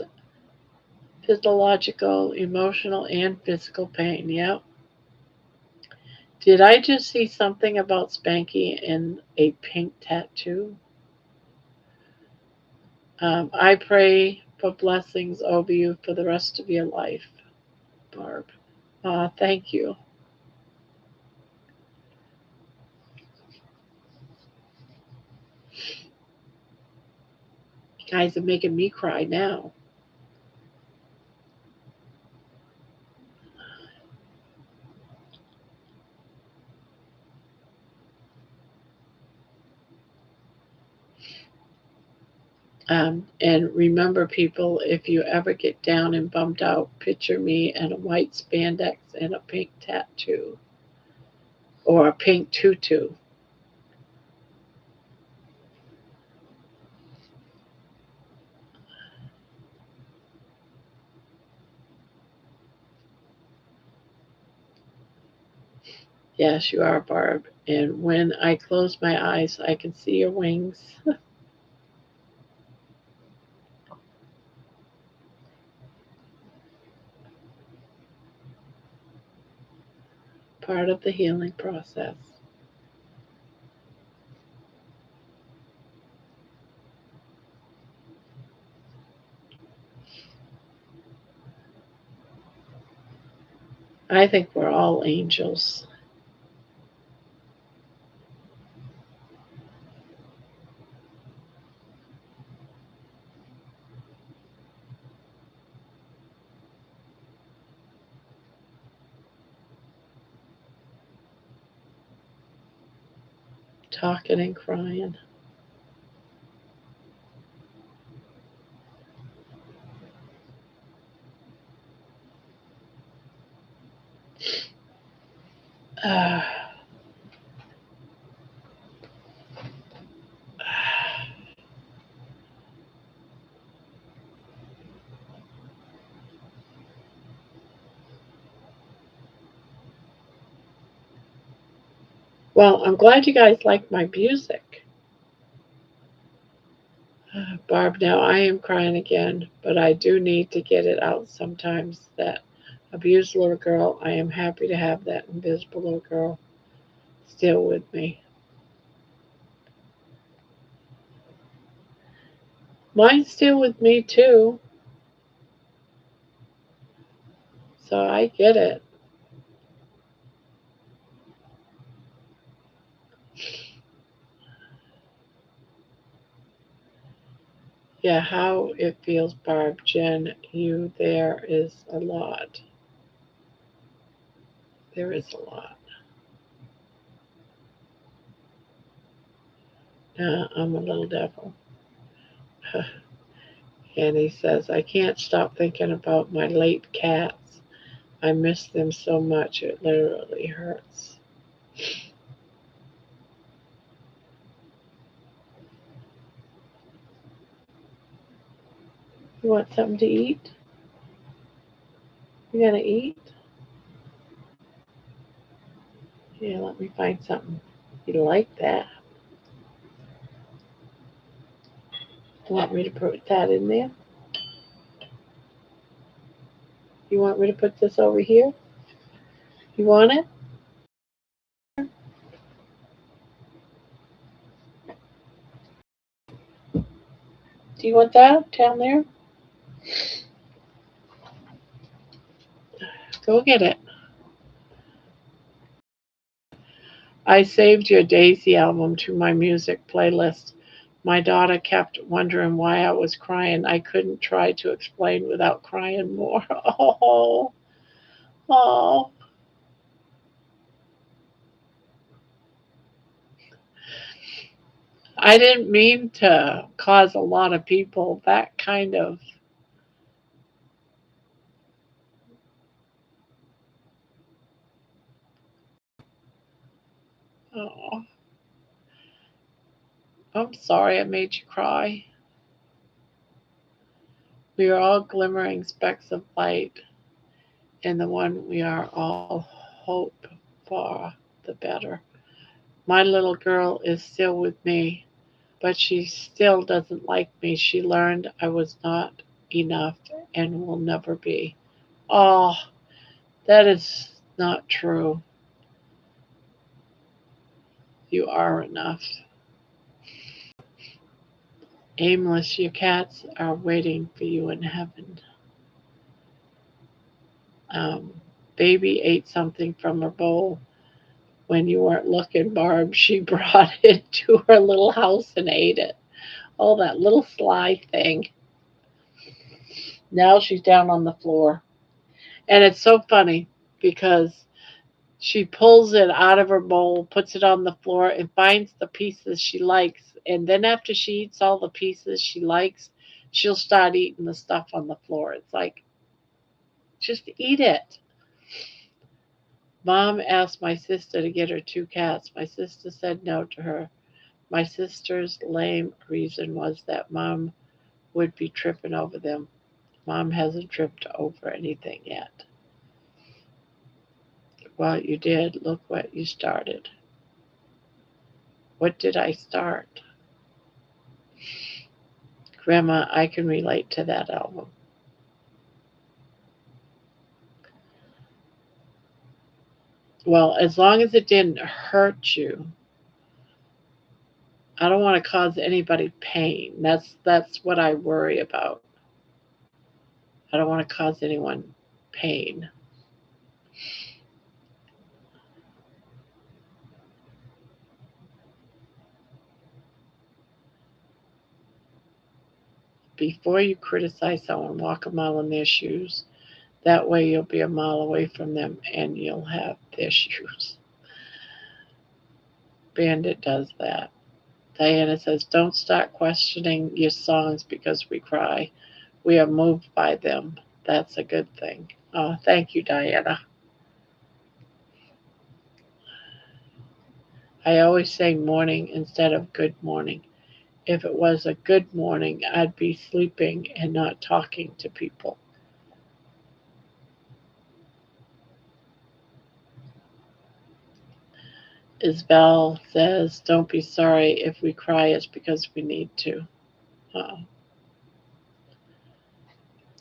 physiological, emotional, and physical pain. Yep. Did I just see something about Spanky and a pink tattoo? I pray for blessings over you for the rest of your life, Barb. Thank you. You guys are making me cry now. And remember, people, if you ever get down and bummed out, picture me in a white spandex and a pink tattoo or a pink tutu. Yes, you are, Barb. And when I close my eyes, I can see your wings. Part of the healing process. I think we're all angels. Talking and crying. Uh, well, I'm glad you guys like my music. Barb, now I am crying again, but I do need to get it out sometimes. That abused little girl, I am happy to have that invisible little girl still with me. Mine's still with me too, so I get it. Yeah, how it feels, Barb, Jen, you, there is a lot. There is a lot. I'm a little devil. And he says, I can't stop thinking about my late cats. I miss them so much, it literally hurts. You want something to eat? You gonna eat? Yeah, let me find something. You like that? You want me to put that in there? You want me to put this over here? You want it? Do you want that down there? Go get it. I saved your Daisy album to my music playlist. My daughter kept wondering why I was crying. I couldn't try to explain without crying more. Oh, oh. I didn't mean to cause a lot of people that kind of. Oh, I'm sorry I made you cry. We are all glimmering specks of light, and the one we are all hope for, the better. My little girl is still with me, but she still doesn't like me. She learned I was not enough and will never be. Oh, that is not true. You are enough. Aimless, your cats are waiting for you in heaven. Um, Baby ate something from her bowl when you weren't looking, Barb. She brought it to her little house and ate it. Oh, that little sly thing. Now she's down on the floor. And it's so funny because she pulls it out of her bowl, puts it on the floor, and finds the pieces she likes. And then after she eats all the pieces she likes, she'll start eating the stuff on the floor. It's like, just eat it. Mom asked my sister to get her two cats. My sister said no to her. My sister's lame reason was that Mom would be tripping over them. Mom hasn't tripped over anything yet. Well, you did. Look what you started. What did I start? Grandma, I can relate to that album. Well, as long as it didn't hurt you, I don't want to cause anybody pain. That's what I worry about. I don't want to cause anyone pain. Before you criticize someone, walk a mile in their shoes. That way you'll be a mile away from them and you'll have their shoes. Bandit does that. Diana says, don't start questioning your songs because we cry. We are moved by them. That's a good thing. Oh, thank you, Diana. I always say morning instead of good morning. If it was a good morning, I'd be sleeping and not talking to people. Isabel says, don't be sorry if we cry, it's because we need to. Oh.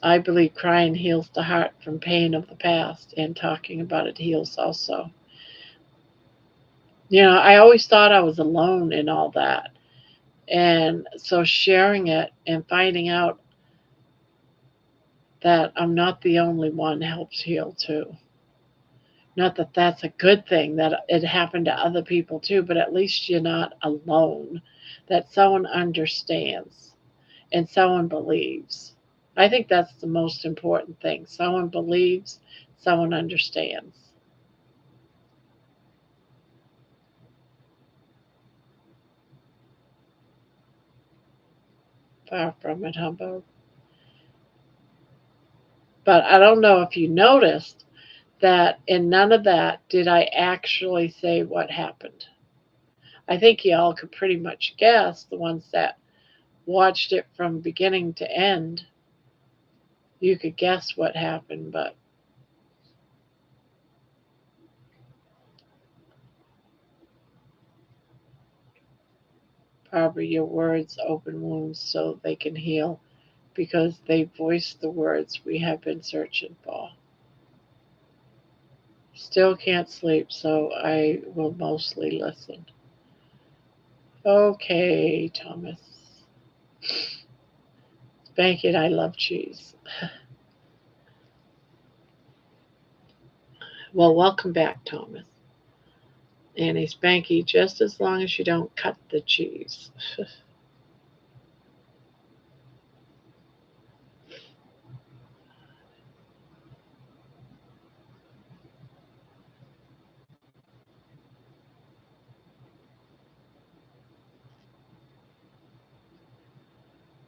I believe crying heals the heart from pain of the past, and talking about it heals also. I always thought I was alone in all that. And so sharing it and finding out that I'm not the only one helps heal too. Not that that's a good thing that it happened to other people too, but at least you're not alone. That someone understands and someone believes. I think that's the most important thing. Someone believes, someone understands. Far from it, Humbug. But I don't know if you noticed that in none of that did I actually say what happened. I think y'all could pretty much guess, the ones that watched it from beginning to end. You could guess what happened, but probably your words open wounds so they can heal because they voice the words we have been searching for. Still can't sleep, so I will mostly listen. Okay, Thomas. Thank it, I love cheese. Well, welcome back, Thomas. And a Spanky, just as long as you don't cut the cheese.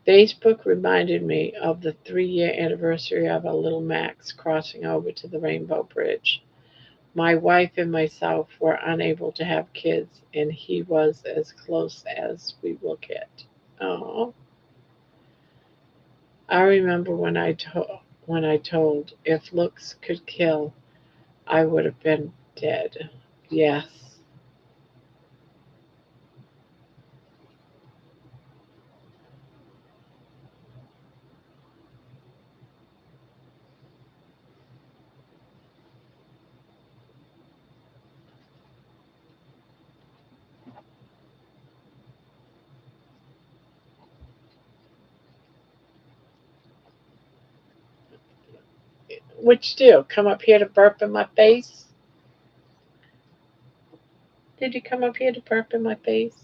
Facebook reminded me of the 3-year anniversary of our little Max crossing over to the Rainbow Bridge. My wife and myself were unable to have kids, and he was as close as we will get. Oh, I remember when I told if looks could kill, I would have been dead. Yes. What'd you do? Come up here to burp in my face? Did you come up here to burp in my face?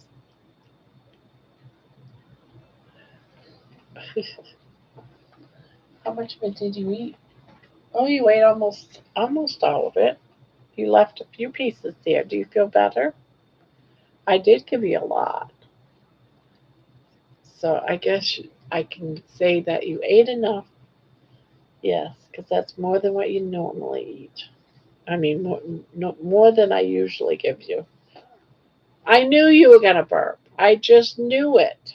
How much of it did you eat? Oh, you ate almost all of it. You left a few pieces there. Do you feel better? I did give you a lot. So I guess I can say that you ate enough. Yes, because that's more than what you normally eat. I mean, more, no, more than I usually give you. I knew you were going to burp. I just knew it.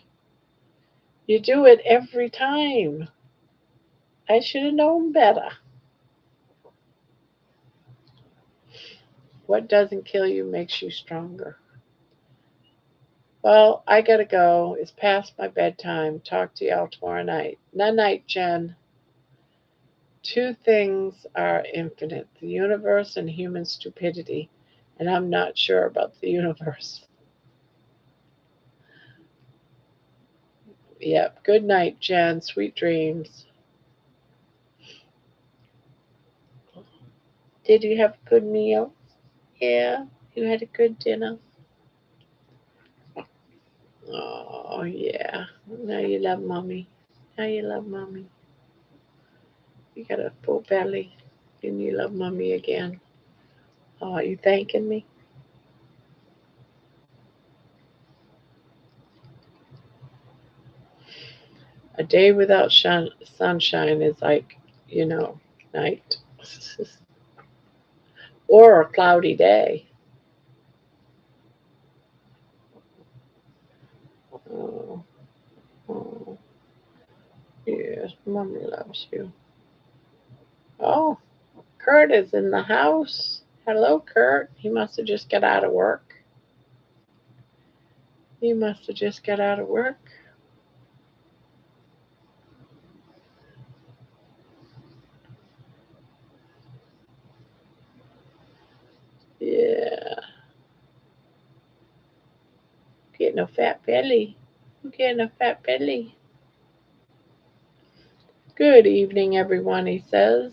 You do it every time. I should have known better. What doesn't kill you makes you stronger. Well, I gotta go. It's past my bedtime. Talk to y'all tomorrow night. Night night, Jen. Two things are infinite: the universe and human stupidity. And I'm not sure about the universe. Yep. Good night, Jen. Sweet dreams. Did you have a good meal? Yeah. You had a good dinner? Oh, yeah. Now you love mommy. Now you love mommy. You got a full belly. And you love mommy again. Oh, are you thanking me? A day without sunshine is like, you know, night. Or a cloudy day. Oh, oh, yes, mommy loves you. Oh, Kurt is in the house. Hello, Kurt. He must have just got out of work. He must have just got out of work. Yeah, getting a fat belly. I'm getting a fat belly. Good evening, everyone, he says.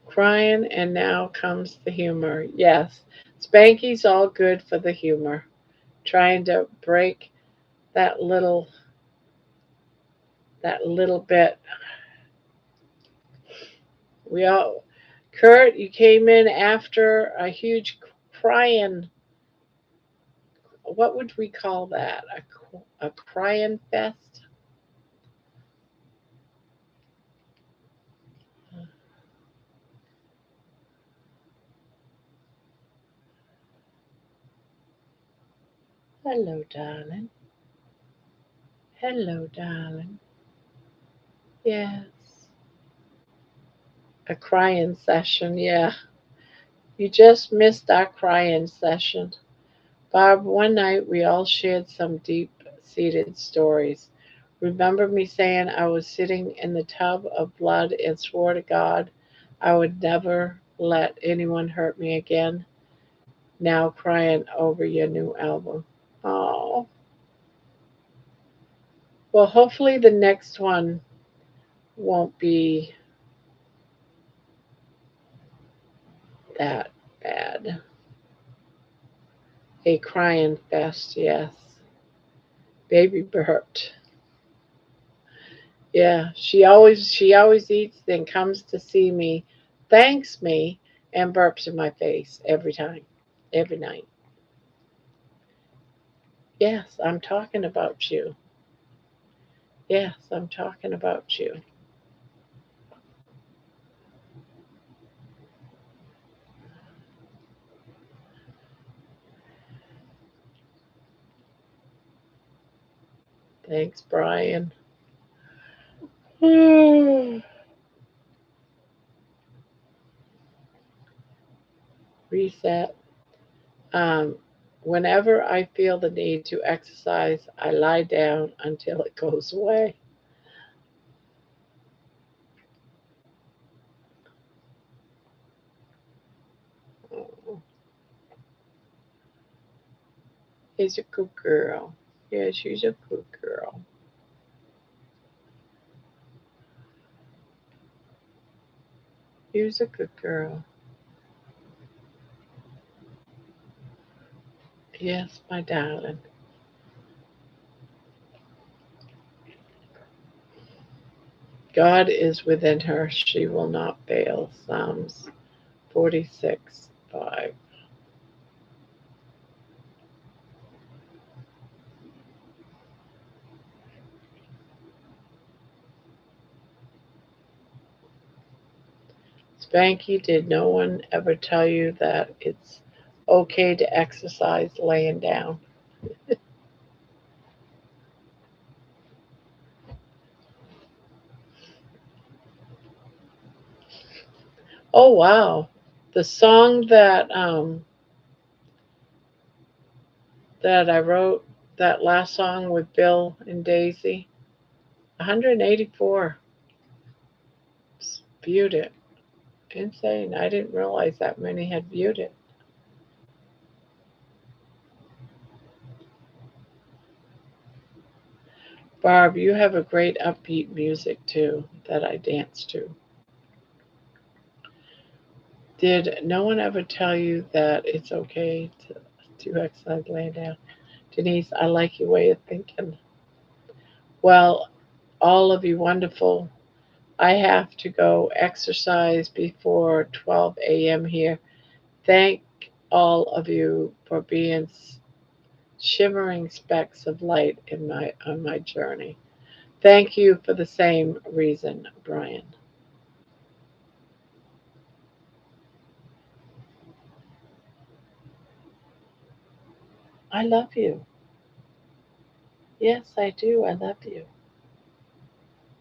Crying, and now comes the humor. Yes, Spanky's all good for the humor. Trying to break that little bit. We all Kurt, you came in after a huge crying. What would we call that? A crying fest? Hello, darling. Hello, darling. Yes. A crying session, yeah. You just missed our crying session. Barb, one night we all shared some deep seated stories. Remember me saying I was sitting in the tub of blood and swore to God I would never let anyone hurt me again? Now crying over your new album. Oh, well, hopefully the next one won't be that bad. A crying fest, yes. Baby burped. Yeah, she always eats, then comes to see me, thanks me, and burps in my face every time, every night. Yes, I'm talking about you. Yes, I'm talking about you. Thanks, Brian. Reset. Um, Whenever I feel the need to exercise, I lie down until it goes away. Oh, he's a good girl. Yeah, she's a good girl. She's a good girl. Yes, my darling. God is within her. She will not fail. Psalms 46:5. Spanky, did no one ever tell you that it's okay to exercise laying down? Oh wow. The song that I wrote, that last song with Bill and Daisy, 184 viewed it. Insane. I didn't realize that many had viewed it. Barb, you have a great upbeat music too that I dance to. Did no one ever tell you that it's okay to exercise laying down? Denise, I like your way of thinking. Well, all of you wonderful. I have to go exercise before 12 a.m. here. Thank all of you for being shimmering specks of light in my on my journey. Thank you for the same reason, Brian. I love you. Yes, I do. I love you.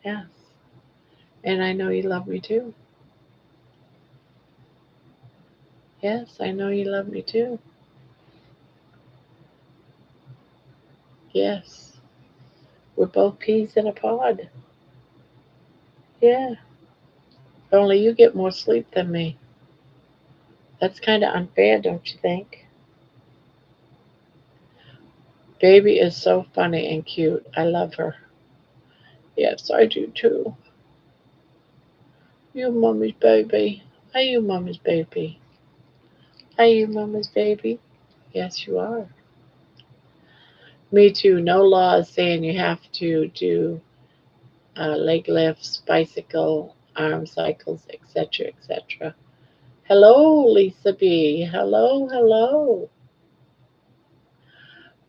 Yes. And I know you love me too. Yes, I know you love me too. Yes. We're both peas in a pod. Yeah. Only you get more sleep than me. That's kind of unfair, don't you think? Baby is so funny and cute. I love her. Yes, I do too. You mommy's baby. Are you mommy's baby? Are you mommy's baby? Yes, you are. Me too. No law is saying you have to do leg lifts, bicycle, arm cycles, etc., etc. Hello, Lisa B. Hello, hello.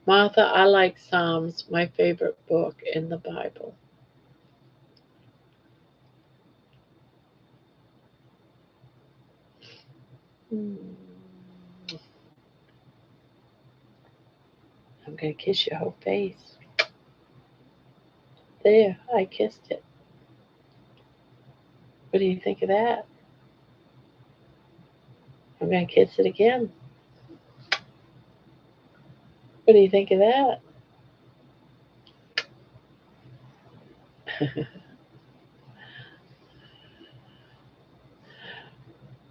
Martha, I like Psalms, my favorite book in the Bible. Hmm. I'm going to kiss your whole face. There, I kissed it. What do you think of that? I'm going to kiss it again. What do you think of that?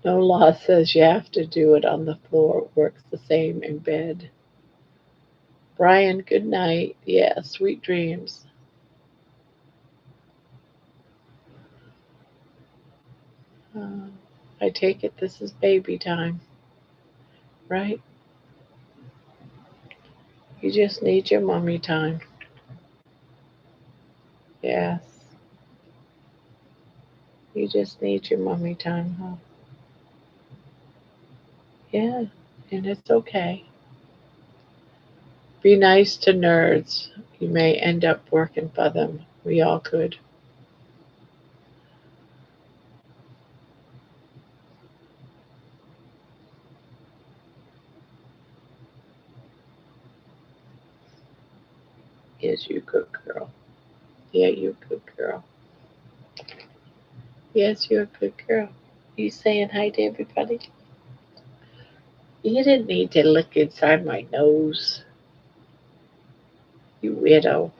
No law says you have to do it on the floor. It works the same in bed. Brian, good night. Yeah, sweet dreams. Uh, I take it this is baby time, right? You just need your mommy time. Yes, you just need your mommy time, huh? Yeah, and it's okay. Be nice to nerds. You may end up working for them. We all could. Yes, you good girl. Yeah, you good girl. Yes, you're a good girl. You saying hi to everybody? You didn't need to look inside my nose, you weirdo.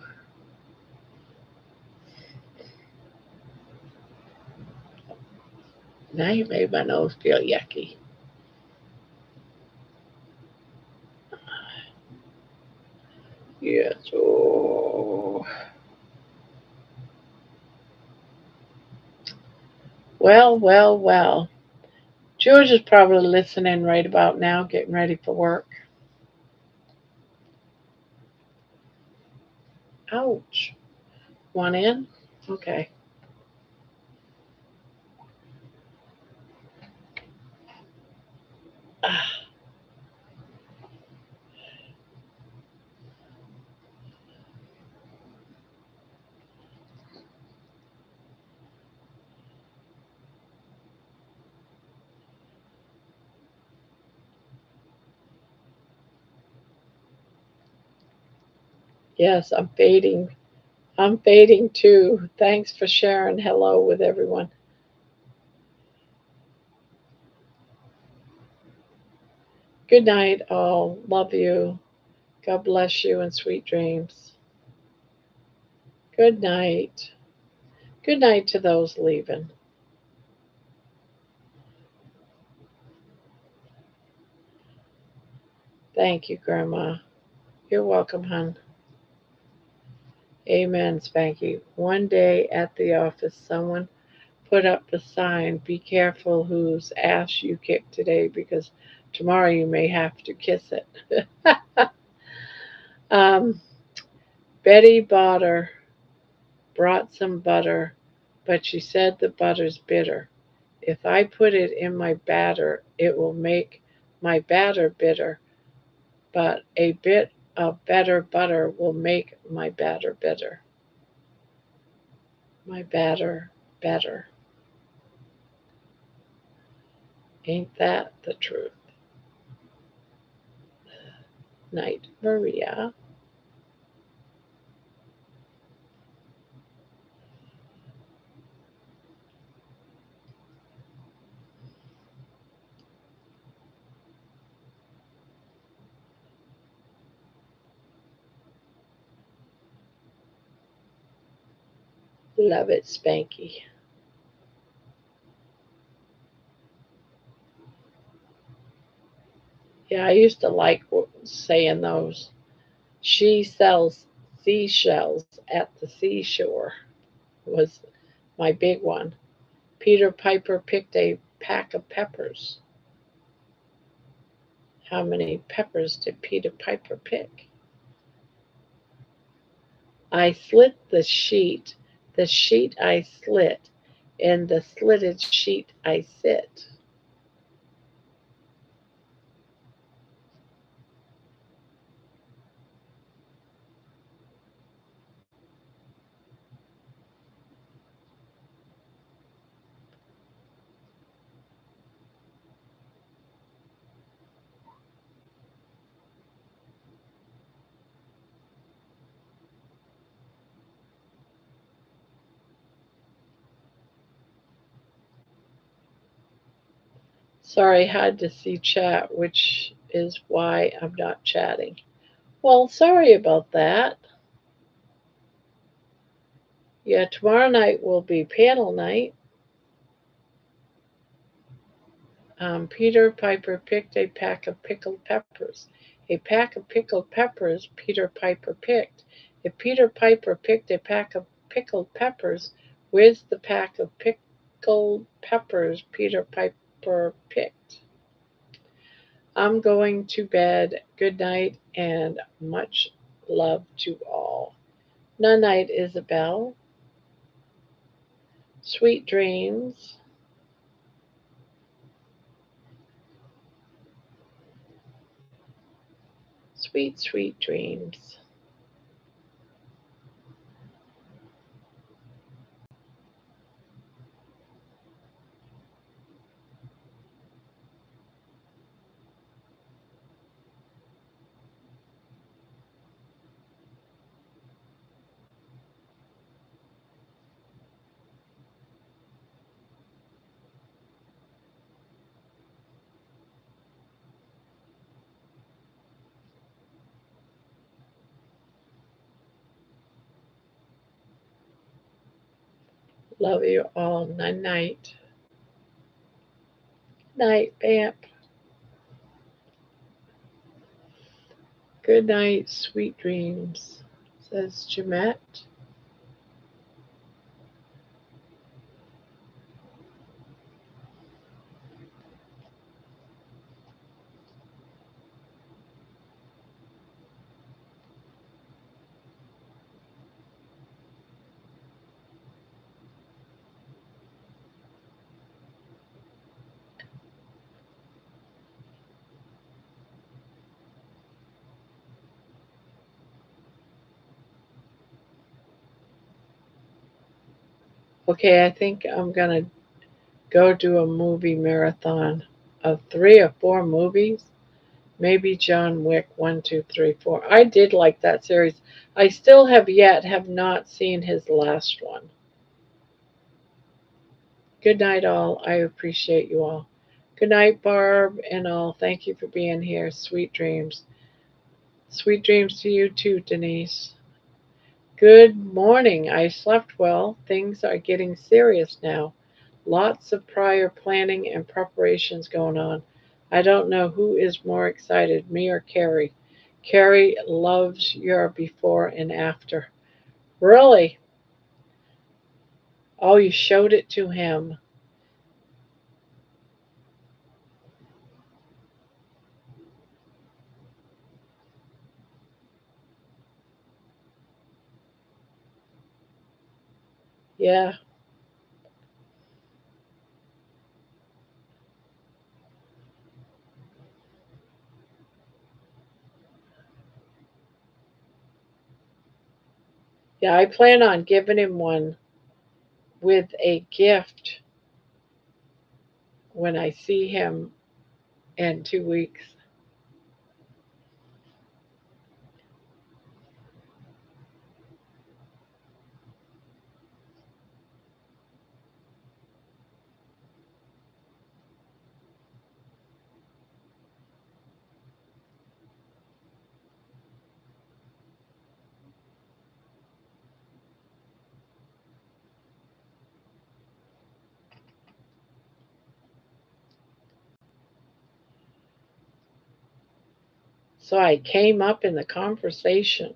Now you made my nose feel yucky. Yes. Oh. Well, well, well. George is probably listening right about now, getting ready for work. Ouch. One in? Okay. Yes, I'm fading. I'm fading too. Thanks for sharing. Hello with everyone. Good night, all. Love you. God bless you and sweet dreams. Good night. Good night to those leaving. Thank you, Grandma. You're welcome, hon. Amen, Spanky. One day at the office, someone put up the sign, be careful whose ass you kick today because tomorrow you may have to kiss it. um, Betty brought some butter, but she said the butter's bitter. If I put it in my batter, it will make my batter bitter, but a bit of better butter will make my batter bitter. My batter better. Ain't that the truth? Night, Maria. Love it, Spanky. Yeah, I used to like saying those. She sells seashells at the seashore was my big one. Peter Piper picked a pack of peppers. How many peppers did Peter Piper pick? I slit the sheet I slit, in the slitted sheet I sit. Sorry, had to see chat, which is why I'm not chatting. Well, sorry about that. Yeah, tomorrow night will be panel night. Peter Piper picked a pack of pickled peppers. A pack of pickled peppers Peter Piper picked. If Peter Piper picked a pack of pickled peppers, where's the pack of pickled peppers Peter Piper picked? I'm going to bed. Good night and much love to all. Night night, Isabel. Sweet dreams. Sweet, sweet dreams. Love you all. Night night. Night, Bamp. Good night, sweet dreams, says Jamette. Okay, I think I'm gonna go do a movie marathon of 3 or 4 movies. Maybe John Wick 1, 2, 3, 4. I did like that series. I still have not seen his last one. Good night, all. I appreciate you all. Good night, Barb and all. Thank you for being here. Sweet dreams. Sweet dreams to you too, Denise. Good morning. I slept well. Things are getting serious now. Lots of prior planning and preparations going on. I don't know who is more excited, me or Carrie. Carrie loves your before and after. Really? Oh, you showed it to him. Yeah. Yeah, I plan on giving him one with a gift when I see him in 2 weeks. So I came up in the conversation.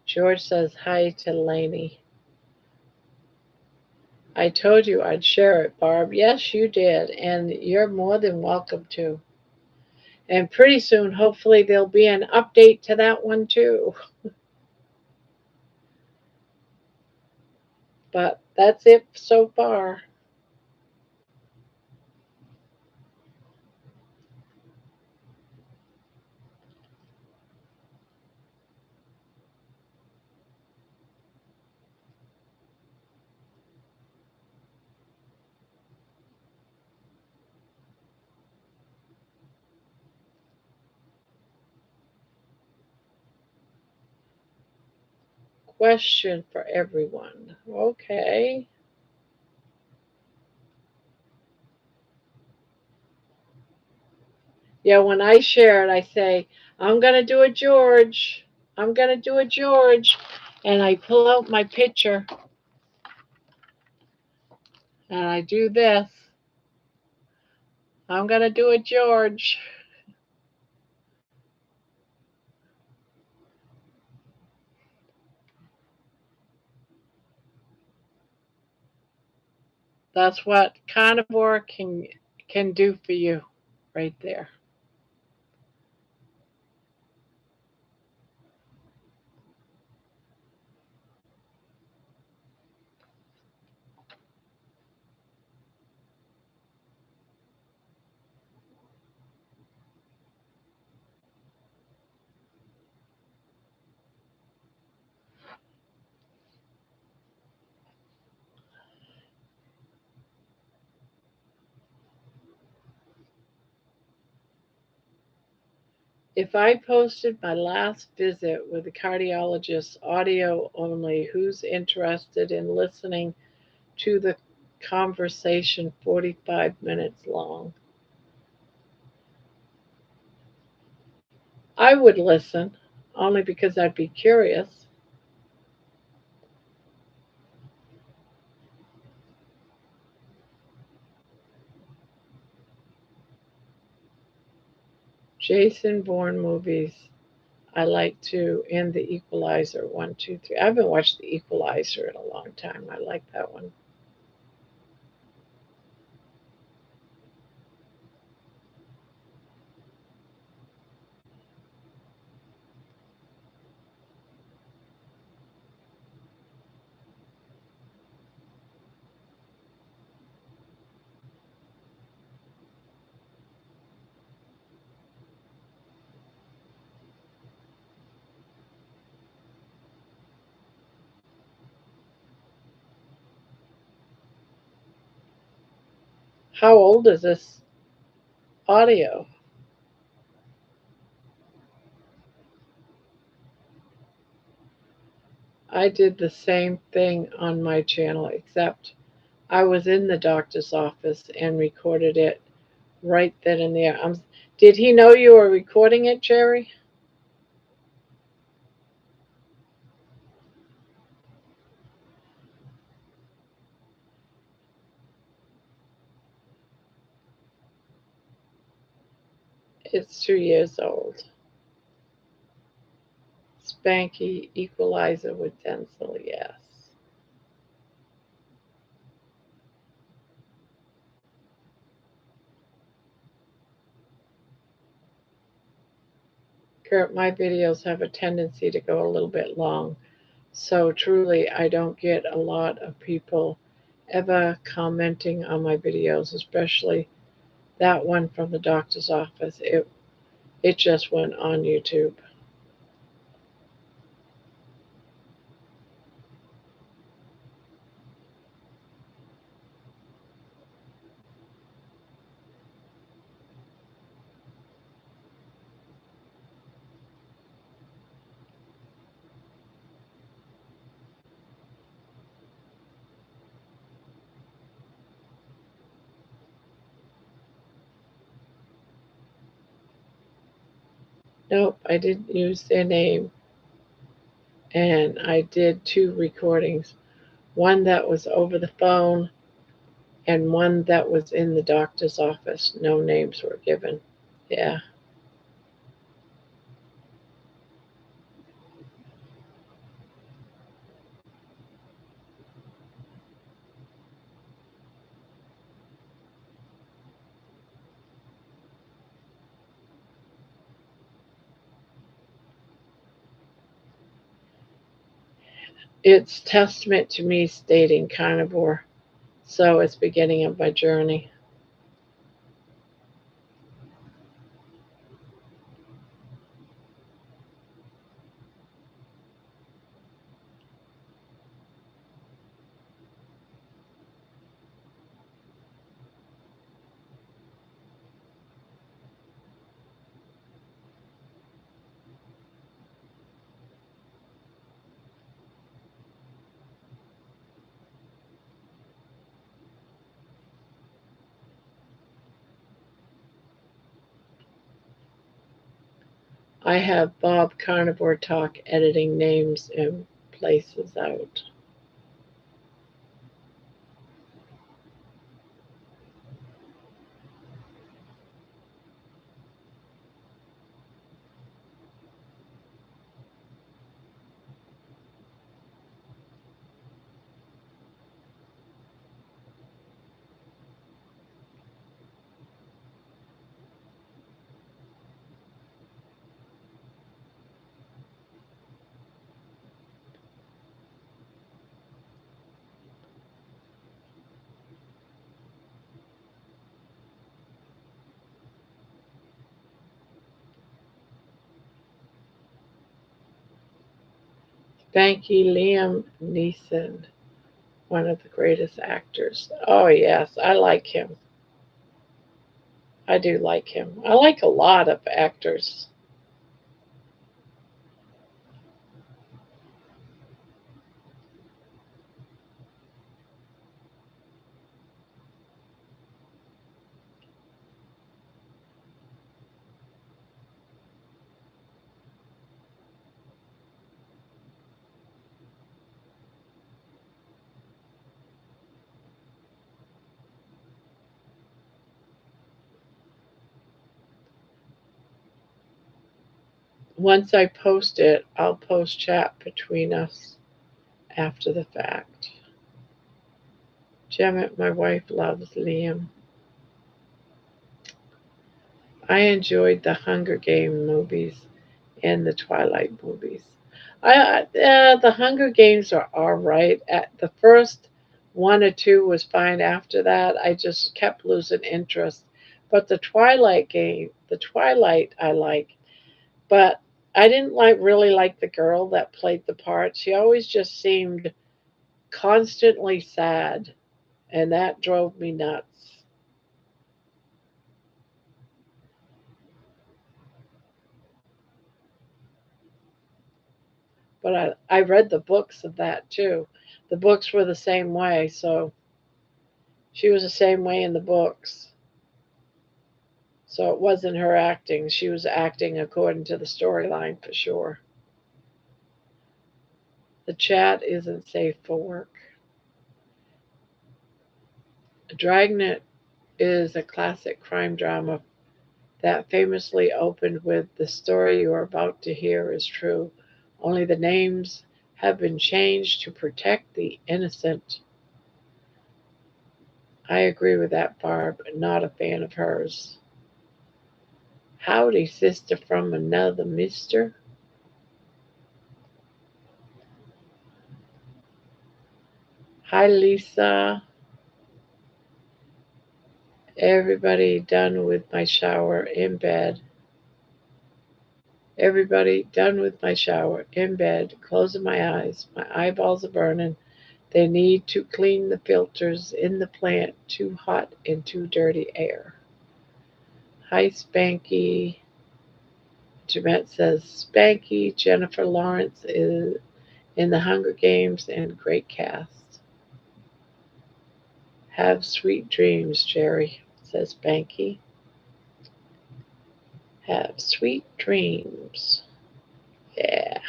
George says hi to Laney. I told you I'd share it, Barb. Yes, you did, and you're more than welcome to. And pretty soon, hopefully, there'll be an update to that one too. But that's it so far. Question for everyone. Okay. Yeah, when I share it, I say, I'm going to do a George. I'm going to do a George. And I pull out my picture and I do this. I'm going to do a George. That's what carnivore can do for you right there. If I posted my last visit with a cardiologist audio only, who's interested in listening to the conversation 45 minutes long? I would listen, only because I'd be curious. Jason Bourne movies I like too, and The Equalizer 1, 2, 3. I haven't watched The Equalizer in a long time. I like that one. How old is this audio? I did the same thing on my channel, except I was in the doctor's office and recorded it right then and there. Did he know you were recording it, Jerry? It's 2 years old. Spanky Equalizer with Denzel, yes. Kurt, my videos have a tendency to go a little bit long. So truly, I don't get a lot of people ever commenting on my videos, especially that one from the doctor's office. It just went on YouTube. Nope, I didn't use their name, and I did two recordings. One that was over the phone, and one that was in the doctor's office. No names were given. Yeah, it's testament to me stating carnivore, so it's beginning of my journey. I have Bob Carnivore Talk editing names and places out. Spanky Liam Neeson, one of the greatest actors. Oh, yes, I like him. I do like him. I like a lot of actors. Once I post it, I'll post chat between us after the fact. Gemmet, my wife, loves Liam. I enjoyed the Hunger Game movies and the Twilight movies. The Hunger Games are all right. At the first one or two was fine. After that, I just kept losing interest. But the Twilight, I like. But I didn't really like the girl that played the part. She always just seemed constantly sad, and that drove me nuts. But I read the books of that too. The books were the same way, so she was the same way in the books. So it wasn't her acting. She was acting according to the storyline for sure. The chat isn't safe for work. Dragnet is a classic crime drama that famously opened with "The story you are about to hear is true. Only the names have been changed to protect the innocent." I agree with that, Barb. Not a fan of hers. Howdy, sister from another mister. Hi, Lisa. Everybody done with my shower in bed. Everybody done with my shower in bed. Closing my eyes. My eyeballs are burning. They need to clean the filters in the plant. Too hot and too dirty air. Hi, Spanky. Jeanette says Spanky. Jennifer Lawrence is in the Hunger Games and great cast. Have sweet dreams, Jerry, says Spanky. Have sweet dreams. Yeah.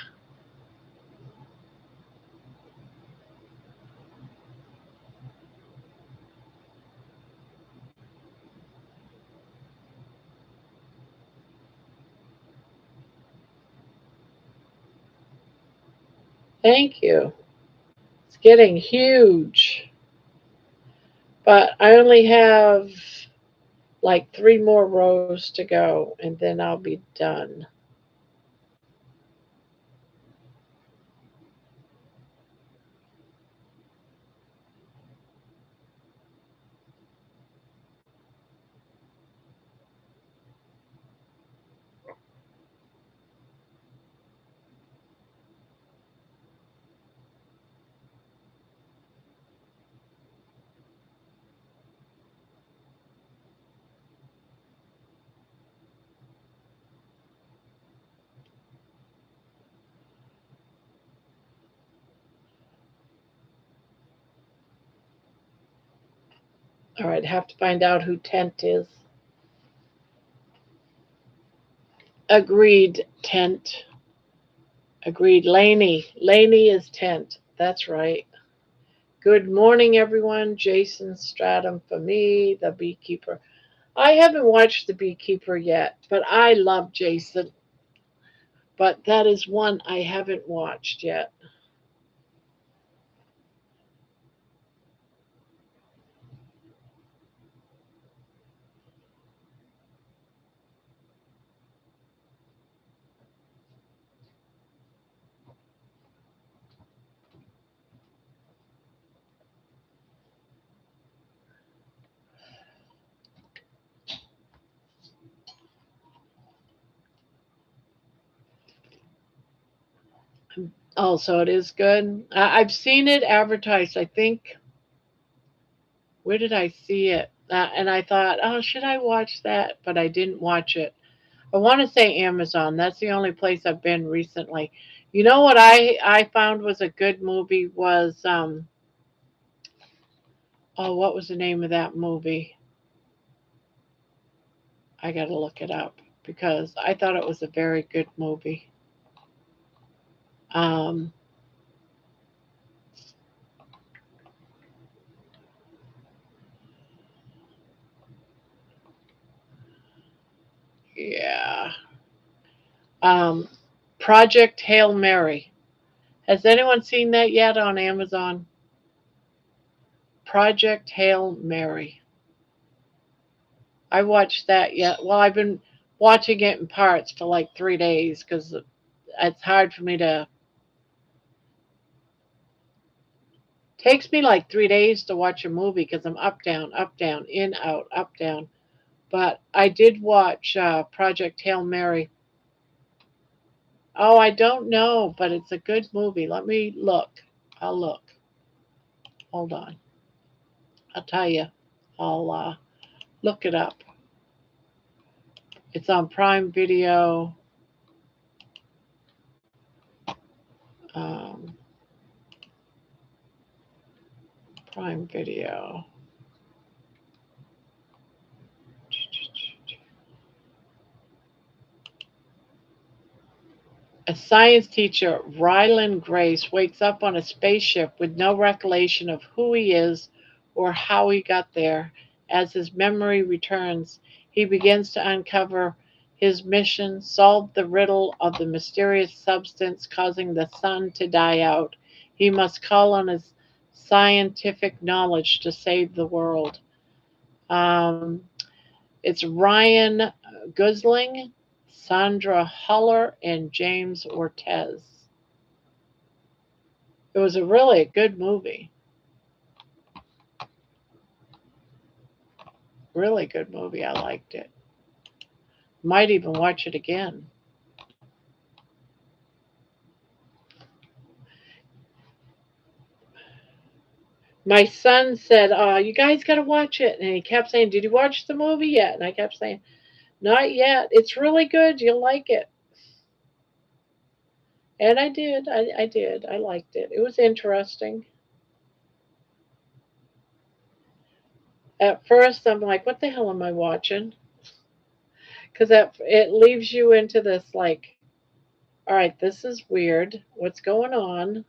Thank you. It's getting huge. But I only have like three more rows to go and then I'll be done. All right, have to find out who Tent is. Agreed, Tent. Agreed. Laney is Tent. That's right. Good morning, everyone. Jason Stratum for me, the beekeeper. I haven't watched The Beekeeper yet, but I love Jason. But that is one I haven't watched yet. Oh, so it is good. I've seen it advertised. I think, where did I see it? And I thought, oh, should I watch that? But I didn't watch it. I want to say Amazon. That's the only place I've been recently. You know what I found was a good movie was oh, what was the name of that movie? I got to look it up because I thought it was a very good movie. Um, yeah. Project Hail Mary. Has anyone seen that yet on Amazon? Project Hail Mary. I watched that yet. Well, I've been watching it in parts for like 3 days because it's hard for me to. Takes me like 3 days to watch a movie because I'm up, down, in, out, up, down. But I did watch Project Hail Mary. Oh, I don't know, but it's a good movie. Let me look. I'll look. Hold on. I'll tell you. I'll look it up. It's on Prime Video. Um, Prime Video. A science teacher, Ryland Grace, wakes up on a spaceship with no recollection of who he is or how he got there. As his memory returns, he begins to uncover his mission, solve the riddle of the mysterious substance causing the sun to die out. He must call on his scientific knowledge to save the world. Um, it's Ryan Gosling, Sandra Huller, and James Ortez. It was a really good movie. Really good movie. I liked it. Might even watch it again. My son said, you guys got to watch it. And he kept saying, did you watch the movie yet? And I kept saying, not yet. It's really good. You'll like it. And I did. I did. I liked it. It was interesting. At first, I'm like, what the hell am I watching? Because it leaves you into this, like, all right, this is weird. What's going on?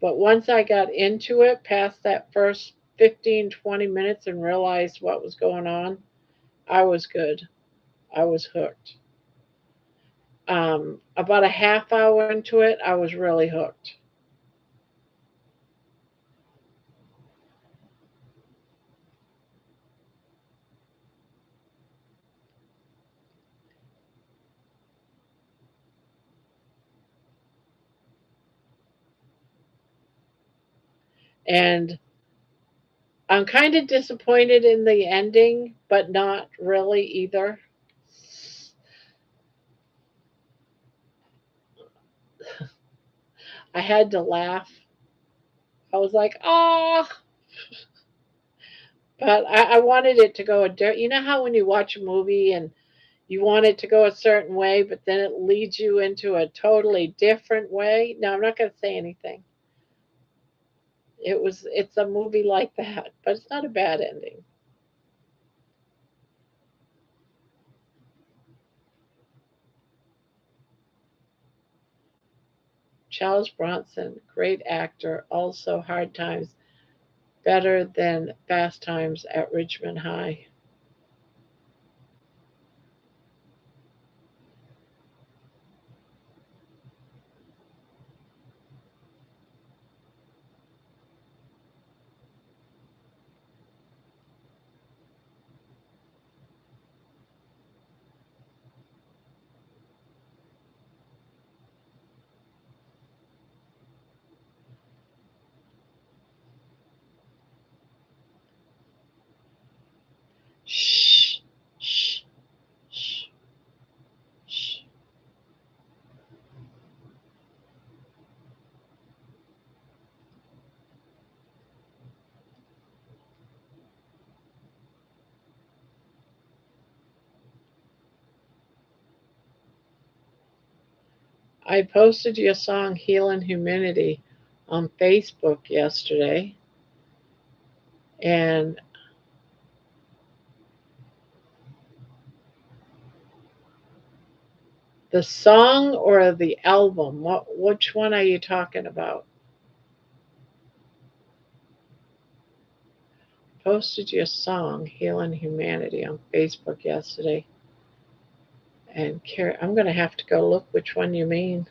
But once I got into it, past that first 15, 20 minutes and realized what was going on, I was good. I was hooked. About a half hour into it, I was really hooked. And I'm kind of disappointed in the ending, but not really either. I had to laugh. I was like, oh, but I wanted it to go a you know how when you watch a movie and you want it to go a certain way, but then it leads you into a totally different way. No, I'm not going to say anything. It's a movie like that, but it's not a bad ending. Charles Bronson, great actor, also Hard Times, better than Fast Times at Richmond High. Shh, shh, shh, shh. I posted your song Healing Humanity on Facebook yesterday, and the song or the album? Which one are you talking about? Posted your song Healing Humanity on Facebook yesterday. And Carrie, I'm going to have to go look which one you mean.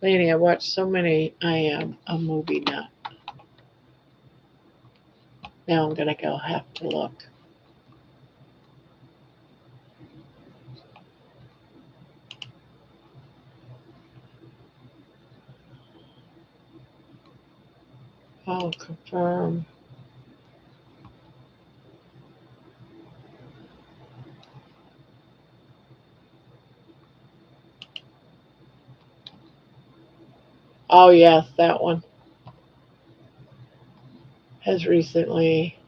Lady, I watched so many. I am a movie nut. Now I'm going to go have to look. Oh, confirm. Oh, yes, that one has recently.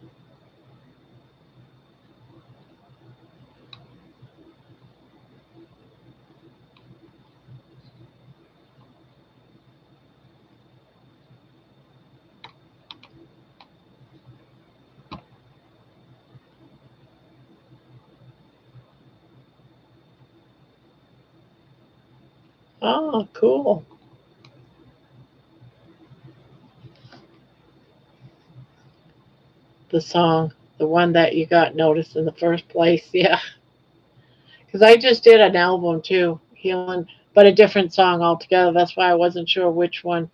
Oh, cool. The song, the one that you got noticed in the first place. Yeah. Because I just did an album too, Healing, but a different song altogether. That's why I wasn't sure which one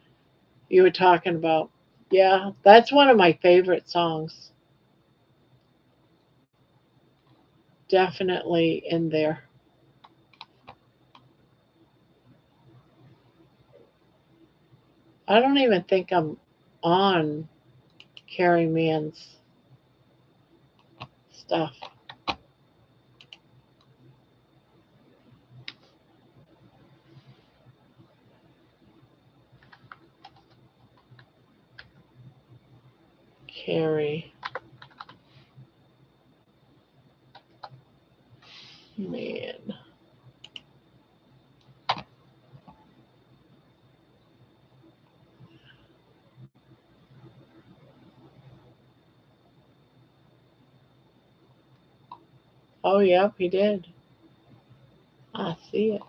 you were talking about. Yeah, that's one of my favorite songs. Definitely in there. I don't even think I'm on Carrie Mann's stuff. Carrie Mann. Oh, yep, he did. I see it.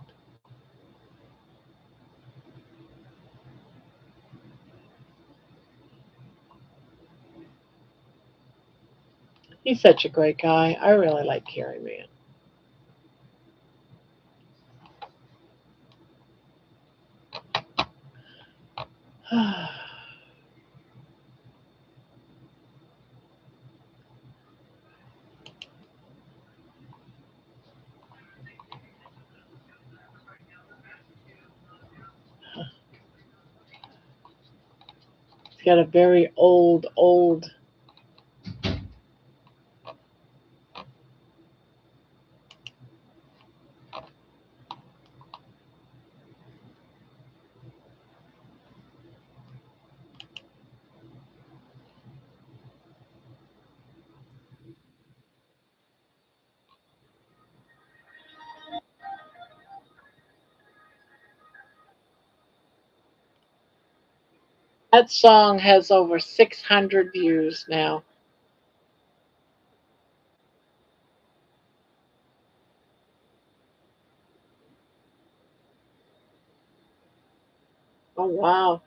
He's such a great guy. I really like Carrie Mann. He's got a very old. That song has over 600 views now. Oh, wow.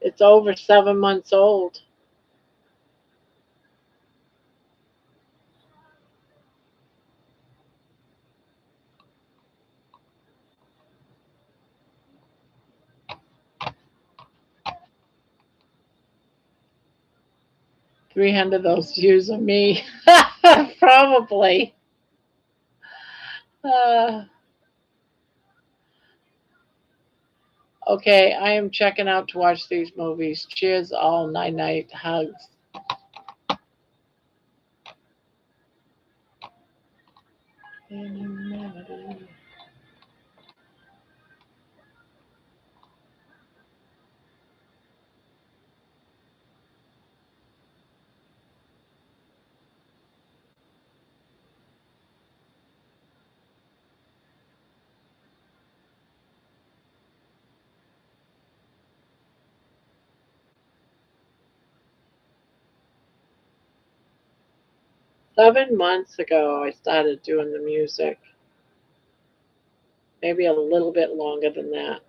It's over 7 months old. 300 of those views are me. Probably. Uh, okay, I am checking out to watch these movies. Cheers, all night night hugs. 7 months ago, I started doing the music. Maybe a little bit longer than that.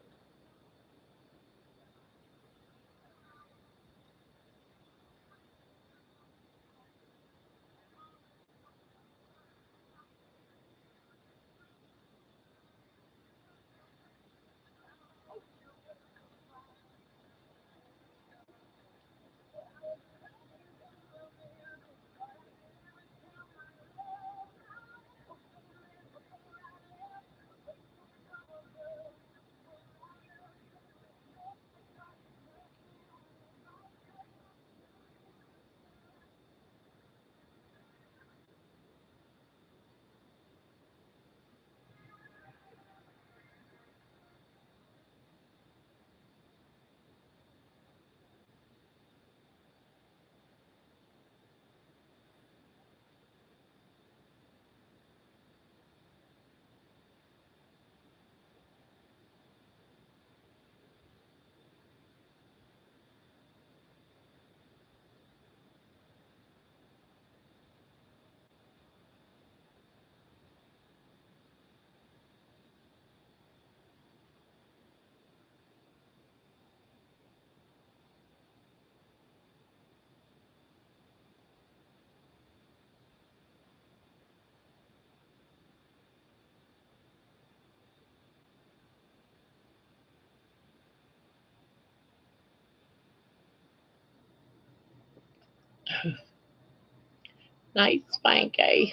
Night, Spanky.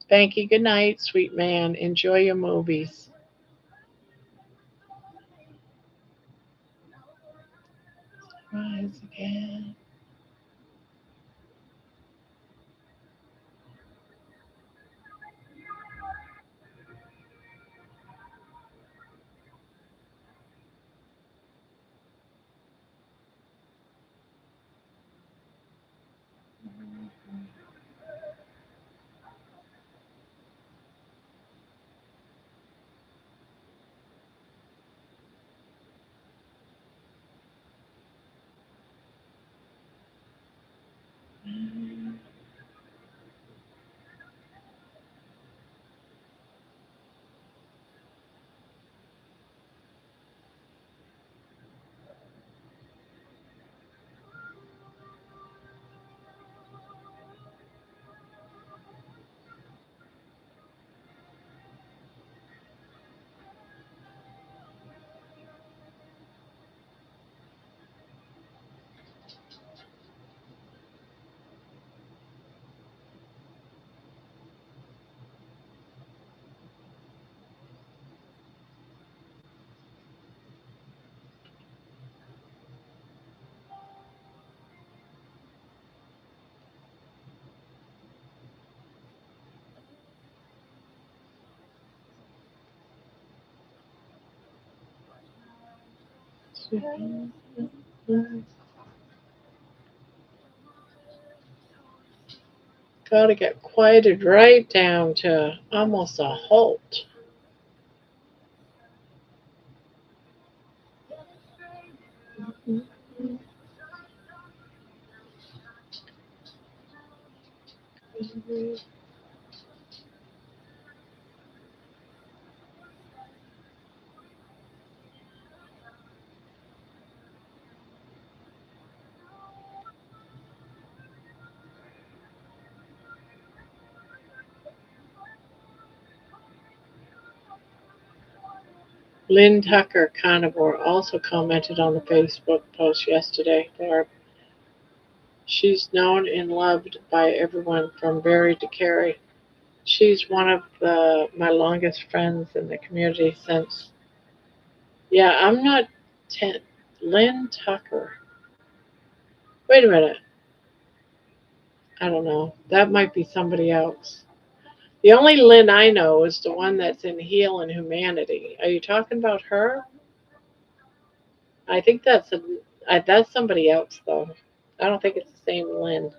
Spanky, good night, sweet man. Enjoy your movies. Rise again. Gotta get quieted right down to almost a halt. Lynn Tucker, carnivore, also commented on the Facebook post yesterday. Barb, she's known and loved by everyone from Barry to Carrie. She's one of my longest friends in the community since. Yeah, I'm not ten. Lynn Tucker. Wait a minute. I don't know. That might be somebody else. The only Lynn I know is the one that's in Heal and Humanity. Are you talking about her? I think that's somebody else though. I don't think it's the same Lynn.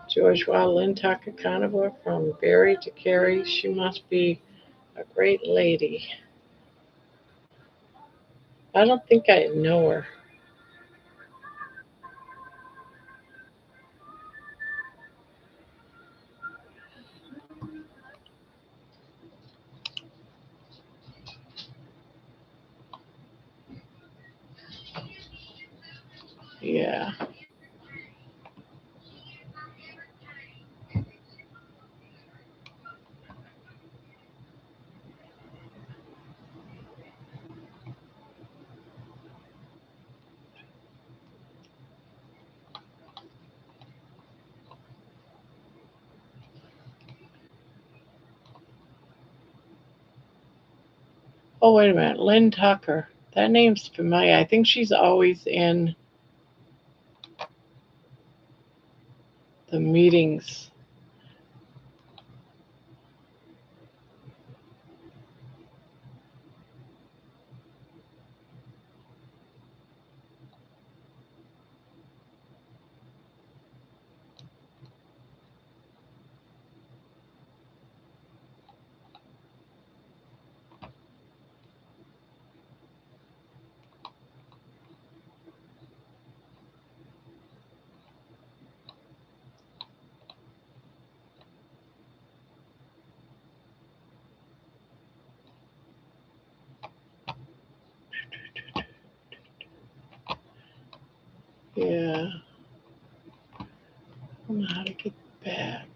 George, wow, Lynn Tucker carnivore from Barry to Carrie. She must be a great lady. I don't think I know her. Yeah. Oh, wait a minute. Lynn Tucker. That name's familiar. I think she's always in the meetings. Yeah. I don't know how to get back.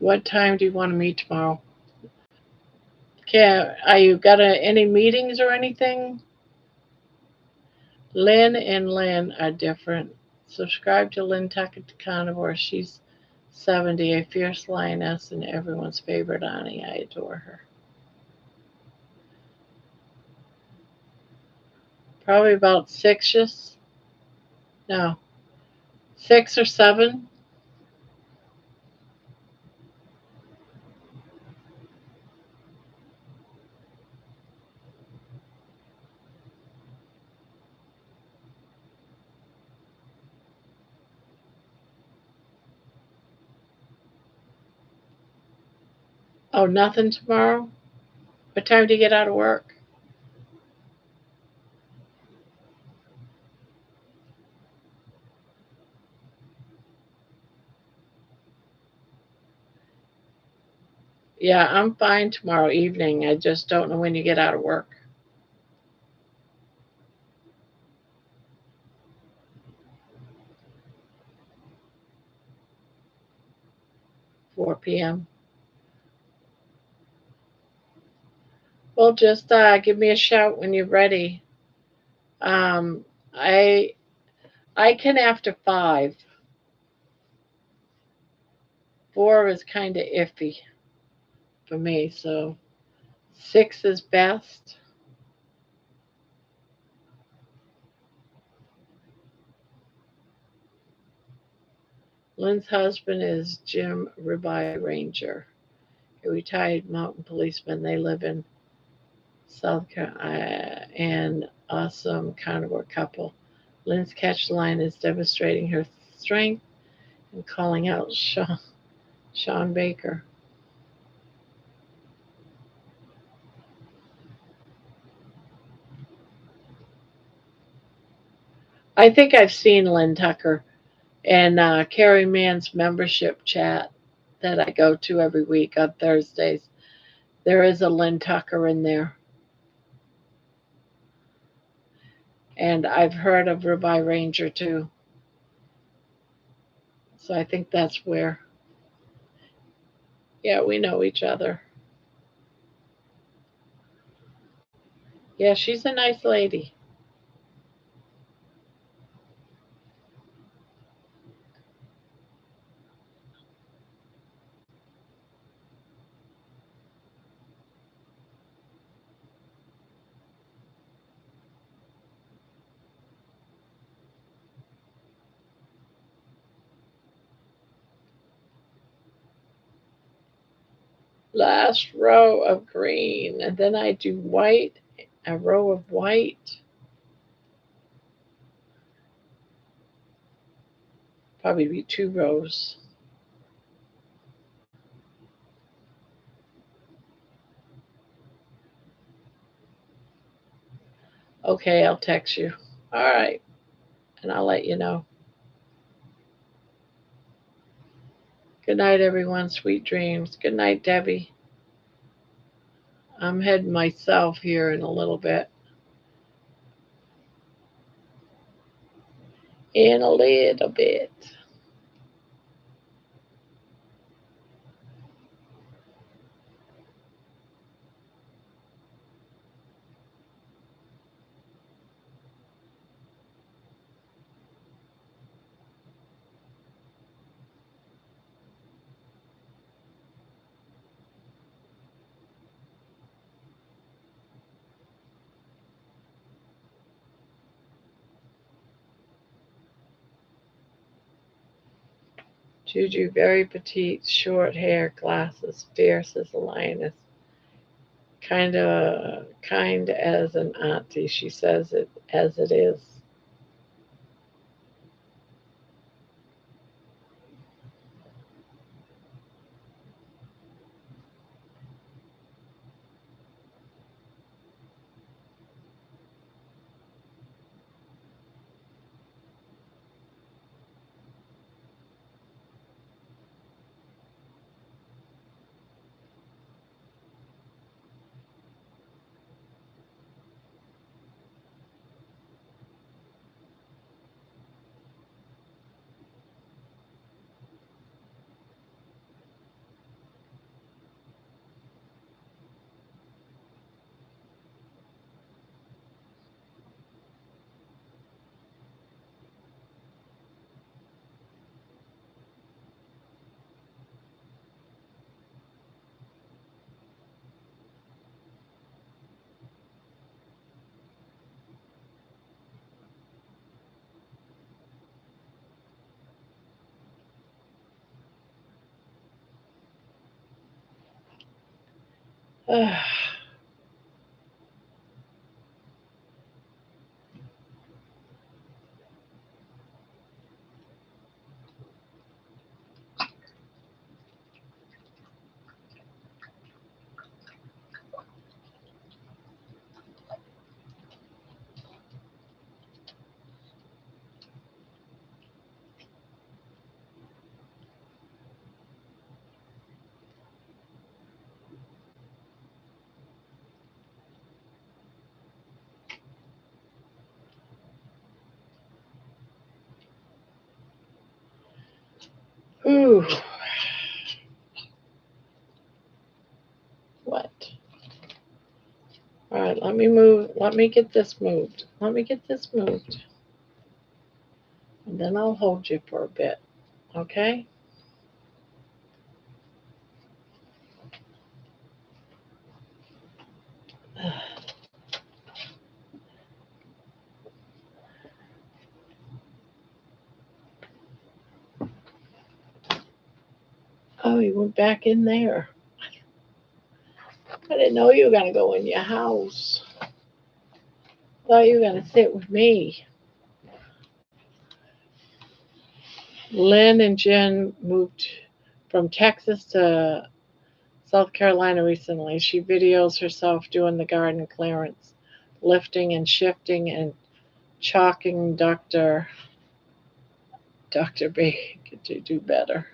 What time do you want to meet tomorrow? Are you got any meetings or anything? Lynn and Lynn are different. Subscribe to Lynn Tucker Carnivore. She's 70, a fierce lioness and everyone's favorite Annie. I adore her. Probably about six. No, 6 or 7. Oh, nothing tomorrow? What time do you get out of work? Yeah, I'm fine tomorrow evening. I just don't know when you get out of work. 4 p.m. Well, just give me a shout when you're ready. Um, I I can after 5. 4 is kind of iffy for me, so 6 is best. Lynn's husband is Jim Ribeye Ranger, a retired mountain policeman. They live in South Carolina, an awesome carnivore couple. Lynn's catch line is demonstrating her strength and calling out Sean Baker. I think I've seen Lynn Tucker and Carrie Mann's membership chat that I go to every week on Thursdays. There is a Lynn Tucker in there, and I've heard of Ribeye Ranger too. So I think that's where, yeah, we know each other. Yeah, she's a nice lady. Last row of green, and then I do white, a row of white, probably be 2 rows. Okay, I'll text you. All right, and I'll let you know. Good night, everyone. Sweet dreams. Good night, Debbie. I'm heading myself here in a little bit. in a little bit. Juju, very petite, short hair, glasses, fierce as a lioness. Kind as an auntie. She says it as it is. Ooh, what? All right, let me move. Let me get this moved. Let me get this moved. And then I'll hold you for a bit. Okay? Oh, you went back in there. I didn't know you were going to go in your house. Thought you were going to sit with me. Lynn and Jen moved from Texas to South Carolina recently. She videos herself doing the garden clearance, lifting and shifting and chalking Dr. B to do better.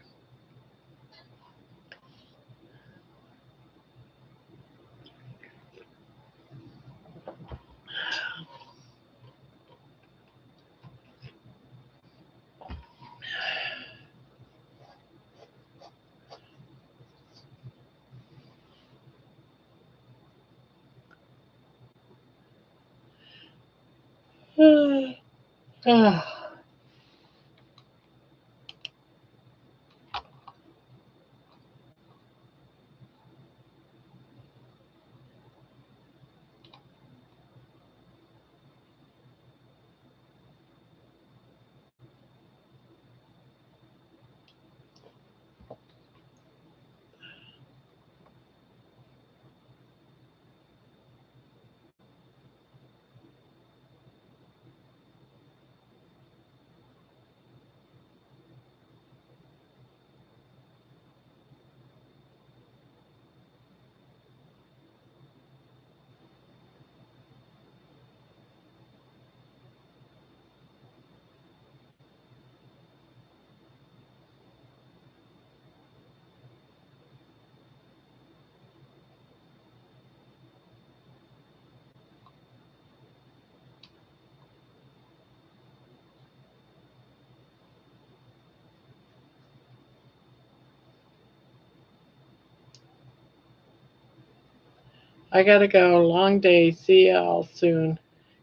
I gotta go. Long day. See y'all soon.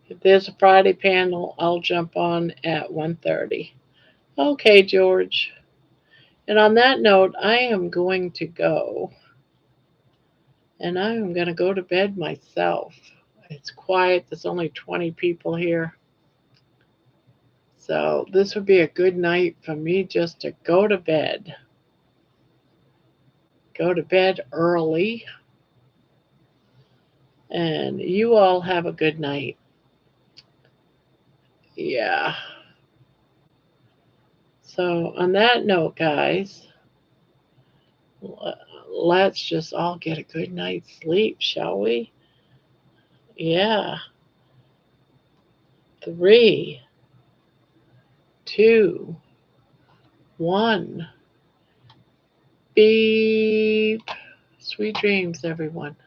If there's a Friday panel, I'll jump on at 1:30. Okay, George. And on that note, I am going to go. And I am going to go to bed myself. It's quiet. There's only 20 people here. So this would be a good night for me just to go to bed. Go to bed early. And you all have a good night. Yeah. So on that note, guys, let's just all get a good night's sleep, shall we? Yeah. 3, 2, 1. Beep. Sweet dreams, everyone.